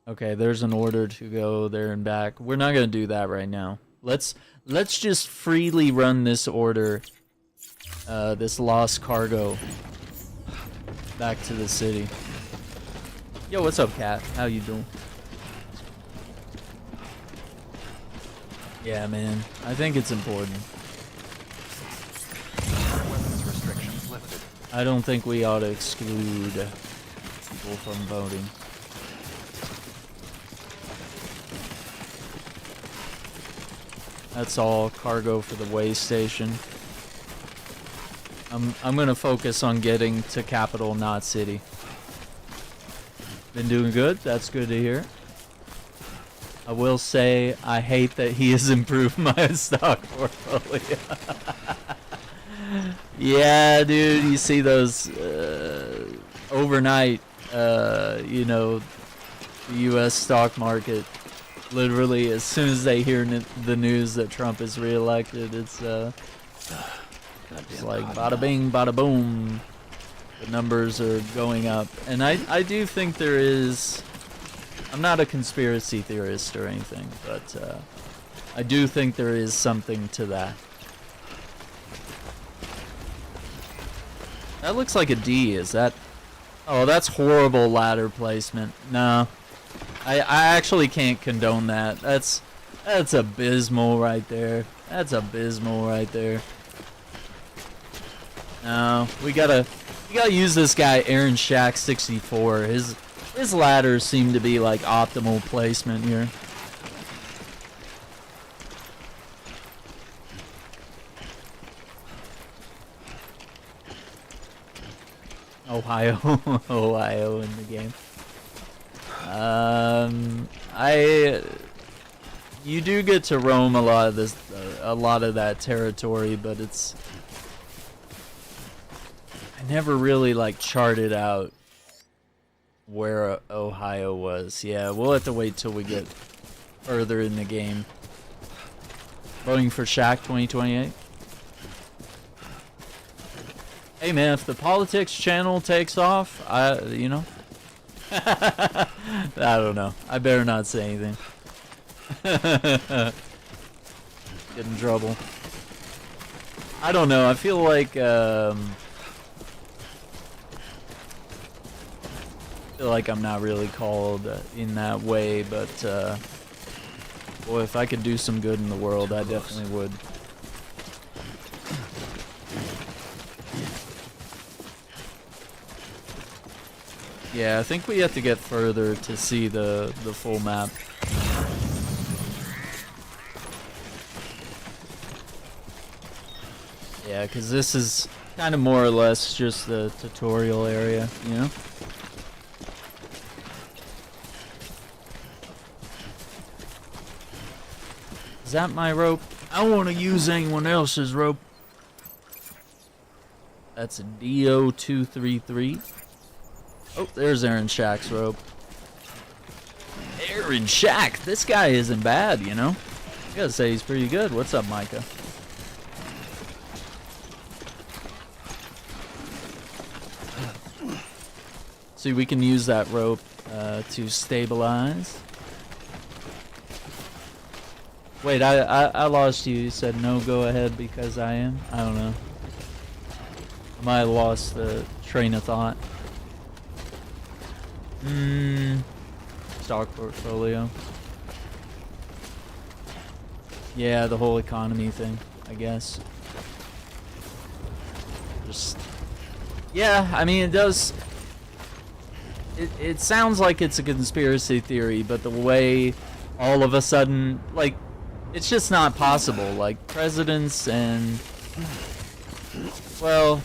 Okay, there's an order to go there and back. We're not going to do that right now. Let's just freely run this order. This lost cargo. Back to the city. Yo, what's up, Cat? How you doing? Yeah, man. I think it's important. Weapons restrictions lifted. I don't think we ought to exclude people from voting. That's all cargo for the way station. I'm gonna focus on getting to capital, not city. Been doing good. That's good to hear. I will say I hate that he has improved my stock portfolio. Yeah, dude, you see those overnight, you know, the U.S. stock market, literally as soon as they hear the news that Trump is reelected, it's like bada bing, bada boom. The numbers are going up. And I do think there is, I'm not a conspiracy theorist or anything, but I do think there is something to that. That looks like a D, is that? Oh, that's horrible ladder placement. No. I actually can't condone that. That's abysmal right there. That's abysmal right there. No, we gotta use this guy Aaron Shack 64. His ladders seem to be like optimal placement here. Ohio in the game. You do get to roam a lot of that territory, but it's, I never really like charted out where Ohio was. Yeah, we'll have to wait till we get further in the game. Voting for Shaq 2028. Hey man, if the politics channel takes off, you know, I don't know. I better not say anything. Get in trouble. I don't know. I feel like I'm not really called in that way, but boy, if I could do some good in the world, I definitely would. Yeah, I think we have to get further to see the full map. Yeah, because this is kind of more or less just the tutorial area, you know? Is that my rope? I don't want to use anyone else's rope. That's a DO233. Oh, there's Aaron Shack's rope. Aaron Shack! This guy isn't bad, you know? I gotta say he's pretty good. What's up, Micah? See, we can use that rope to stabilize. Wait, I lost you. You said no, go ahead because I am? I don't know. I might have lost the train of thought. Stock portfolio. Yeah, the whole economy thing, I guess. Just, yeah, I mean, it does. It sounds like it's a conspiracy theory, but the way all of a sudden, like, it's just not possible. Like, presidents and, well,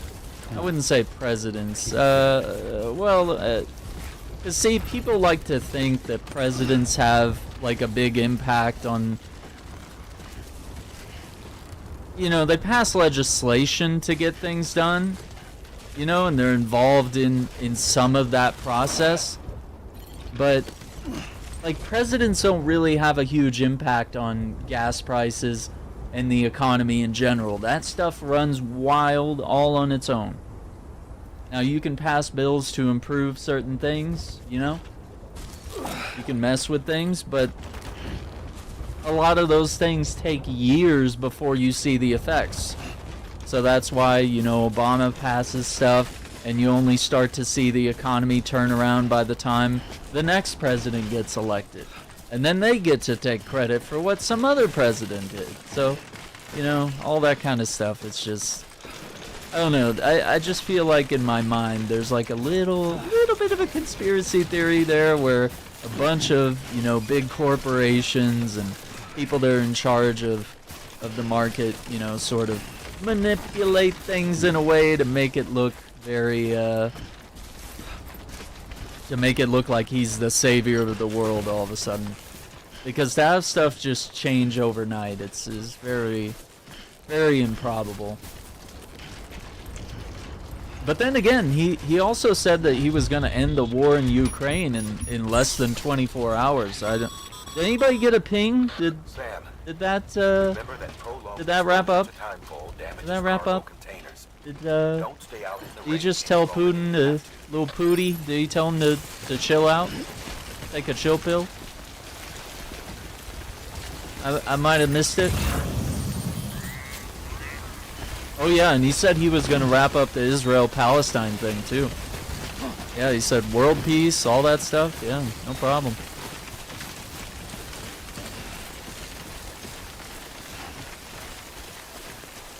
I wouldn't say presidents. Because see, people like to think that presidents have like a big impact on, you know, they pass legislation to get things done, you know, and they're involved in some of that process. But like, presidents don't really have a huge impact on gas prices and the economy in general. That stuff runs wild all on its own. Now, you can pass bills to improve certain things, you know? You can mess with things, but a lot of those things take years before you see the effects. So that's why, you know, Obama passes stuff, and you only start to see the economy turn around by the time the next president gets elected. And then they get to take credit for what some other president did. So, you know, all that kind of stuff, it's just, I don't know, I just feel like in my mind there's like a little bit of a conspiracy theory there where a bunch of, you know, big corporations and people that are in charge of the market, you know, sort of manipulate things in a way to make it look very, to make it look like he's the savior of the world all of a sudden. Because to have stuff just change overnight, is very, very improbable. But then again, he also said that he was going to end the war in Ukraine in less than 24 hours. Did anybody get a ping? Did that wrap up? Did that wrap up? Did he just tell Putin to, little Pooty, did he tell him to chill out? Take a chill pill? I might have missed it. Oh yeah, and he said he was going to wrap up the Israel-Palestine thing too. Yeah, he said world peace, all that stuff. Yeah, no problem.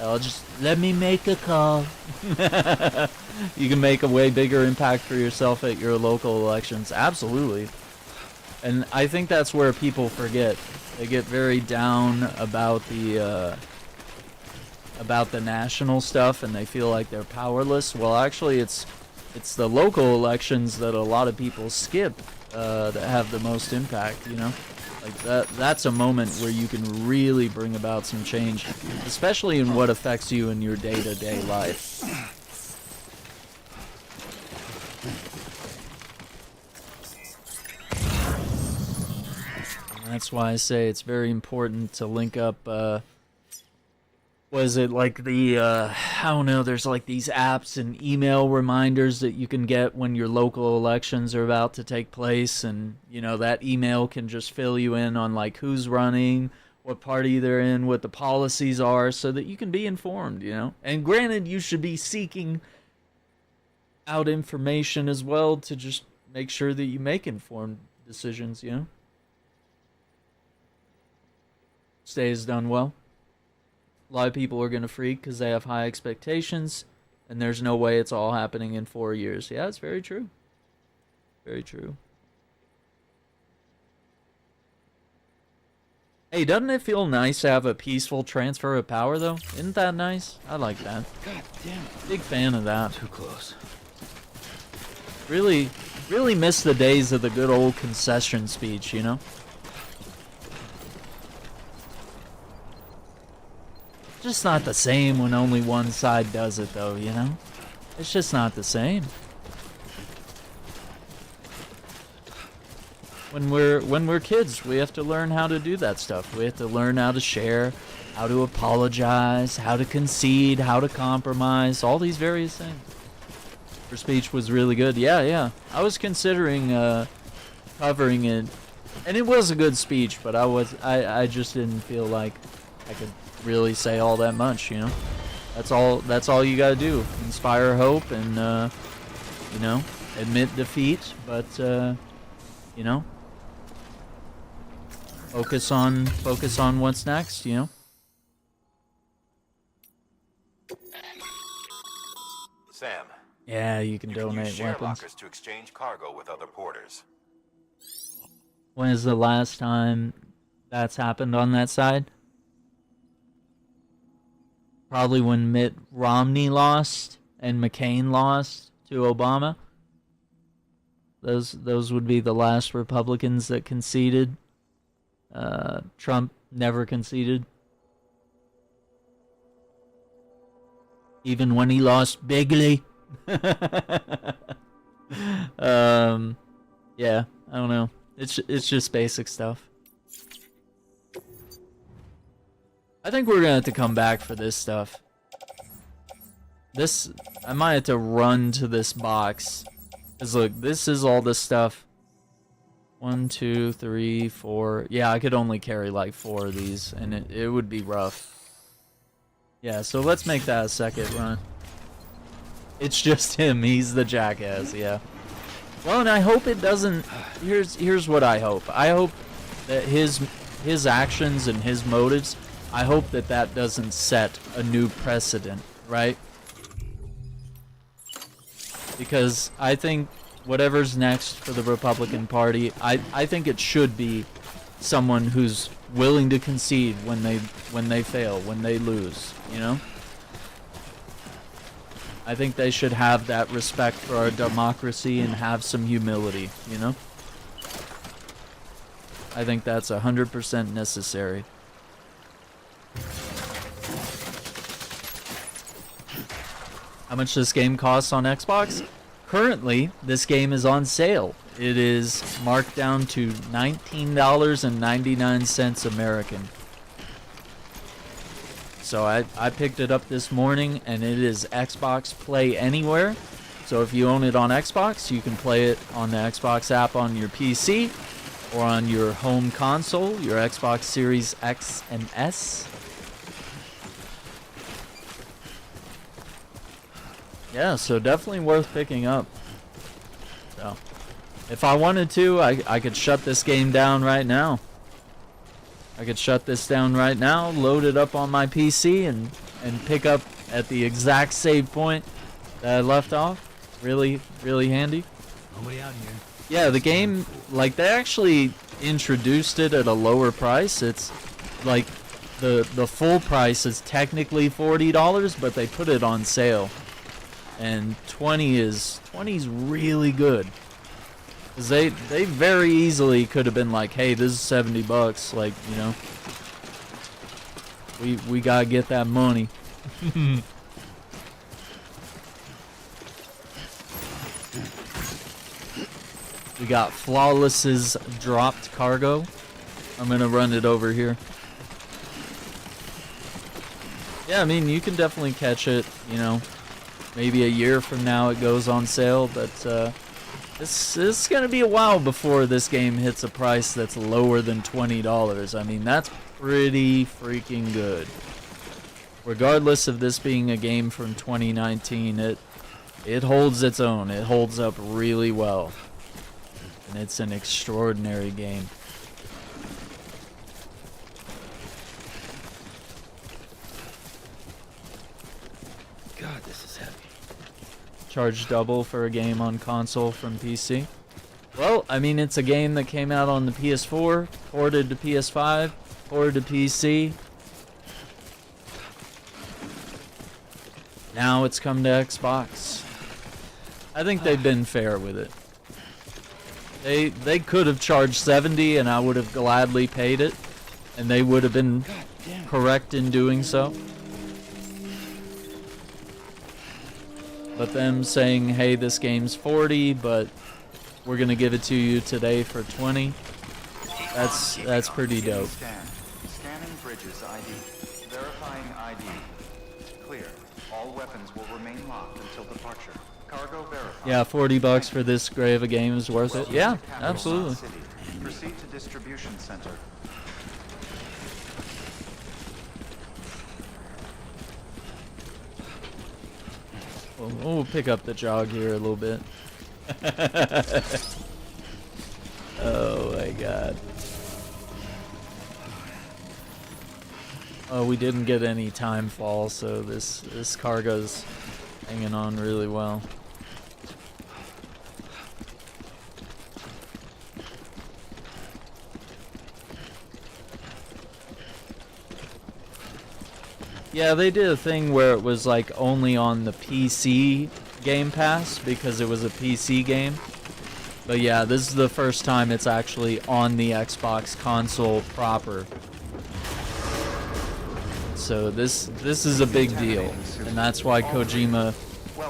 I'll just let me make a call. You can make a way bigger impact for yourself at your local elections. Absolutely. And I think that's where people forget. They get very down about the national stuff, and they feel like they're powerless. Well, actually, it's the local elections that a lot of people skip that have the most impact. You know, like that's a moment where you can really bring about some change, especially in what affects you in your day-to-day life. That's why I say it's very important to link up, was it like the, I don't know, there's like these apps and email reminders that you can get when your local elections are about to take place, and, you know, that email can just fill you in on like who's running, what party they're in, what the policies are, so that you can be informed, you know? And granted, you should be seeking out information as well to just make sure that you make informed decisions, you know? Stay is done well. A lot of people are going to freak because they have high expectations, and there's no way it's all happening in 4 years. Yeah, it's very true. Very true. Hey, doesn't it feel nice to have a peaceful transfer of power, though? Isn't that nice? I like that. God damn it. Big fan of that. Too close. Really, really miss the days of the good old concession speech, you know? Just not the same when only one side does it, though, you know? It's just not the same. When we're kids, we have to learn how to do that stuff. We have to learn how to share, how to apologize, how to concede, how to compromise, all these various things. Her speech was really good. Yeah. I was considering covering it, and it was a good speech, but I just didn't feel like I could really say all that much, you know. That's all you gotta do. Inspire hope and you know, admit defeat, but you know, focus on what's next, you know. Sam. Yeah, you can donate use share weapons. lockers to exchange cargo with other porters. When is the last time that's happened on that side? Probably when Mitt Romney lost and McCain lost to Obama. Those would be the last Republicans that conceded. Trump never conceded. Even when he lost bigly. Yeah, I don't know. It's just basic stuff. I think we're gonna have to come back for this stuff. I might have to run to this box. Cause look, this is all this stuff. 1, 2, 3, 4. Yeah, I could only carry like 4 of these, and it would be rough. Yeah, so let's make that a second run. It's just him. He's the jackass. Yeah. Well, and I hope it doesn't. Here's what I hope. I hope that his actions and his motives. I hope that doesn't set a new precedent, right? Because I think whatever's next for the Republican Party, I think it should be someone who's willing to concede when they fail, when they lose, you know? I think they should have that respect for our democracy and have some humility, you know? I think that's 100% necessary. How much this game costs on Xbox? Currently, this game is on sale. It is marked down to $19.99 American. So I picked it up this morning, and it is Xbox Play Anywhere. So if you own it on Xbox, you can play it on the Xbox app on your PC or on your home console, your Xbox Series X and S. Yeah, so definitely worth picking up. So, if I wanted to, I could shut this game down right now. I could shut this down right now, load it up on my PC, and pick up at the exact save point that I left off. Really, really handy. Nobody out here. Yeah, the game, like, they actually introduced it at a lower price. It's like the full price is technically $40, but they put it on sale. And 20's really good. 'Cause they very easily could have been like, hey, this is $70, like, you know. We gotta get that money. We got Flawless's dropped cargo. I'm gonna run it over here. Yeah, I mean, you can definitely catch it, you know. Maybe a year from now it goes on sale, but it's gonna be a while before this game hits a price that's lower than $20. I mean, that's pretty freaking good. Regardless of this being a game from 2019, it holds its own. It holds up really well. And it's an extraordinary game. God, this is heavy. Charge double for a game on console from PC. Well, I mean, it's a game that came out on the PS4, ported to PS5, ported to PC. Now it's come to Xbox. I think they've been fair with it. They could have charged $70 and I would have gladly paid it, and they would have been correct in doing so. But them saying, hey, this game's $40, but we're gonna give it to you today for $20. That's pretty dope. Scanning Bridges ID. Verifying ID. Clear. All weapons will remain locked until departure. Cargo verified. Yeah, $40 for this grave of game is worth it. Yeah, absolutely. Proceed to distribution center. We'll pick up the jog here a little bit. Oh my god. Oh, we didn't get any time fall, so this cargo's hanging on really well. Yeah, they did a thing where it was like only on the PC Game Pass because it was a PC game. But yeah, this is the first time it's actually on the Xbox console proper. So this is a big deal, and that's why Kojima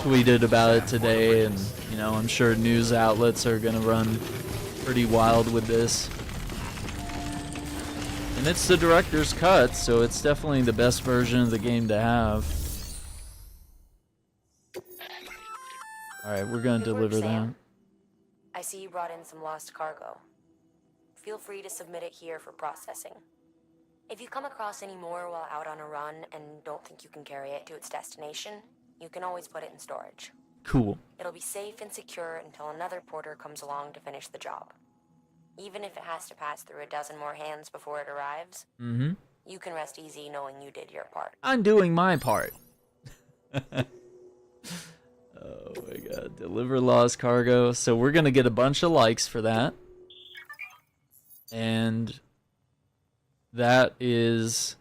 tweeted about it today, and you know, I'm sure news outlets are gonna run pretty wild with this. And it's the director's cut, so it's definitely the best version of the game to have. Alright, we're gonna deliver that. I see you brought in some lost cargo. Feel free to submit it here for processing. If you come across any more while out on a run and don't think you can carry it to its destination, you can always put it in storage. Cool. It'll be safe and secure until another porter comes along to finish the job. Even if it has to pass through a dozen more hands before it arrives, you can rest easy knowing you did your part. I'm doing my part. Oh my god, deliver lost cargo. So we're gonna get a bunch of likes for that. And that is...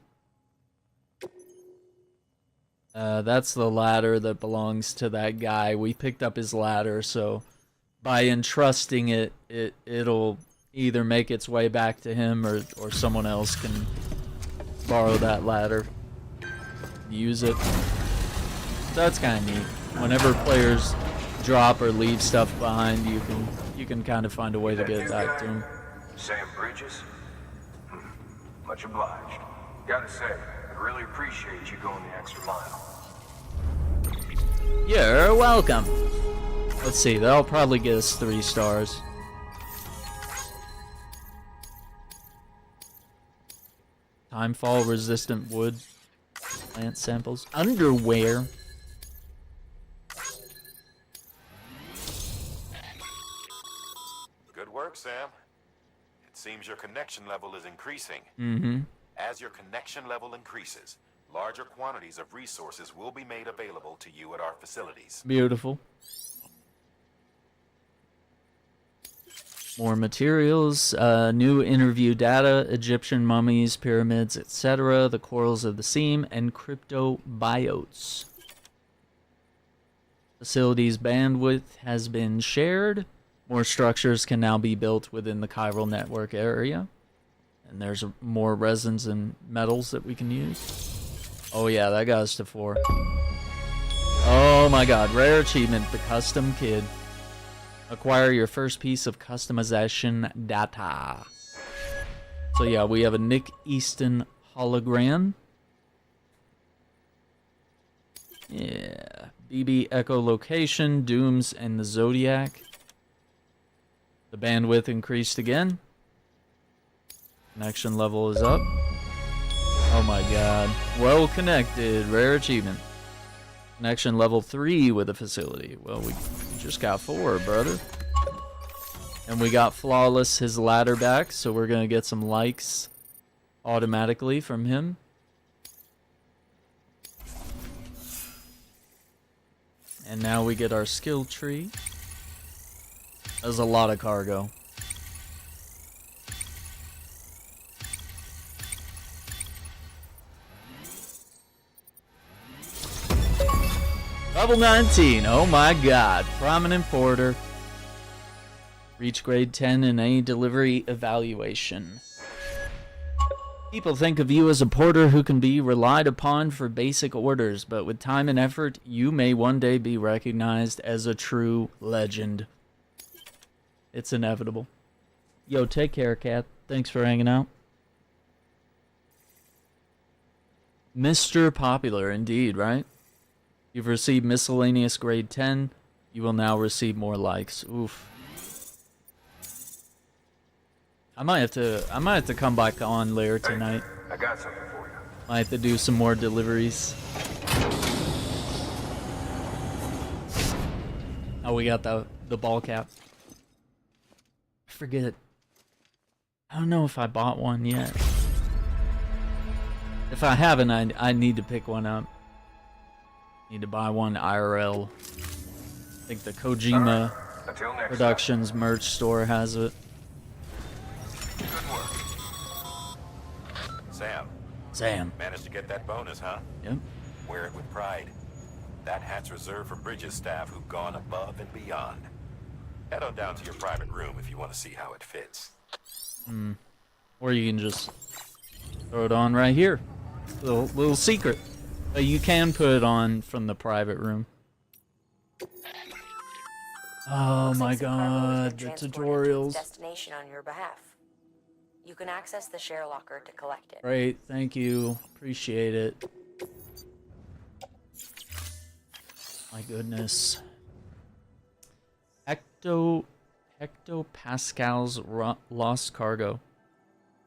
that's the ladder that belongs to that guy. We picked up his ladder, so by entrusting it, it'll either make its way back to him or someone else can borrow that ladder, use it. So that's kind of neat. Whenever players drop or leave stuff behind, you can kind of find a way to get it back to them. Sam Bridges? Much obliged. Gotta say, I really appreciate you going the extra mile. You're welcome. Let's see, that'll probably get us 3 stars. Timefall resistant wood. Plant samples. Underwear. Good work, Sam. It seems your connection level is increasing. Mm-hmm. As your connection level increases, larger quantities of resources will be made available to you at our facilities. Beautiful. More materials, new interview data, Egyptian mummies, pyramids, etc., the corals of the seam, and cryptobiotes. Facilities bandwidth has been shared. More structures can now be built within the chiral network area. And there's more resins and metals that we can use. Oh yeah, that got us to 4. Oh my god, rare achievement, the custom kid. Acquire your first piece of customization data. So yeah, we have a Nick Easton hologram. Yeah. BB echolocation, Dooms, and the Zodiac. The bandwidth increased again. Connection level is up. Oh my god. Well connected. Rare achievement. Connection level 3 with the facility. Well, we just got 4, brother. And we got Flawless his ladder back, so we're gonna get some likes automatically from him. And now we get our skill tree. There's a lot of cargo. Level 19, oh my god. Prominent porter. Reach grade 10 in any delivery evaluation. People think of you as a porter who can be relied upon for basic orders, but with time and effort, you may one day be recognized as a true legend. It's inevitable. Yo, take care, Cat. Thanks for hanging out. Mr. Popular, indeed, right? You've received miscellaneous grade 10. You will now receive more likes. Oof. I might have to come back on later tonight. I got something for you. Might have to do some more deliveries. Oh, we got the ball cap. I forget. I don't know if I bought one yet. If I haven't, I need to pick one up. Need to buy one IRL. I think the Kojima Productions merch store has it. Good work. Sam. Managed to get that bonus, huh? Yep. Wear it with pride. That hat's reserved for Bridges staff who've gone above and beyond. Head on down to your private room if you want to see how it fits. Or you can just throw it on right here. Little secret. But you can put it on from the private room. Oh my god, the tutorials. Destination on your behalf. You can access the share locker to collect it. Great, thank you. Appreciate it. My goodness. Hectopascal's lost cargo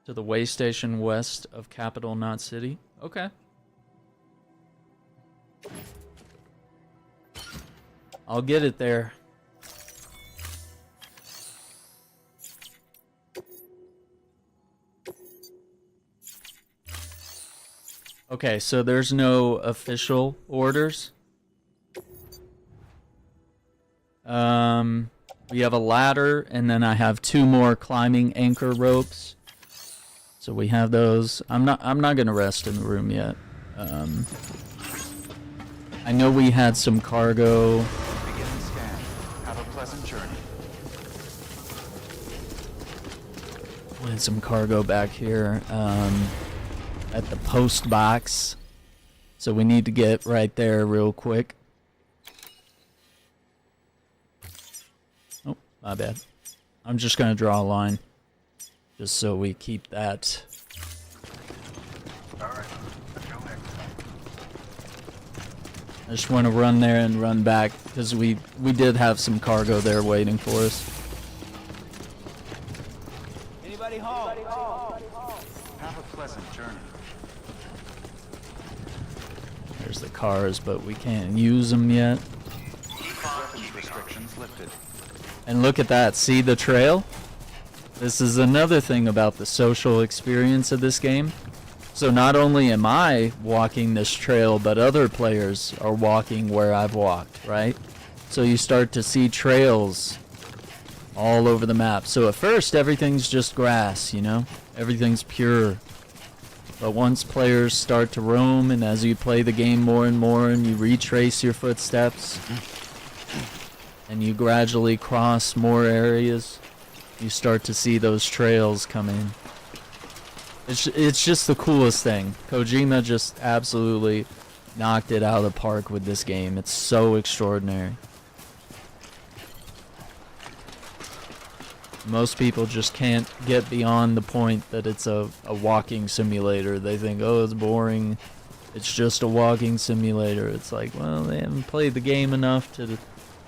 to the way station west of Capital Knot City. Okay. I'll get it there. Okay, so there's no official orders. We have a ladder, and then I have 2 more climbing anchor ropes. So we have those. I'm not gonna rest in the room yet. I know we had some cargo. Begin the scan. Have a pleasant journey. Putting some cargo back here at the post box. So we need to get right there real quick. Oh, my bad. I'm just going to draw a line. Just so we keep that. I just want to run there and run back because we did have some cargo there waiting for us. Anybody home? Have a pleasant journey. There's the cars, but we can't use them yet. Weapons restrictions lifted. And look at that. See the trail? This is another thing about the social experience of this game. So not only am I walking this trail, but other players are walking where I've walked, right? So you start to see trails all over the map. So at first, everything's just grass, you know? Everything's pure. But once players start to roam, and as you play the game more and more, and you retrace your footsteps, and you gradually cross more areas, you start to see those trails come in. It's just the coolest thing. Kojima just absolutely knocked it out of the park with this game. It's so extraordinary. Most people just can't get beyond the point that it's a walking simulator. They think, oh, it's boring. It's just a walking simulator. It's like, well, they haven't played the game enough to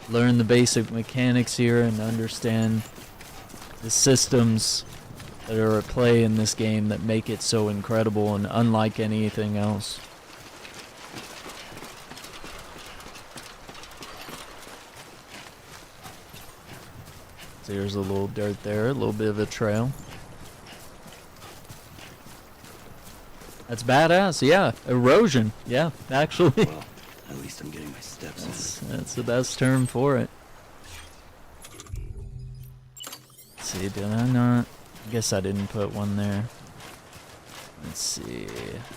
learn the basic mechanics here and understand the systems that are at play in this game that make it so incredible and unlike anything else. So here's a little dirt there, a little bit of a trail. That's badass, yeah. Erosion, yeah, actually. Well, at least I'm getting my steps in. That's the best term for it. Let's see, did I not? I guess I didn't put one there. Let's see.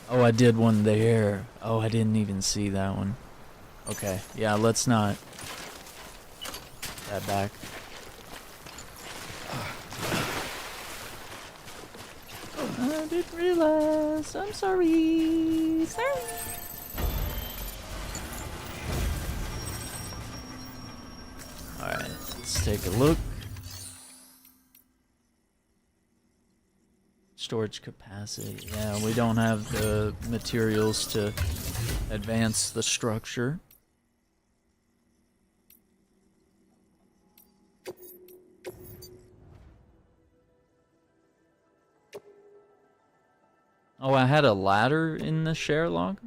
Oh, I did one there. Oh, I didn't even see that one. Okay, yeah, let's not. That back. I didn't realize. I'm sorry. Sorry. Alright, let's take a look. Storage capacity. Yeah, we don't have the materials to advance the structure. Oh, I had a ladder in the share log?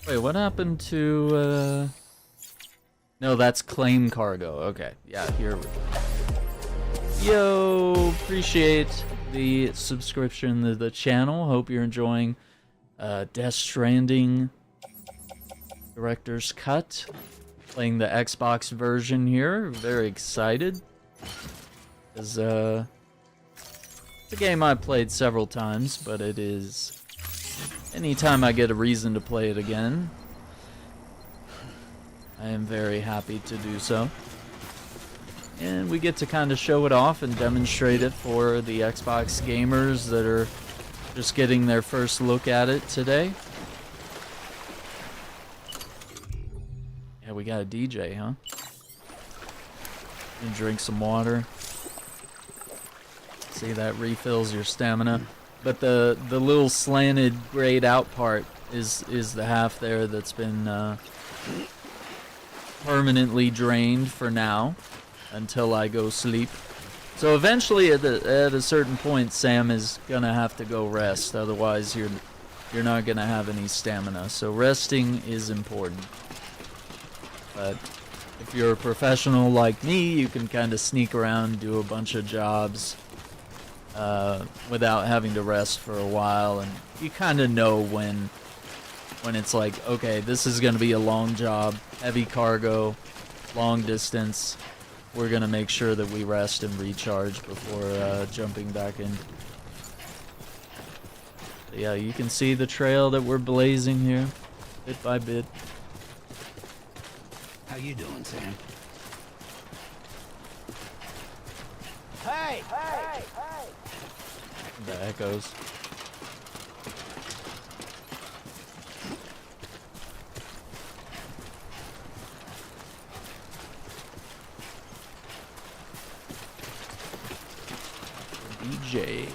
Wait, what happened to, No, that's claim cargo. Okay, yeah, here we go. Yo, appreciate the subscription to the channel. Hope you're enjoying Death Stranding Director's Cut. Playing the Xbox version here. Very excited. It's a game I've played several times, but it is... anytime I get a reason to play it again, I am very happy to do so. And we get to kind of show it off and demonstrate it for the Xbox gamers that are just getting their first look at it today. Yeah, we got a DJ, huh? And drink some water. See, that refills your stamina. But the little slanted grayed out part is the half there that's been permanently drained for now until I go sleep. So eventually at a certain point Sam is gonna have to go rest, otherwise you're not gonna have any stamina. So resting is important. But if you're a professional like me, you can kind of sneak around, do a bunch of jobs without having to rest for a while, and you kind of know when it's like, okay, this is going to be a long job, heavy cargo, long distance. We're going to make sure that we rest and recharge before jumping back in. But yeah, you can see the trail that we're blazing here, bit by bit. How you doing, Sam? Hey! Hey! Hey! The echoes. DJ.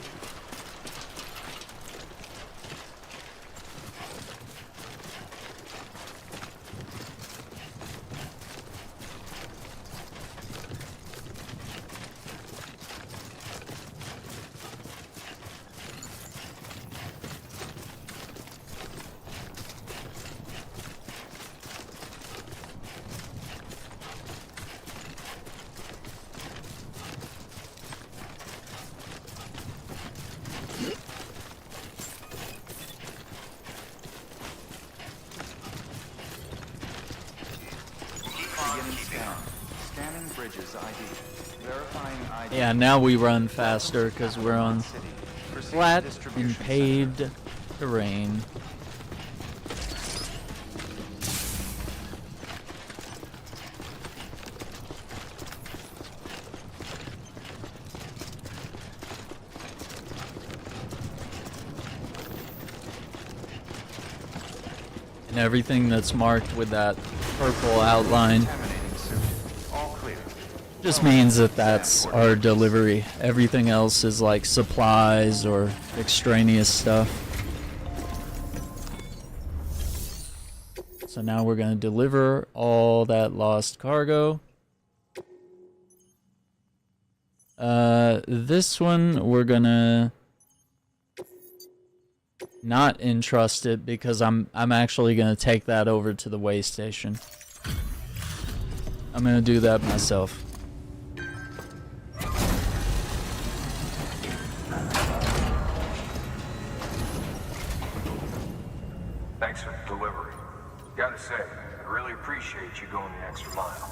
Scanning bridges ID. Verifying ID. Yeah, now we run faster because we're on flat and paved terrain. And everything that's marked with that purple outline just means that that's our delivery. Everything else is like supplies or extraneous stuff. So now we're gonna deliver all that lost cargo. This one we're gonna not entrust it because I'm actually gonna take that over to the way station. I'm gonna do that myself. Thanks for the delivery. Gotta say, I really appreciate you going the extra mile.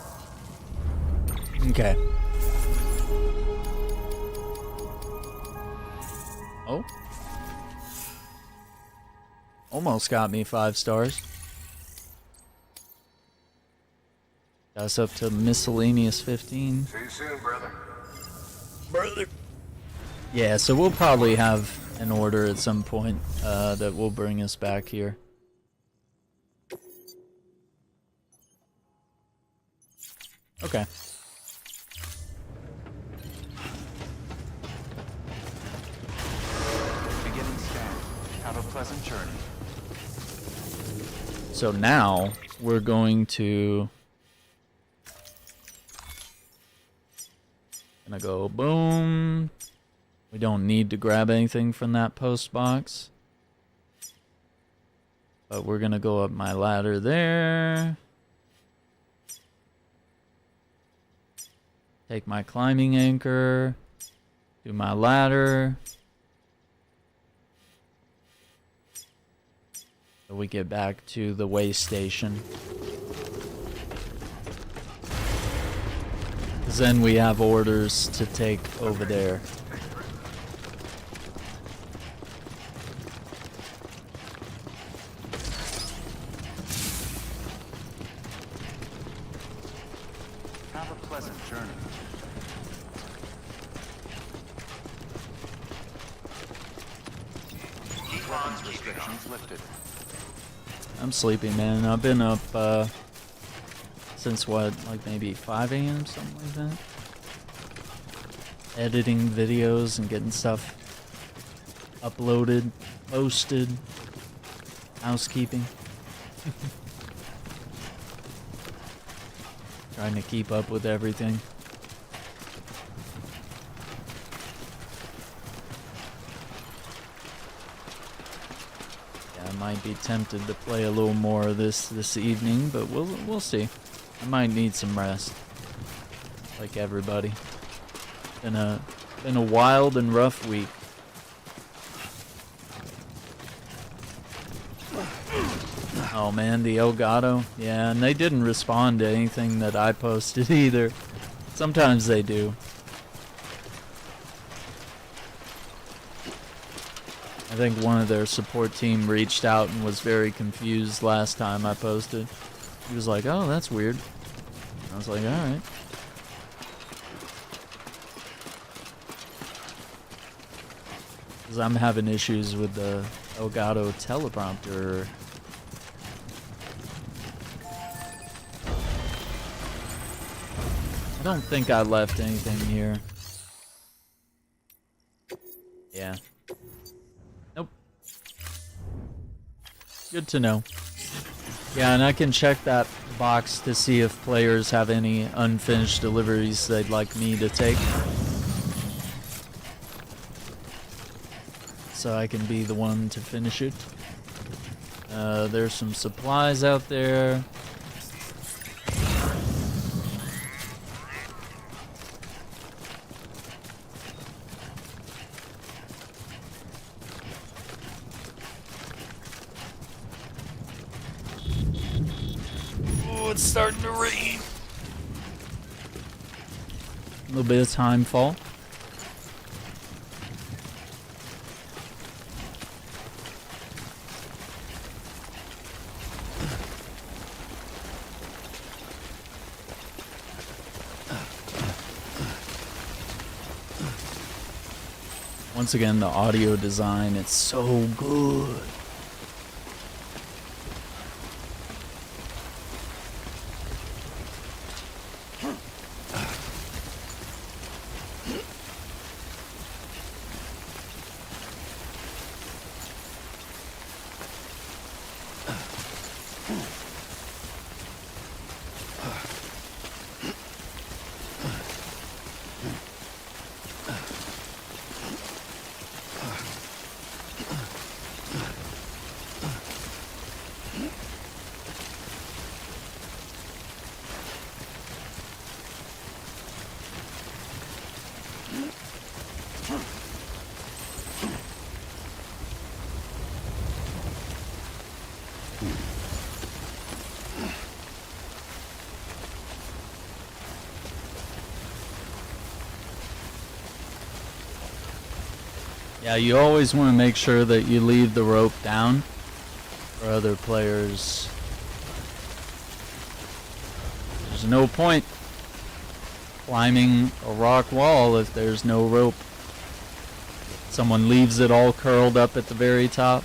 Okay. Oh. Almost got me 5 stars. Got us up to miscellaneous 15. See you soon, brother. Brother. Yeah, so we'll probably have an order at some point that will bring us back here. Okay. Beginning scan. Have a pleasant journey. So now we're going to go boom. We don't need to grab anything from that post box. But we're gonna go up my ladder there. Take my climbing anchor. Do my ladder. So we get back to the way station. Because then we have orders to take over there. Have a pleasant journey. Weapons restrictions lifted. I'm sleepy, man. I've been up since what, like maybe 5 a.m., something like that. Editing videos and getting stuff uploaded, posted, housekeeping. Trying to keep up with everything. Yeah, I might be tempted to play a little more of this evening, but we'll see. I might need some rest, like everybody. Been a wild and rough week. Oh man, the Elgato. Yeah, and they didn't respond to anything that I posted either. Sometimes they do. I think one of their support team reached out and was very confused last time I posted. He was like, oh, that's weird. I was like, alright. Because I'm having issues with the Elgato teleprompter. I don't think I left anything here. Yeah. Nope. Good to know. Yeah, and I can check that box to see if players have any unfinished deliveries they'd like me to take. So I can be the one to finish it. There's some supplies out there. Oh, it's starting to rain. A little bit of time fall. Once again, the audio design, it's so good. Yeah, you always want to make sure that you leave the rope down for other players. There's no point climbing a rock wall if there's no rope. Someone leaves it all curled up at the very top.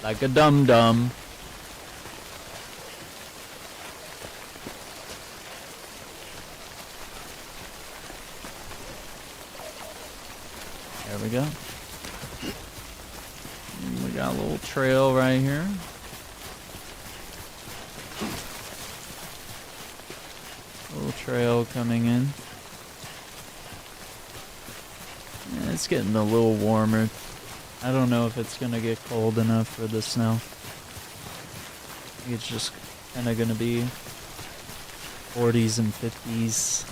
Like a dum-dum. There we go. And we got a little trail right here. Little trail coming in. Yeah, it's getting a little warmer. I don't know if it's gonna get cold enough for the snow. I think it's just kind of gonna be 40s and 50s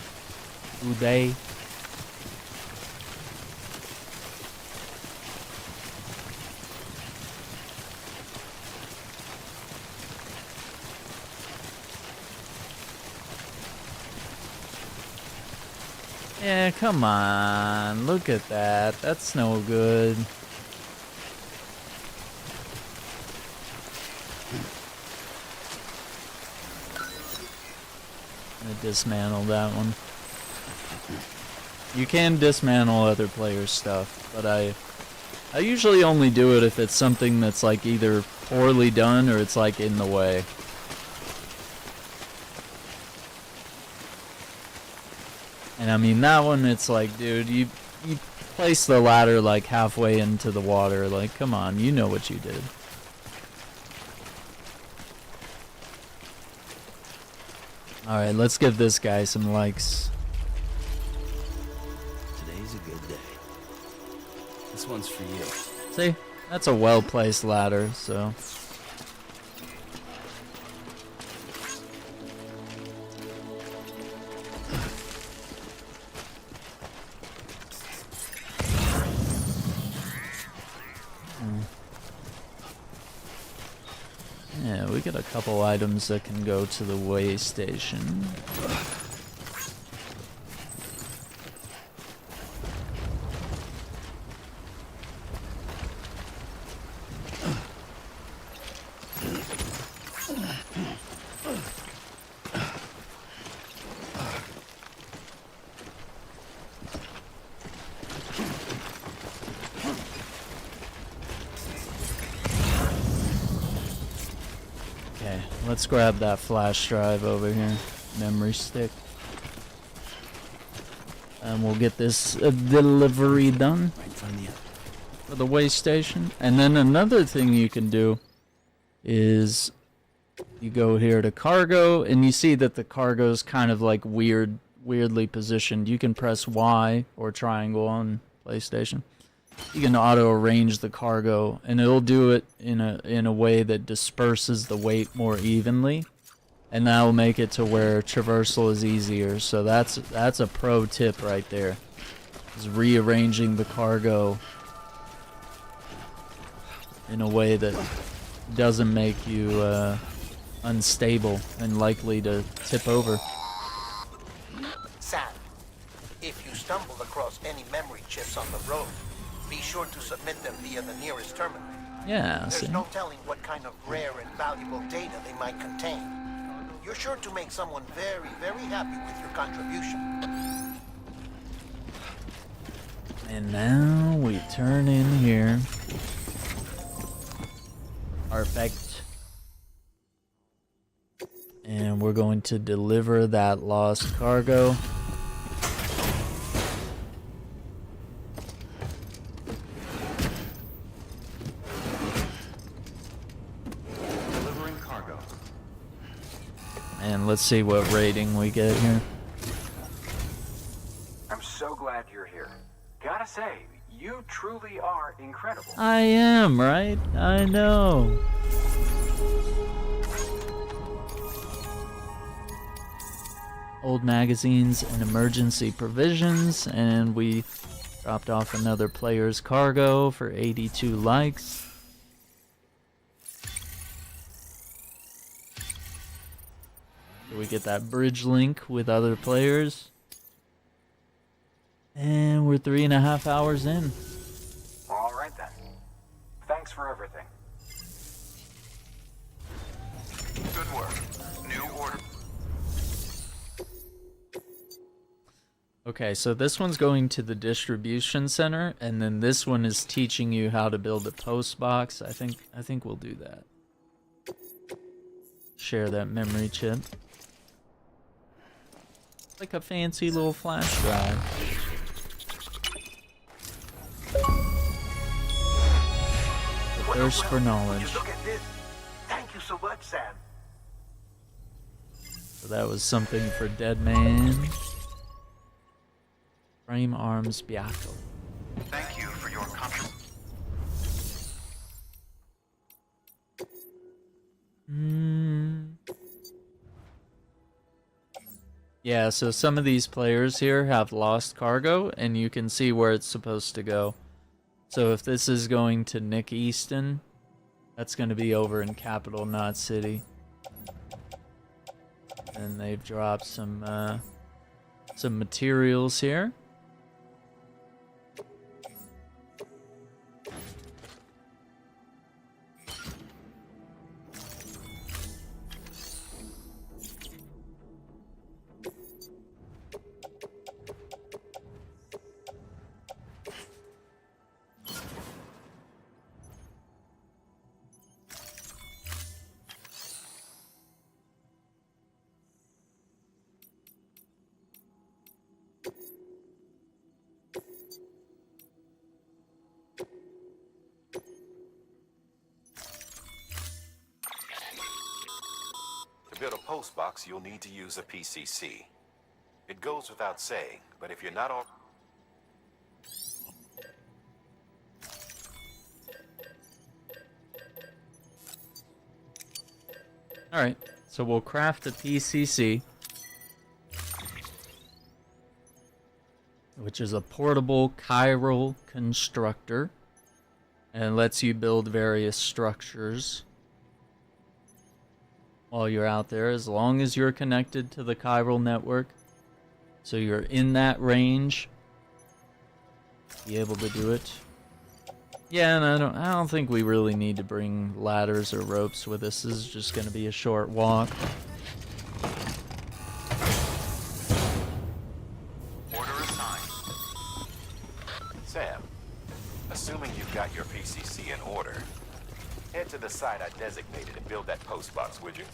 today. Yeah, come on. Look at that. That's no good. I'm gonna dismantle that one. You can dismantle other players' stuff, but I usually only do it if it's something that's like either poorly done or it's like in the way. And I mean, that one, it's like, dude, you place the ladder like halfway into the water. Like, come on, you know what you did. Alright, let's give this guy some likes. Today's a good day. This one's for you. See? That's a well-placed ladder, so... Yeah, we got a couple items that can go to the way station. Let's grab that flash drive over here. Memory stick. And we'll get this delivery done for the way station. And then another thing you can do is you go here to cargo, and you see that the cargo's kind of like weirdly positioned. You can press Y or triangle on PlayStation. You can auto arrange the cargo, and it'll do it in a way that disperses the weight more evenly, and that will make it to where traversal is easier. So that's a pro tip right there, is rearranging the cargo in a way that doesn't make you unstable and likely to tip over. Sam, if you stumble across any memory chips on the road, be sure to submit them via the nearest terminal. Yeah, There's no telling what kind of rare and valuable data they might contain. You're sure to make someone very, very happy with your contribution. And now we turn in here. Perfect. And we're going to deliver that lost cargo. Delivering cargo. And let's see what rating we get here. I'm so glad you're here. Gotta say, you truly are incredible. I am, right? I know. Old magazines and emergency provisions, and we dropped off another player's cargo for 82 likes. So we get that bridge link with other players. And we're 3.5 hours in. All right then. Thanks for everything. Good work. New order. Okay, so this one's going to the distribution center, and then this one is teaching you how to build a post box. I think we'll do that. Share that memory chip. Like a fancy little flash drive. The thirst for knowledge. Look at this. Thank you so much, Sam. So that was something for Dead Man. Frame arms Biaco. Thank you for your contribution. Yeah, so some of these players here have lost cargo, and you can see where it's supposed to go. So if this is going to Nick Easton, that's going to be over in Capital Knot City. And they've dropped some materials here. To build a post box, you'll need to use a PCC. It goes without saying, but if you're not all... Alright, so we'll craft a PCC, which is a portable chiral constructor, and lets you build various structures while you're out there, as long as you're connected to the chiral network. So you're in that range, be able to do it. Yeah, and I don't think we really need to bring ladders or ropes with us. This is just going to be a short walk. Order assigned. Sam, assuming you've got your PCC in order, head to the site I designated and build that post box, would you?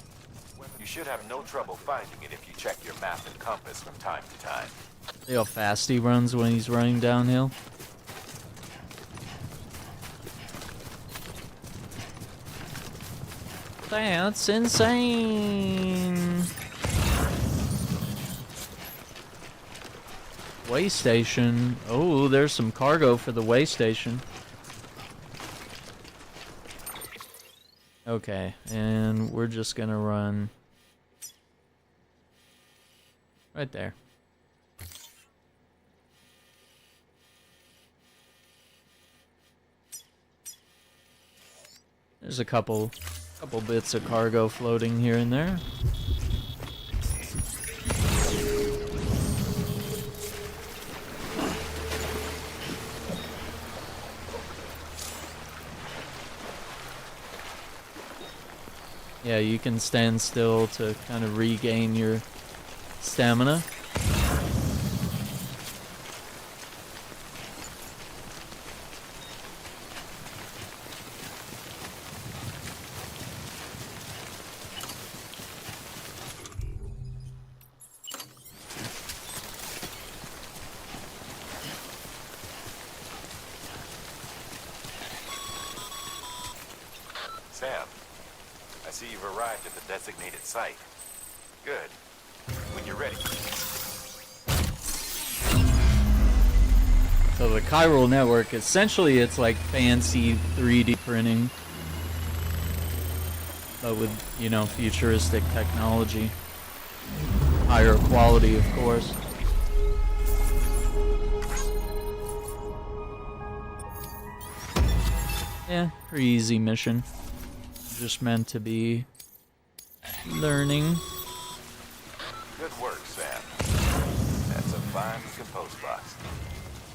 You should have no trouble finding it if you check your map and compass from time to time. See how fast he runs when he's running downhill? That's insane! Way station. Oh, there's some cargo for the way station. Okay, and we're just gonna run right there. There's a couple bits of cargo floating here and there. Yeah, you can stand still to kind of regain your stamina. Sam, I see you've arrived at the designated site. Good. When you're ready. So the chiral network, essentially it's like fancy 3D printing, but with, you know, futuristic technology. Higher quality, of course. Yeah, pretty easy mission. Just meant to be learning. Good work, Sam. That's a fine compose box.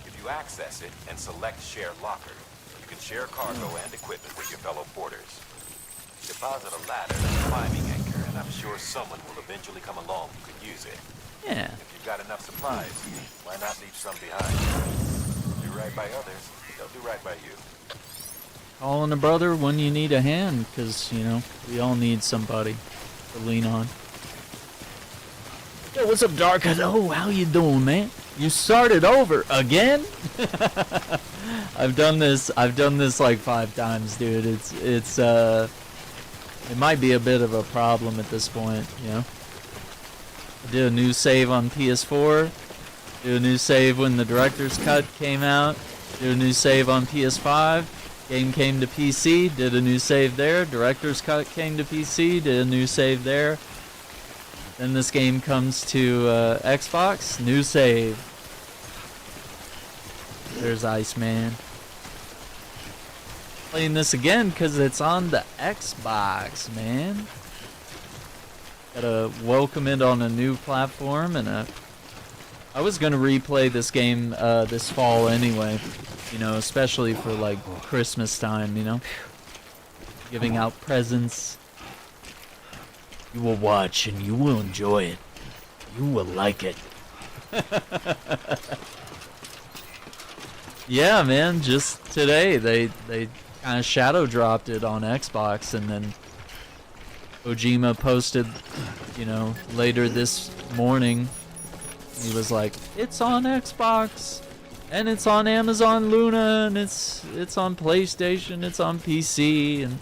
If you access it and select Share Locker, you can share cargo and equipment with your fellow porters. Deposit a ladder and a climbing anchor, and I'm sure someone will eventually come along who could use it. Yeah. If you've got enough supplies, why not leave some behind? Do right by others, they'll do right by you. Calling a brother when you need a hand, because, you know, we all need somebody to lean on. Yo, what's up, Dark? Oh, how you doing, man? You started over again? I've done this like 5 times, dude. It might be a bit of a problem at this point, you know. I did a new save on PS4. Did a new save when the director's cut came out. Did a new save on PS5. Game came to PC, did a new save there. Director's cut came to PC, did a new save there. Then this game comes to Xbox, new save. There's Iceman. Playing this again because it's on the Xbox, man. Gotta welcome it on a new platform, and I was gonna replay this game this fall anyway. You know, especially for like Christmas time, you know, giving out presents. You will watch and you will enjoy it. You will like it. Yeah, man, just today they kind of shadow dropped it on Xbox, and then Kojima posted, you know, later this morning, he was like, it's on Xbox. And it's on Amazon Luna, and it's on PlayStation, it's on PC, and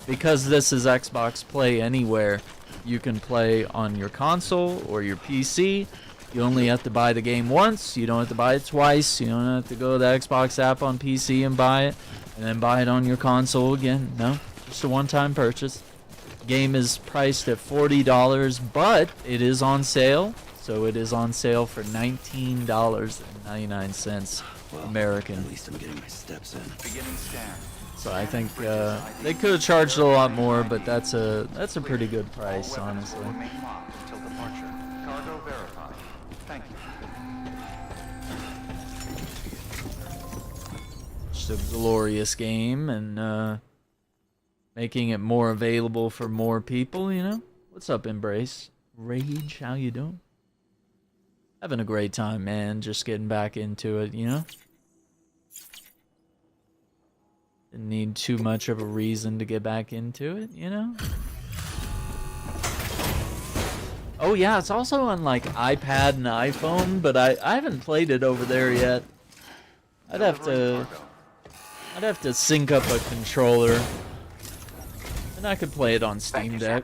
because this is Xbox Play Anywhere, you can play on your console or your PC. You only have to buy the game once, you don't have to buy it twice, you don't have to go to the Xbox app on PC and buy it, and then buy it on your console again. No, just a one-time purchase. The game is priced at $40, but it is on sale. So it is on sale for $19.99 American. At least I'm getting my steps in. Beginning scan. So I think they could have charged a lot more, but that's a pretty good price, honestly. Remain locked until departure. Cargo verified. Thank you. Just a glorious game, and making it more available for more people, you know? What's up, Embrace? Rage, how you doing? Having a great time, man. Just getting back into it, you know? Didn't need too much of a reason to get back into it, you know? Oh yeah, it's also on like iPad and iPhone, but I haven't played it over there yet. I'd have to sync up a controller, and I could play it on Steam Deck.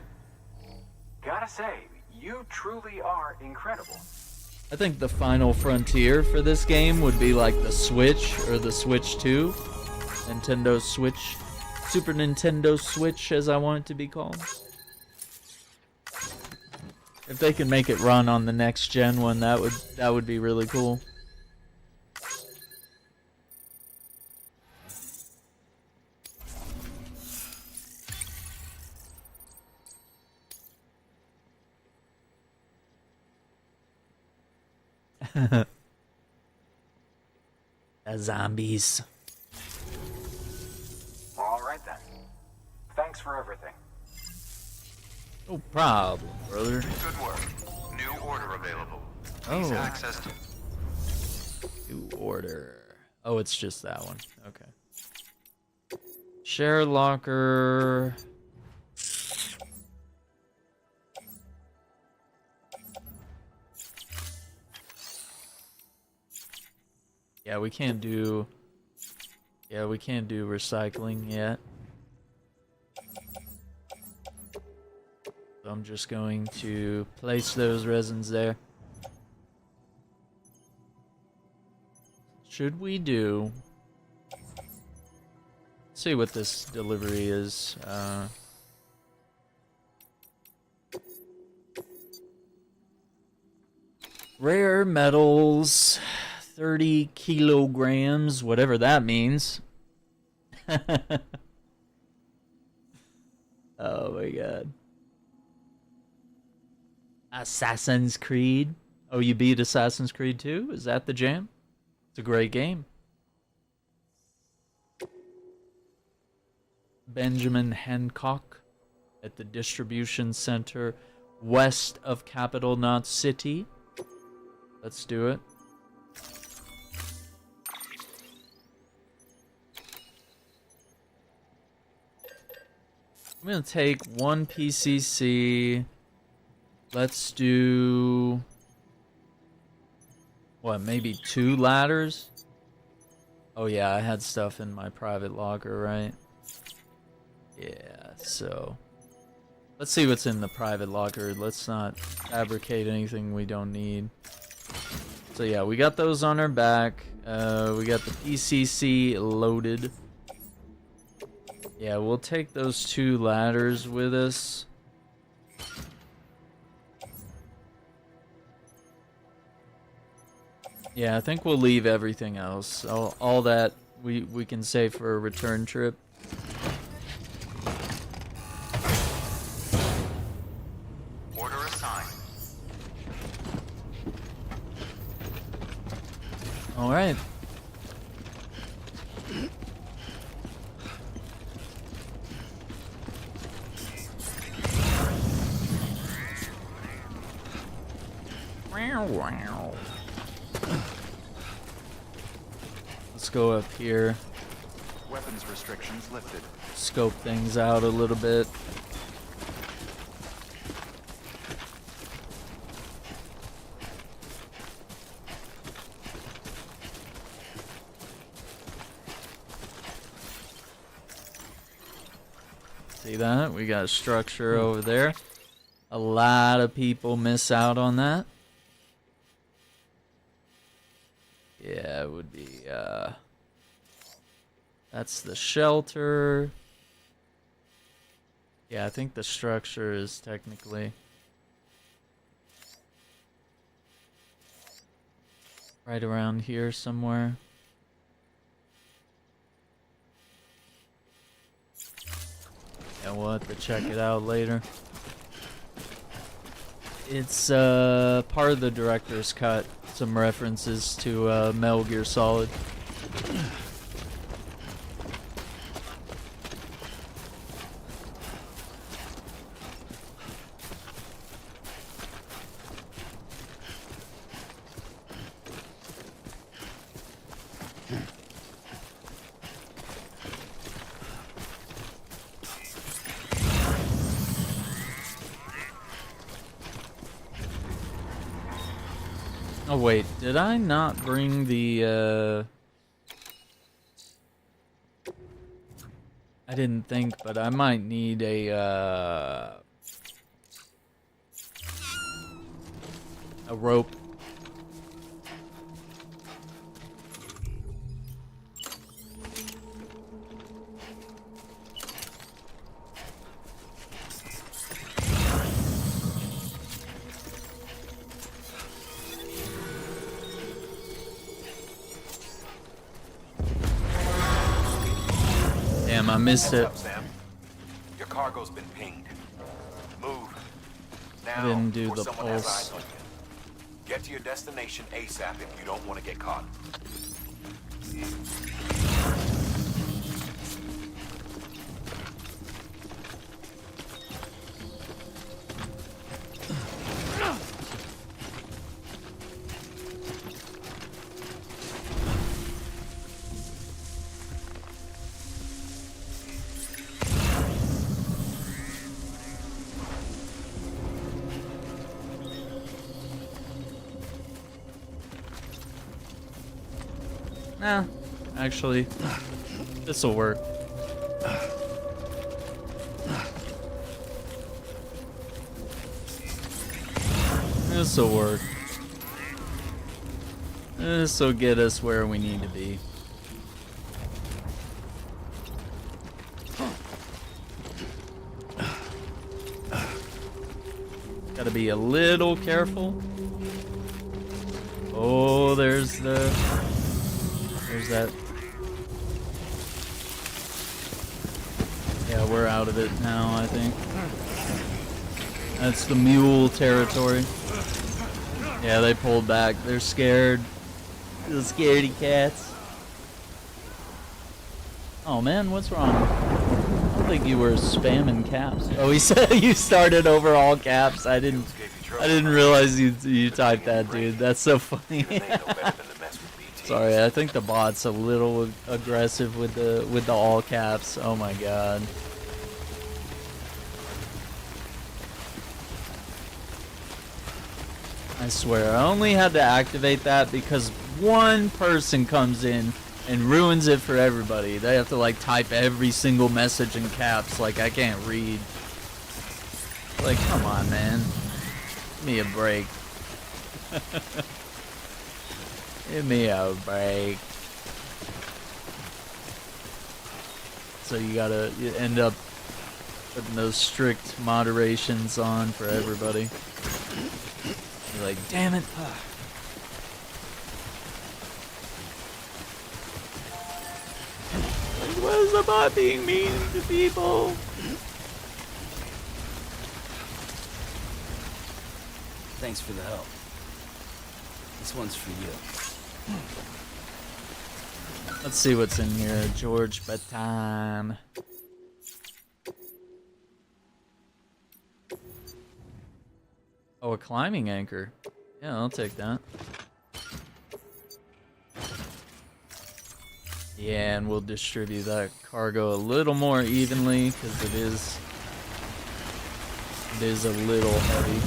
Gotta say, you truly are incredible. I think the final frontier for this game would be like the Switch or the Switch 2. Nintendo Switch. Super Nintendo Switch, as I want it to be called. If they can make it run on the next gen one, that would be really cool. Zombies. All right then. Thanks for everything. No problem, brother. Good work. New order available. Oh. Access to... New order. Oh, it's just that one. Okay. Share locker. Yeah, we can't do recycling yet. So I'm just going to place those resins there. Should we do... Let's see what this delivery is. Rare metals, 30 kilograms, whatever that means. Oh my god. Assassin's Creed. Oh, you beat Assassin's Creed 2? Is that the jam? It's a great game. Benjamin Hancock at the distribution center west of Capital Knot City. Let's do it. I'm gonna take one PCC. Let's do... What, maybe 2 ladders? Oh yeah, I had stuff in my private locker, right? Yeah, so... Let's see what's in the private locker. Let's not fabricate anything we don't need. So yeah, we got those on our back. We got the PCC loaded. Yeah, we'll take those 2 ladders with us. Yeah, I think we'll leave everything else. All that we can save for a return trip. Order assigned. All right. Wow. Let's go up here. Weapons restrictions lifted. Scope things out a little bit. See that? We got a structure over there. A lot of people miss out on that. Yeah, it would be, that's the shelter. Yeah, I think the structure is technically right around here somewhere. Yeah, we'll have to check it out later. It's part of the director's cut. Some references to Metal Gear Solid. Oh wait, did I not bring the I didn't think, but I might need a rope. Damn, I missed it. What's up, Sam? Your cargo's been pinged. Move. Now, I didn't do before the someone has pulse. eyes on you. Get to your destination ASAP if you don't want to get caught. Nah, actually, this'll work. This'll work. This'll get us where we need to be. Gotta be a little careful. Oh, there's that. Yeah, we're out of it now, I think. That's the mule territory. Yeah, they pulled back. They're scared. The scaredy cats. Oh man, what's wrong? I don't think you were spamming caps. Oh, he said you started over all caps. I didn't realize you typed that, dude. That's so funny. Sorry, I think the bot's a little aggressive with the all caps. Oh my god. I swear, I only had to activate that because one person comes in and ruins it for everybody. They have to like type every single message in caps. Like I can't read. Like, come on, man. Give me a break. Give me a break. So you end up putting those strict moderations on for everybody. You're like, damn it. Why is the bot being mean to people? Thanks for the help. This one's for you. Let's see what's in here. George Baton. Oh, a climbing anchor. Yeah, I'll take that. Yeah, and we'll distribute that cargo a little more evenly because it is a little heavy.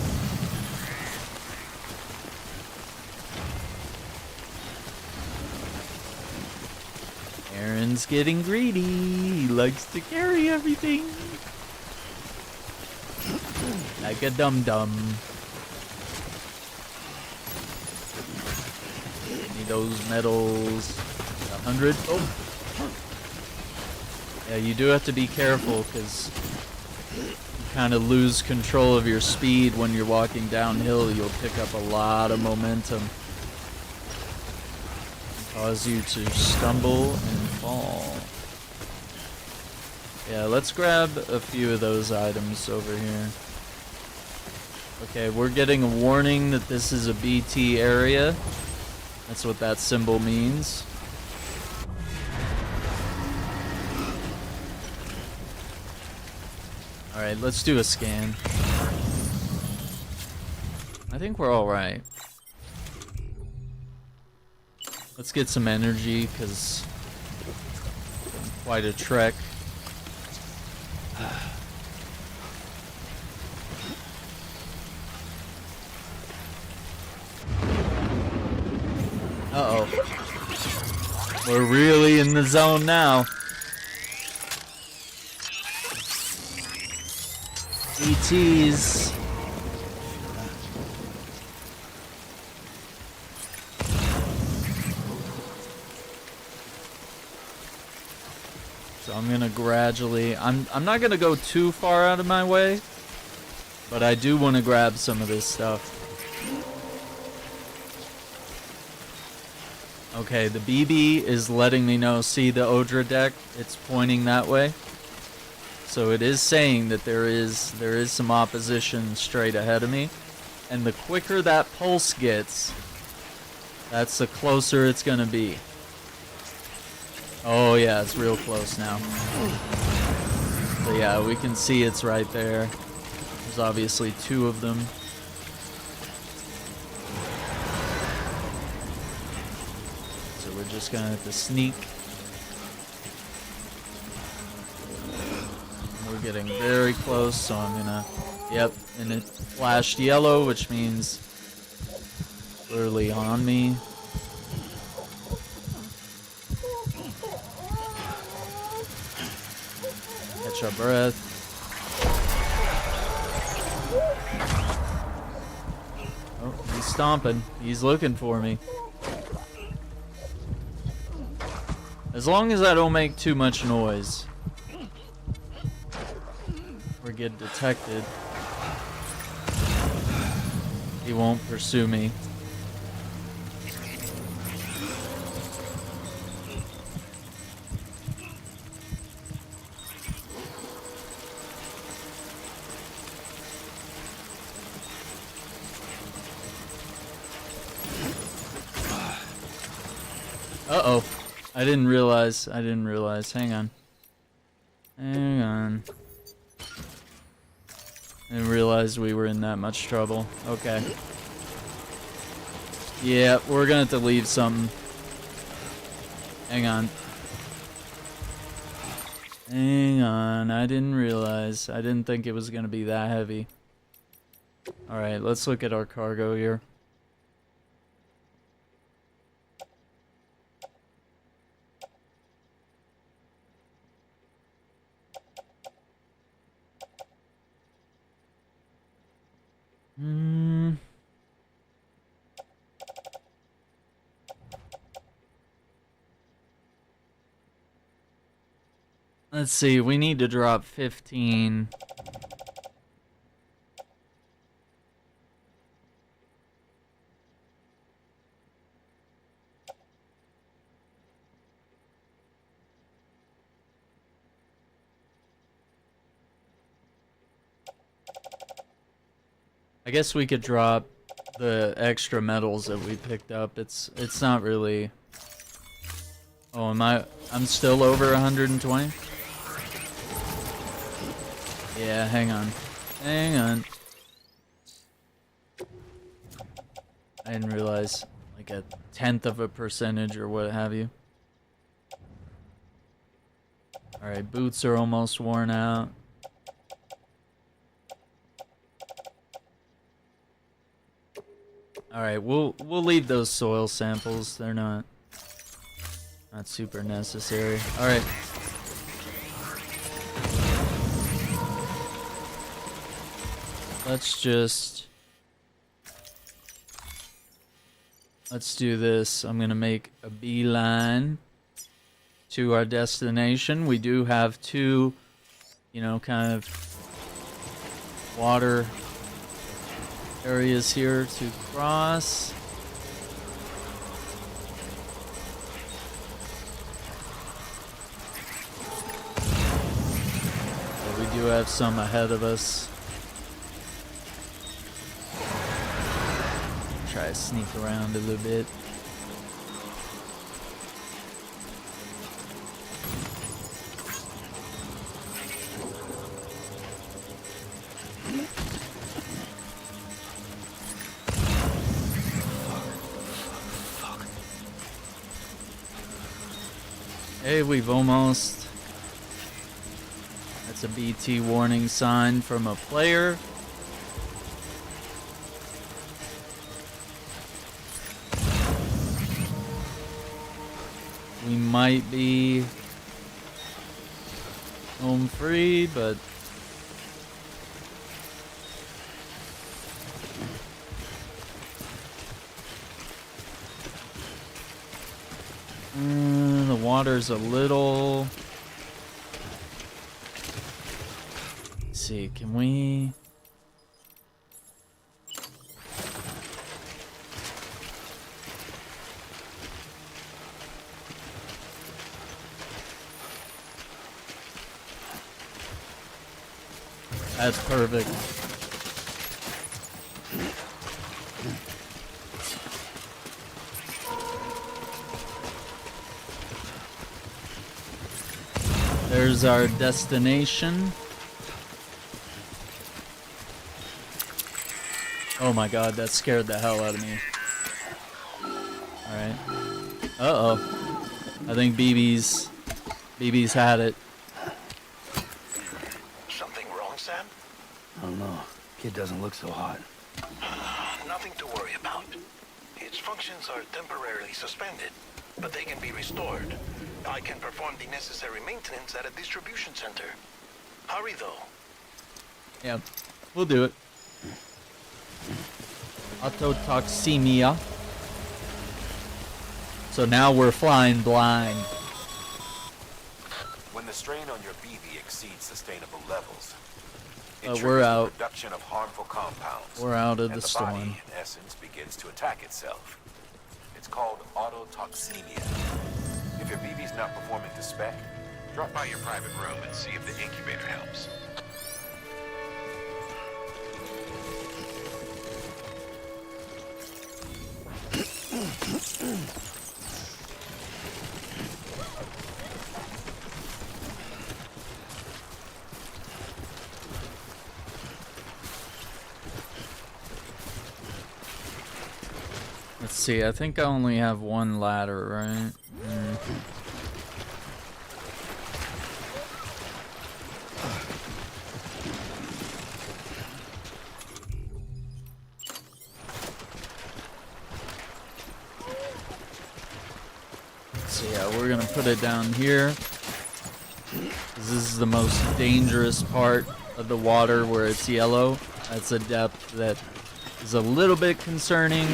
Aaron's getting greedy. He likes to carry everything. Like a dum-dum. Need those medals. 100. Oh. Yeah, you do have to be careful because you kind of lose control of your speed when you're walking downhill. You'll pick up a lot of momentum. Cause you to stumble and fall. Yeah, let's grab a few of those items over here. Okay, we're getting a warning that this is a BT area. That's what that symbol means. Alright, let's do a scan. I think we're alright. Let's get some energy, because quite a trek. We're really in the zone now. ETs. So I'm gonna gradually, I'm not gonna go too far out of my way, but I do want to grab some of this stuff. Okay, the BB is letting me know, see the Odra deck? It's pointing that way. So it is saying that there is some opposition straight ahead of me. And the quicker that pulse gets, that's the closer it's gonna be. Oh yeah, it's real close now. So yeah, we can see it's right there. There's obviously two of them. So we're just gonna have to sneak. We're getting very close, so I'm gonna... Yep, and it flashed yellow, which means clearly on me. Catch our breath. Oh, he's stomping. He's looking for me. As long as I don't make too much noise or get detected, he won't pursue me. Uh-oh. I didn't realize. Hang on. I didn't realize we were in that much trouble. Okay. Yeah, we're gonna have to leave something. Hang on. I didn't realize. I didn't think it was gonna be that heavy. Alright, let's look at our cargo here. Let's see, we need to drop 15. I guess we could drop the extra metals that we picked up. It's not really... Oh, I'm still over 120? Yeah, hang on. I didn't realize, like a 10th of a percentage or what have you. Alright, boots are almost worn out. Alright, we'll leave those soil samples. They're not super necessary. Alright. Let's do this. I'm gonna make a beeline to our destination. We do have two, kind of water areas here to cross. But we do have some ahead of us. Try to sneak around a little bit. Hey, we've almost... That's a BT warning sign from a player. We might be home free, but the water's a little... Let's see, can we... That's perfect. There's our destination. Oh my god, that scared the hell out of me. Alright. Uh-oh. I think BB's had it. Something wrong, Sam? I don't know. Kid doesn't look so hot. Nothing to worry about. Its functions are temporarily suspended, but they can be restored. I can perform the necessary maintenance at a distribution center. Hurry, though. Yeah, we'll do it. Autotoxemia. So now we're flying blind. When the strain on your BB exceeds sustainable levels, it we're triggers the out. production of harmful compounds. We're out of and the body, storm. in essence, begins to attack itself. It's called autotoxemia. If your BB's not performing to spec, drop by your private room and see if the incubator helps. Let's see, I think I only have one ladder, right? So yeah, we're gonna put it down here. This is the most dangerous part of the water where it's yellow. That's a depth that is a little bit concerning.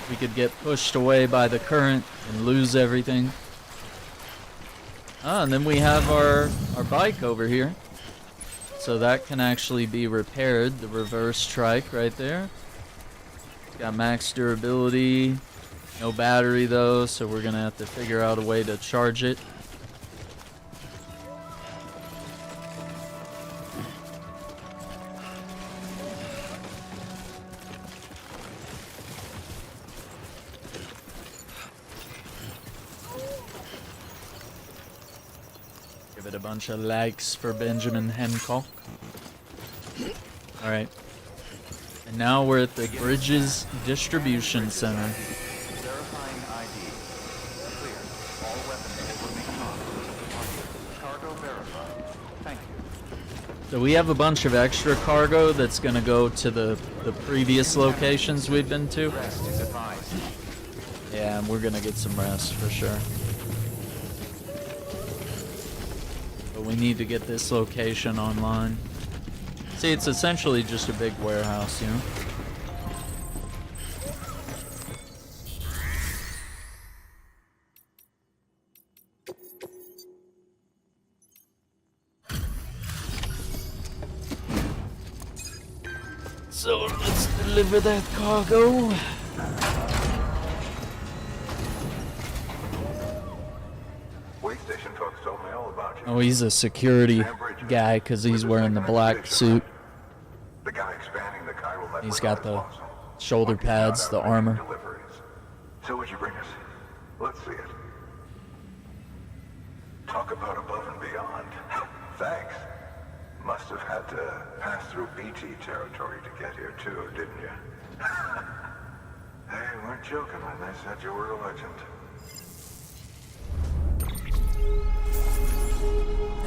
We could get pushed away by the current and lose everything. Ah, and then we have our bike over here. So that can actually be repaired, the reverse trike right there. It's got max durability, no battery though, so we're gonna have to figure out a way to charge it. Give it a bunch of likes for Benjamin Hancock. Alright. And now we're at the Bridges Distribution Center. Verifying ID. Clear. All weapons will remain on. Cargo verified. Thank you. So we have a bunch of extra cargo that's gonna go to the previous locations we've been to. Rest is advised. Yeah, and we're gonna get some rest for sure. But we need to get this location online. See, it's essentially just a big warehouse, you know? So let's deliver that cargo. Way station folks told me all about you. Oh, he's a security guy because he's wearing the black suit. The guy expanding the chiral network. He's got the shoulder pads, the armor. Deliveries. So what'd you bring us? Let's see it. Talk about above and beyond. Thanks. Must have had to pass through BT territory to get here too, didn't you? They weren't joking when they said you were a legend.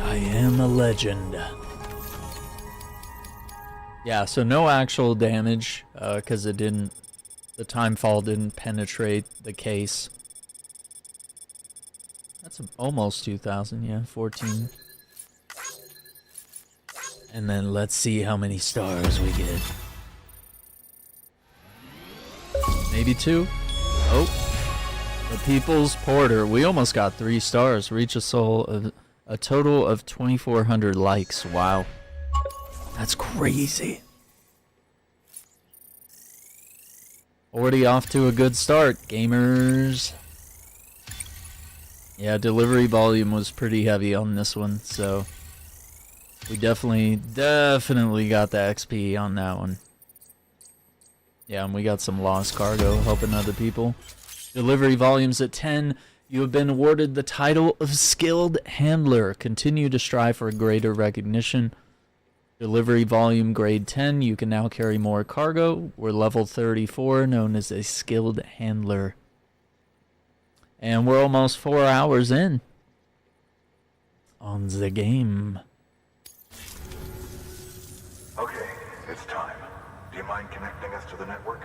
I am a legend. Yeah, so no actual damage, because the timefall didn't penetrate the case. That's almost 2,000, yeah, 14. And then let's see how many stars we get. Maybe 2? Oh. The People's Porter. We almost got 3 stars. Reach a total of 2,400 likes. Wow. That's crazy. Already off to a good start, gamers. Yeah, delivery volume was pretty heavy on this one, so we definitely got the XP on that one. Yeah, and we got some lost cargo helping other people. Delivery volumes at 10. You have been awarded the title of Skilled Handler. Continue to strive for greater recognition. Delivery volume grade 10. You can now carry more cargo. We're level 34, known as a Skilled Handler. And we're almost 4 hours in on the game. Okay, it's time. Do you mind connecting us to the network?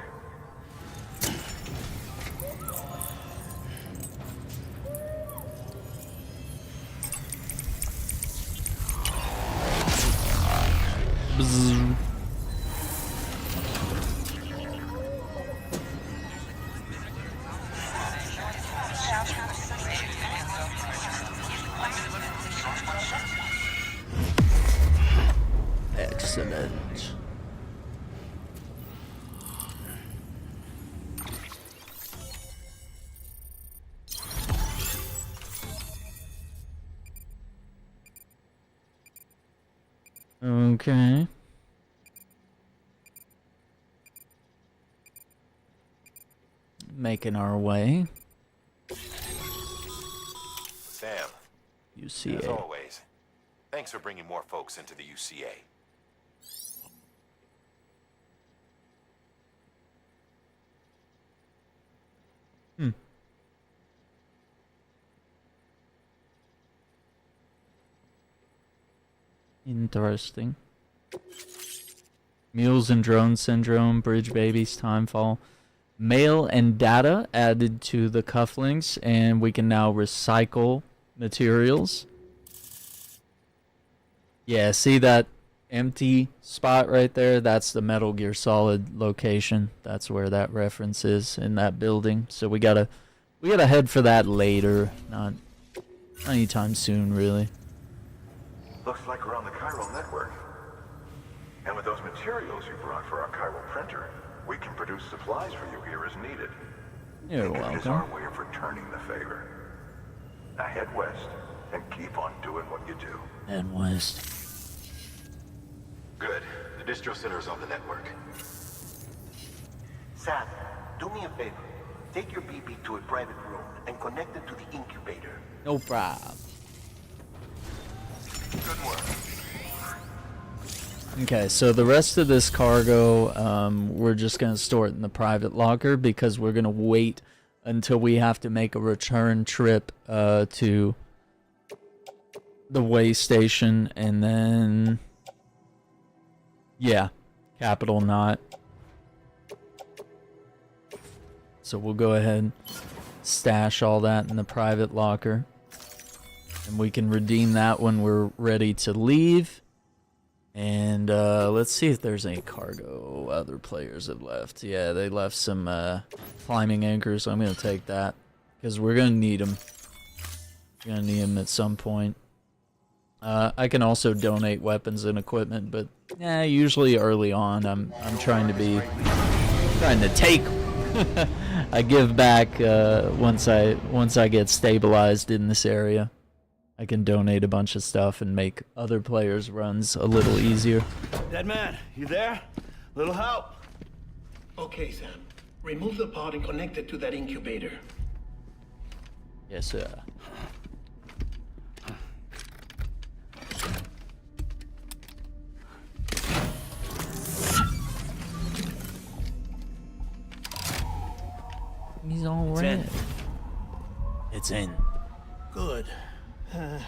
Bzzz. Excellent. Okay. Making our way. Sam. UCA. As always, thanks for bringing more folks into the UCA. Interesting. Mules and Drone Syndrome, Bridge Babies, Timefall. Mail and data added to the cufflinks, and we can now recycle materials. Yeah, see that empty spot right there? That's the Metal Gear Solid location. That's where that reference is, in that building. So we gotta head for that later, not anytime soon, really. Looks like we're on the chiral network. And with those materials you brought for our chiral printer, we can produce supplies for you here as needed. You're Think of it as welcome. our way of returning the favor. Now head west and keep on doing what you do. And west. Good. The distro center is on the network. Sam, do me a favor. Take your BB to a private room and connect it to the incubator. No problem. Good work. Okay, so the rest of this cargo, we're just going to store it in the private locker because we're going to wait until we have to make a return trip to the way station, and then, yeah, Capital Knot. So we'll go ahead and stash all that in the private locker. And we can redeem that when we're ready to leave. And let's see if there's any cargo other players have left. Yeah, they left some climbing anchors. I'm going to take that because we're going to need them. We're going to need them at some point. I can also donate weapons and equipment, but usually early on I'm trying to take. I give back once I get stabilized in this area. I can donate a bunch of stuff and make other players' runs a little easier. Dead man, you there? Little help? Okay, Sam. Remove the pod and connect it to that incubator. Yes, sir. He's all red. It's in. Good. A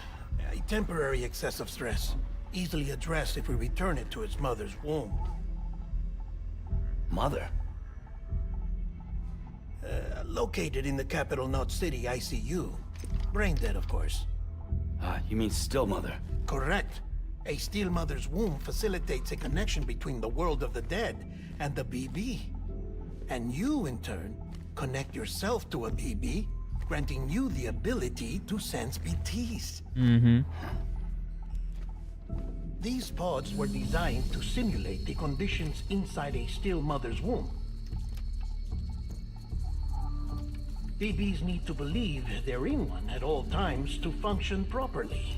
temporary excessive stress. Easily addressed if we return it to its mother's womb. Mother? Located in the capital Knot City ICU. Brain dead, of course. You mean still mother? Correct. A still mother's womb facilitates a connection between the world of the dead and the BB. And you, in turn, connect yourself to a BB, granting you the ability to sense BTs. Mm-hmm. These pods were designed to simulate the conditions inside a still mother's womb. BBs need to believe they're in one at all times to function properly.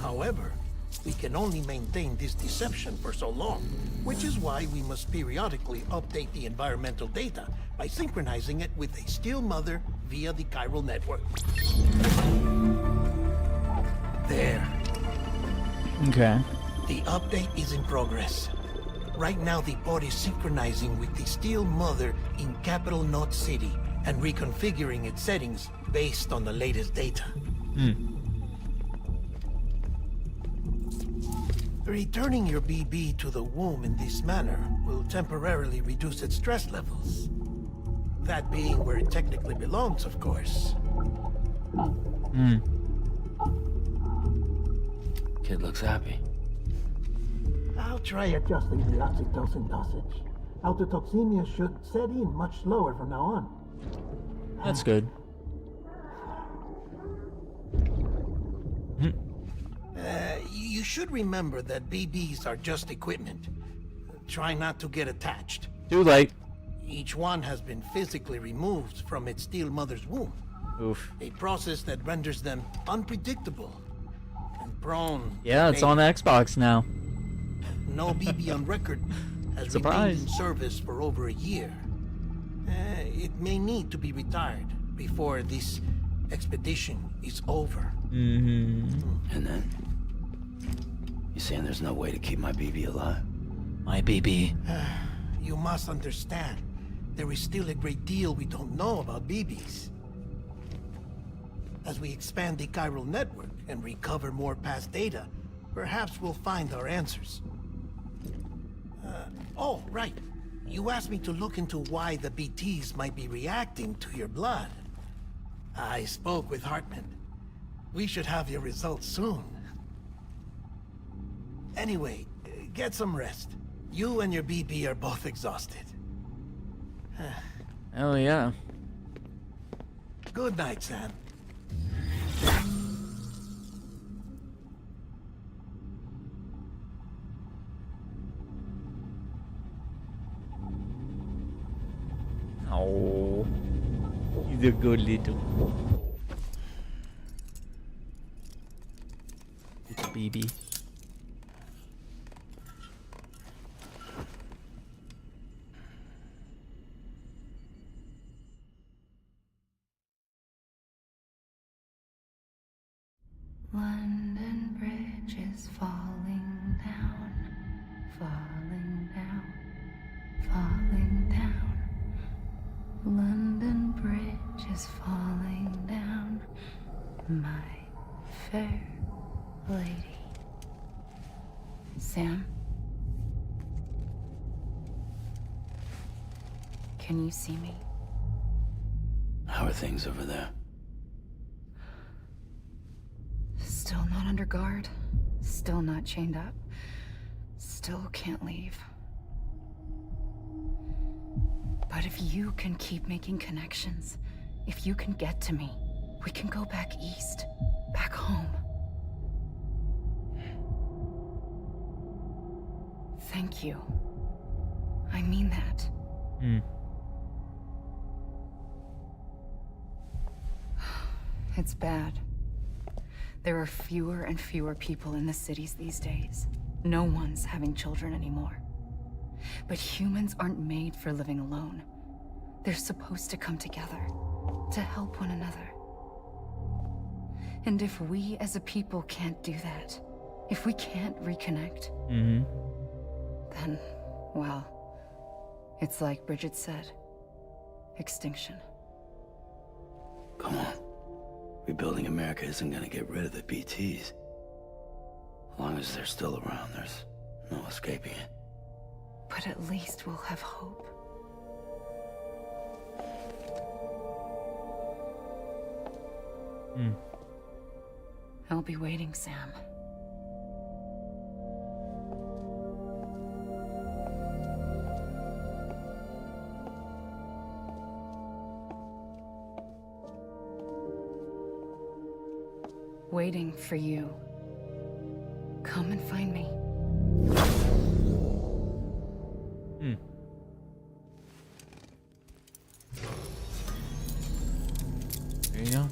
However, we can only maintain this deception for so long, which is why we must periodically update the environmental data by synchronizing it with a still mother via the chiral network. There. Okay. The update is in progress. Right now, the pod is synchronizing with the Steel Mother in Capital Knot City and reconfiguring its settings based on the latest data. Returning your BB to the womb in this manner will temporarily reduce its stress levels. That being where it technically belongs, of course. Kid looks happy. I'll try adjusting the oxytocin dosage. Autotoxemia should set in much slower from now on. That's good. You should remember that BBs are just equipment. Try not to get attached. Too late. Each one has been physically removed from its steel mother's womb. Oof. A process that renders them unpredictable and prone. Yeah, it's on Xbox now. No BB on record has Surprise. remained in service for over a year. It may need to be retired before this expedition is over. Mm-hmm. And then? You saying there's no way to keep my BB alive? My BB. You must understand, there is still a great deal we don't know about BBs. As we expand the chiral network and recover more past data, perhaps we'll find our answers. Oh, right. You asked me to look into why the BTs might be reacting to your blood. I spoke with Hartman. We should have your results soon. Anyway, get some rest. You and your BB are both exhausted. Oh yeah. Good night, Sam. Oh, he's a good little BB. London Bridge is falling down, falling down, falling down. London Bridge is falling down, my fair lady. Sam? Can you see me? How are things over there? Still not under guard, still not chained up, still can't leave. But if you can keep making connections, if you can get to me, we can go back east, back home. Thank you. I mean that. It's bad. There are fewer and fewer people in the cities these days. No one's having children anymore. But humans aren't made for living alone. They're supposed to come together, to help one another. And if we as a people can't do that, if we can't reconnect, then, well, it's like Bridget said, extinction. Come on. Rebuilding America isn't gonna get rid of the BTs. As long as they're still around, there's no escaping it. But at least we'll have hope. I'll be waiting, Sam. Waiting for you. Come and find me. There you go.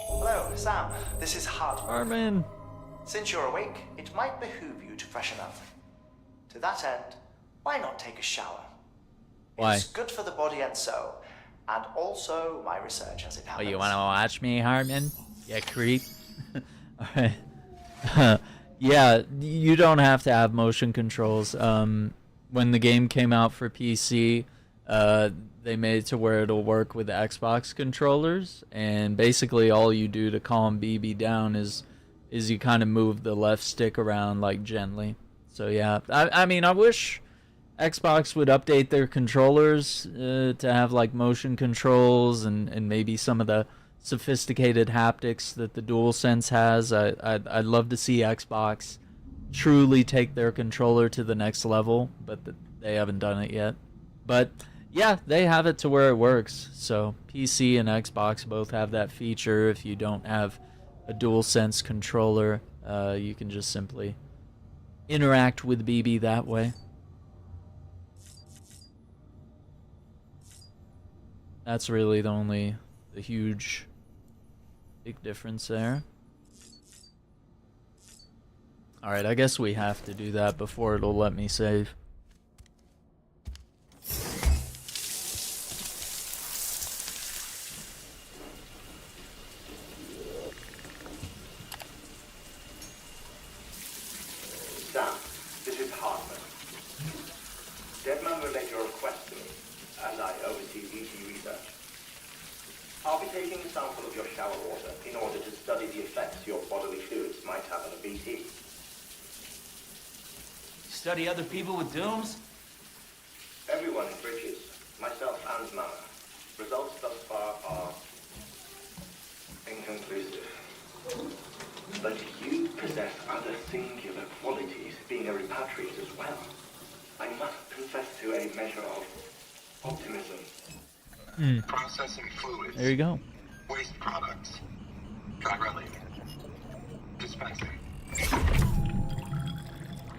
Hello, Sam. This is Hartman. Since you're awake, it might behoove you to freshen up. To that end, why not take a shower? Why? It's good for the body and soul, and also my research as it Oh, happens. you want to watch me, Hartman? Yeah, creep. Alright. Yeah, you don't have to have motion controls. When the game came out for PC, they made it to where it'll work with the Xbox controllers, and basically all you do to calm BB down is you kind of move the left stick around like gently. So yeah, I mean, I wish Xbox would update their controllers to have like motion controls and maybe some of the sophisticated haptics that the DualSense has. I'd love to see Xbox truly take their controller to the next level, but they haven't done it yet. But yeah, they have it to where it works. So PC and Xbox both have that feature. If you don't have a DualSense controller, you can just simply interact with BB that way. That's really the huge big difference there. Alright, I guess we have to do that before it'll let me save. Sam, this is Hartman. Deadman relayed your request to me, and I oversee BT research. I'll be taking a sample of your shower water in order to study the effects your bodily fluids might have on a BT. Study other people with dooms? Everyone in Bridges, myself and Mama. Results thus far are inconclusive. But you possess other singular qualities, being a repatriate as well. I must confess to a measure of optimism. Processing fluids. There you go. Waste products. Dry dispensing.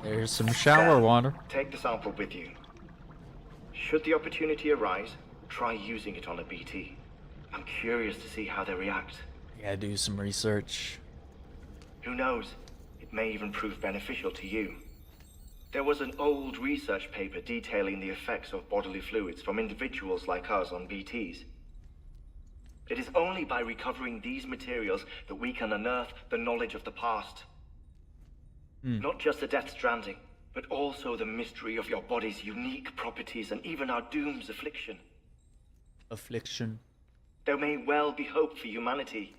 There's some shower water. Take the sample with you. Should the opportunity arise, try using it on a BT. I'm curious to see how they react. Yeah, do some research. Who knows? It may even prove beneficial to you. There was an old research paper detailing the effects of bodily fluids from individuals like us on BTs. It is only by recovering these materials that we can unearth the knowledge of the past. Not just the Death Stranding, but also the mystery of your body's unique properties and even our doom's affliction. Affliction. There may well be hope for humanity.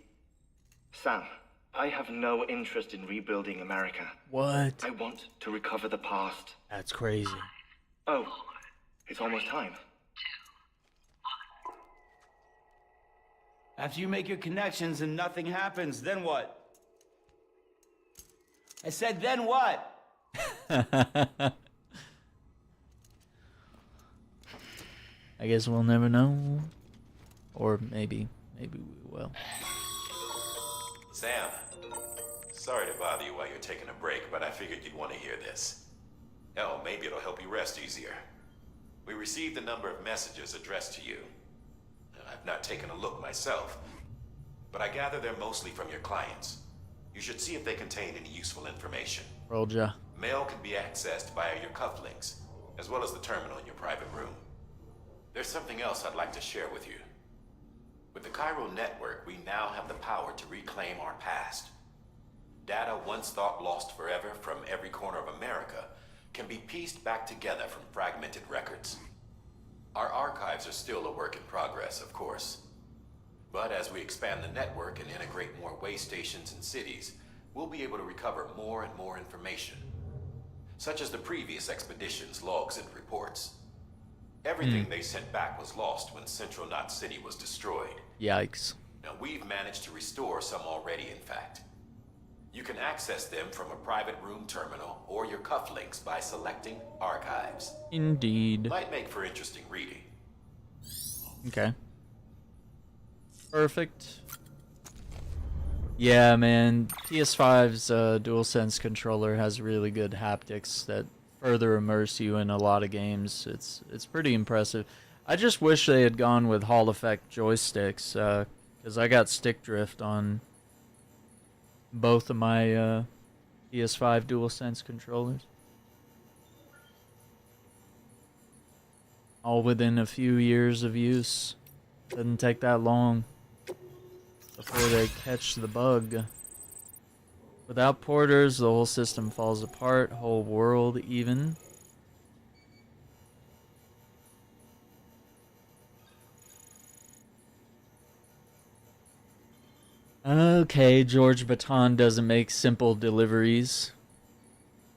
Sam, I have no interest in rebuilding America. What? I want to recover the past. That's crazy. Oh, it's almost time. After you make your connections and nothing happens, then what? I said, then what? I guess we'll never know. Or maybe we will. Sam, sorry to bother you while you're taking a break, but I figured you'd want to hear this. Hell, maybe it'll help you rest easier. We received a number of messages addressed to you. I've not taken a look myself, but I gather they're mostly from your clients. You should see if they contain any useful information. Rolled ya. Mail can be accessed via your cufflinks, as well as the terminal in your private room. There's something else I'd like to share with you. With the chiral network, we now have the power to reclaim our past. Data once thought lost forever from every corner of America can be pieced back together from fragmented records. Our archives are still a work in progress, of course. But as we expand the network and integrate more way stations and cities, we'll be able to recover more and more information, such as the previous expedition's logs and reports. Everything they sent back was lost when Central Knot City was destroyed. Yikes. Now we've managed to restore some already, in fact. You can access them from a private room terminal or your cufflinks by selecting Archives. Indeed. Might make for interesting reading. Okay. Perfect. Yeah, man. PS5's DualSense controller has really good haptics that further immerse you in a lot of games. It's pretty impressive. I just wish they had gone with Hall Effect joysticks, because I got stick drift on both of my PS5 DualSense controllers. All within a few years of use. Doesn't take that long before they catch the bug. Without porters, the whole system falls apart, whole world even. Okay, George Baton doesn't make simple deliveries.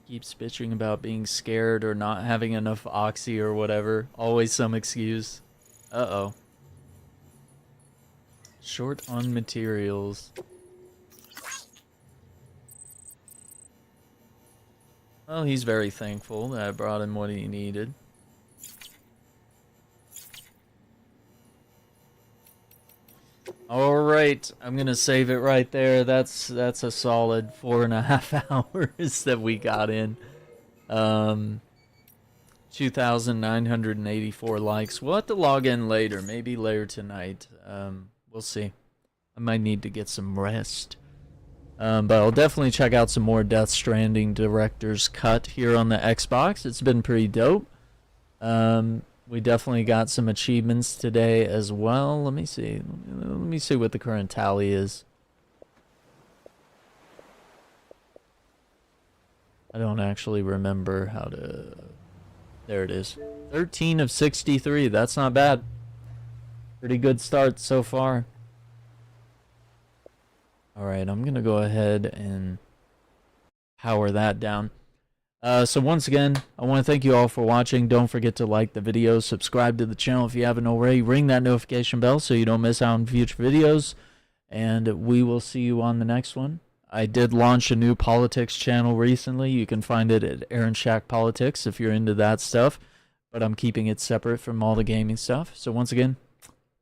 Keeps bitching about being scared or not having enough oxy or whatever. Always some excuse. Uh-oh. Short on materials. Well, he's very thankful that I brought him what he needed. Alright, I'm gonna save it right there. That's a solid 4.5 hours that we got in. 2,984 likes. We'll have to log in later, maybe later tonight. We'll see. I might need to get some rest. But I'll definitely check out some more Death Stranding Director's Cut here on the Xbox. It's been pretty dope. We definitely got some achievements today as well. Let me see. Let me see what the current tally is. I don't actually remember how to... There it is. 13 of 63. That's not bad. Pretty good start so far. Alright, I'm going to go ahead and power that down. So once again, I want to thank you all for watching. Don't forget to like the video, subscribe to the channel if you haven't already, ring that notification bell so you don't miss out on future videos, and we will see you on the next one. I did launch a new politics channel recently. You can find it at Aaron Shack Politics if you're into that stuff, but I'm keeping it separate from all the gaming stuff. So once again,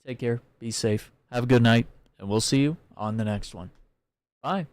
take care, be safe, have a good night, and we'll see you on the next one. Bye.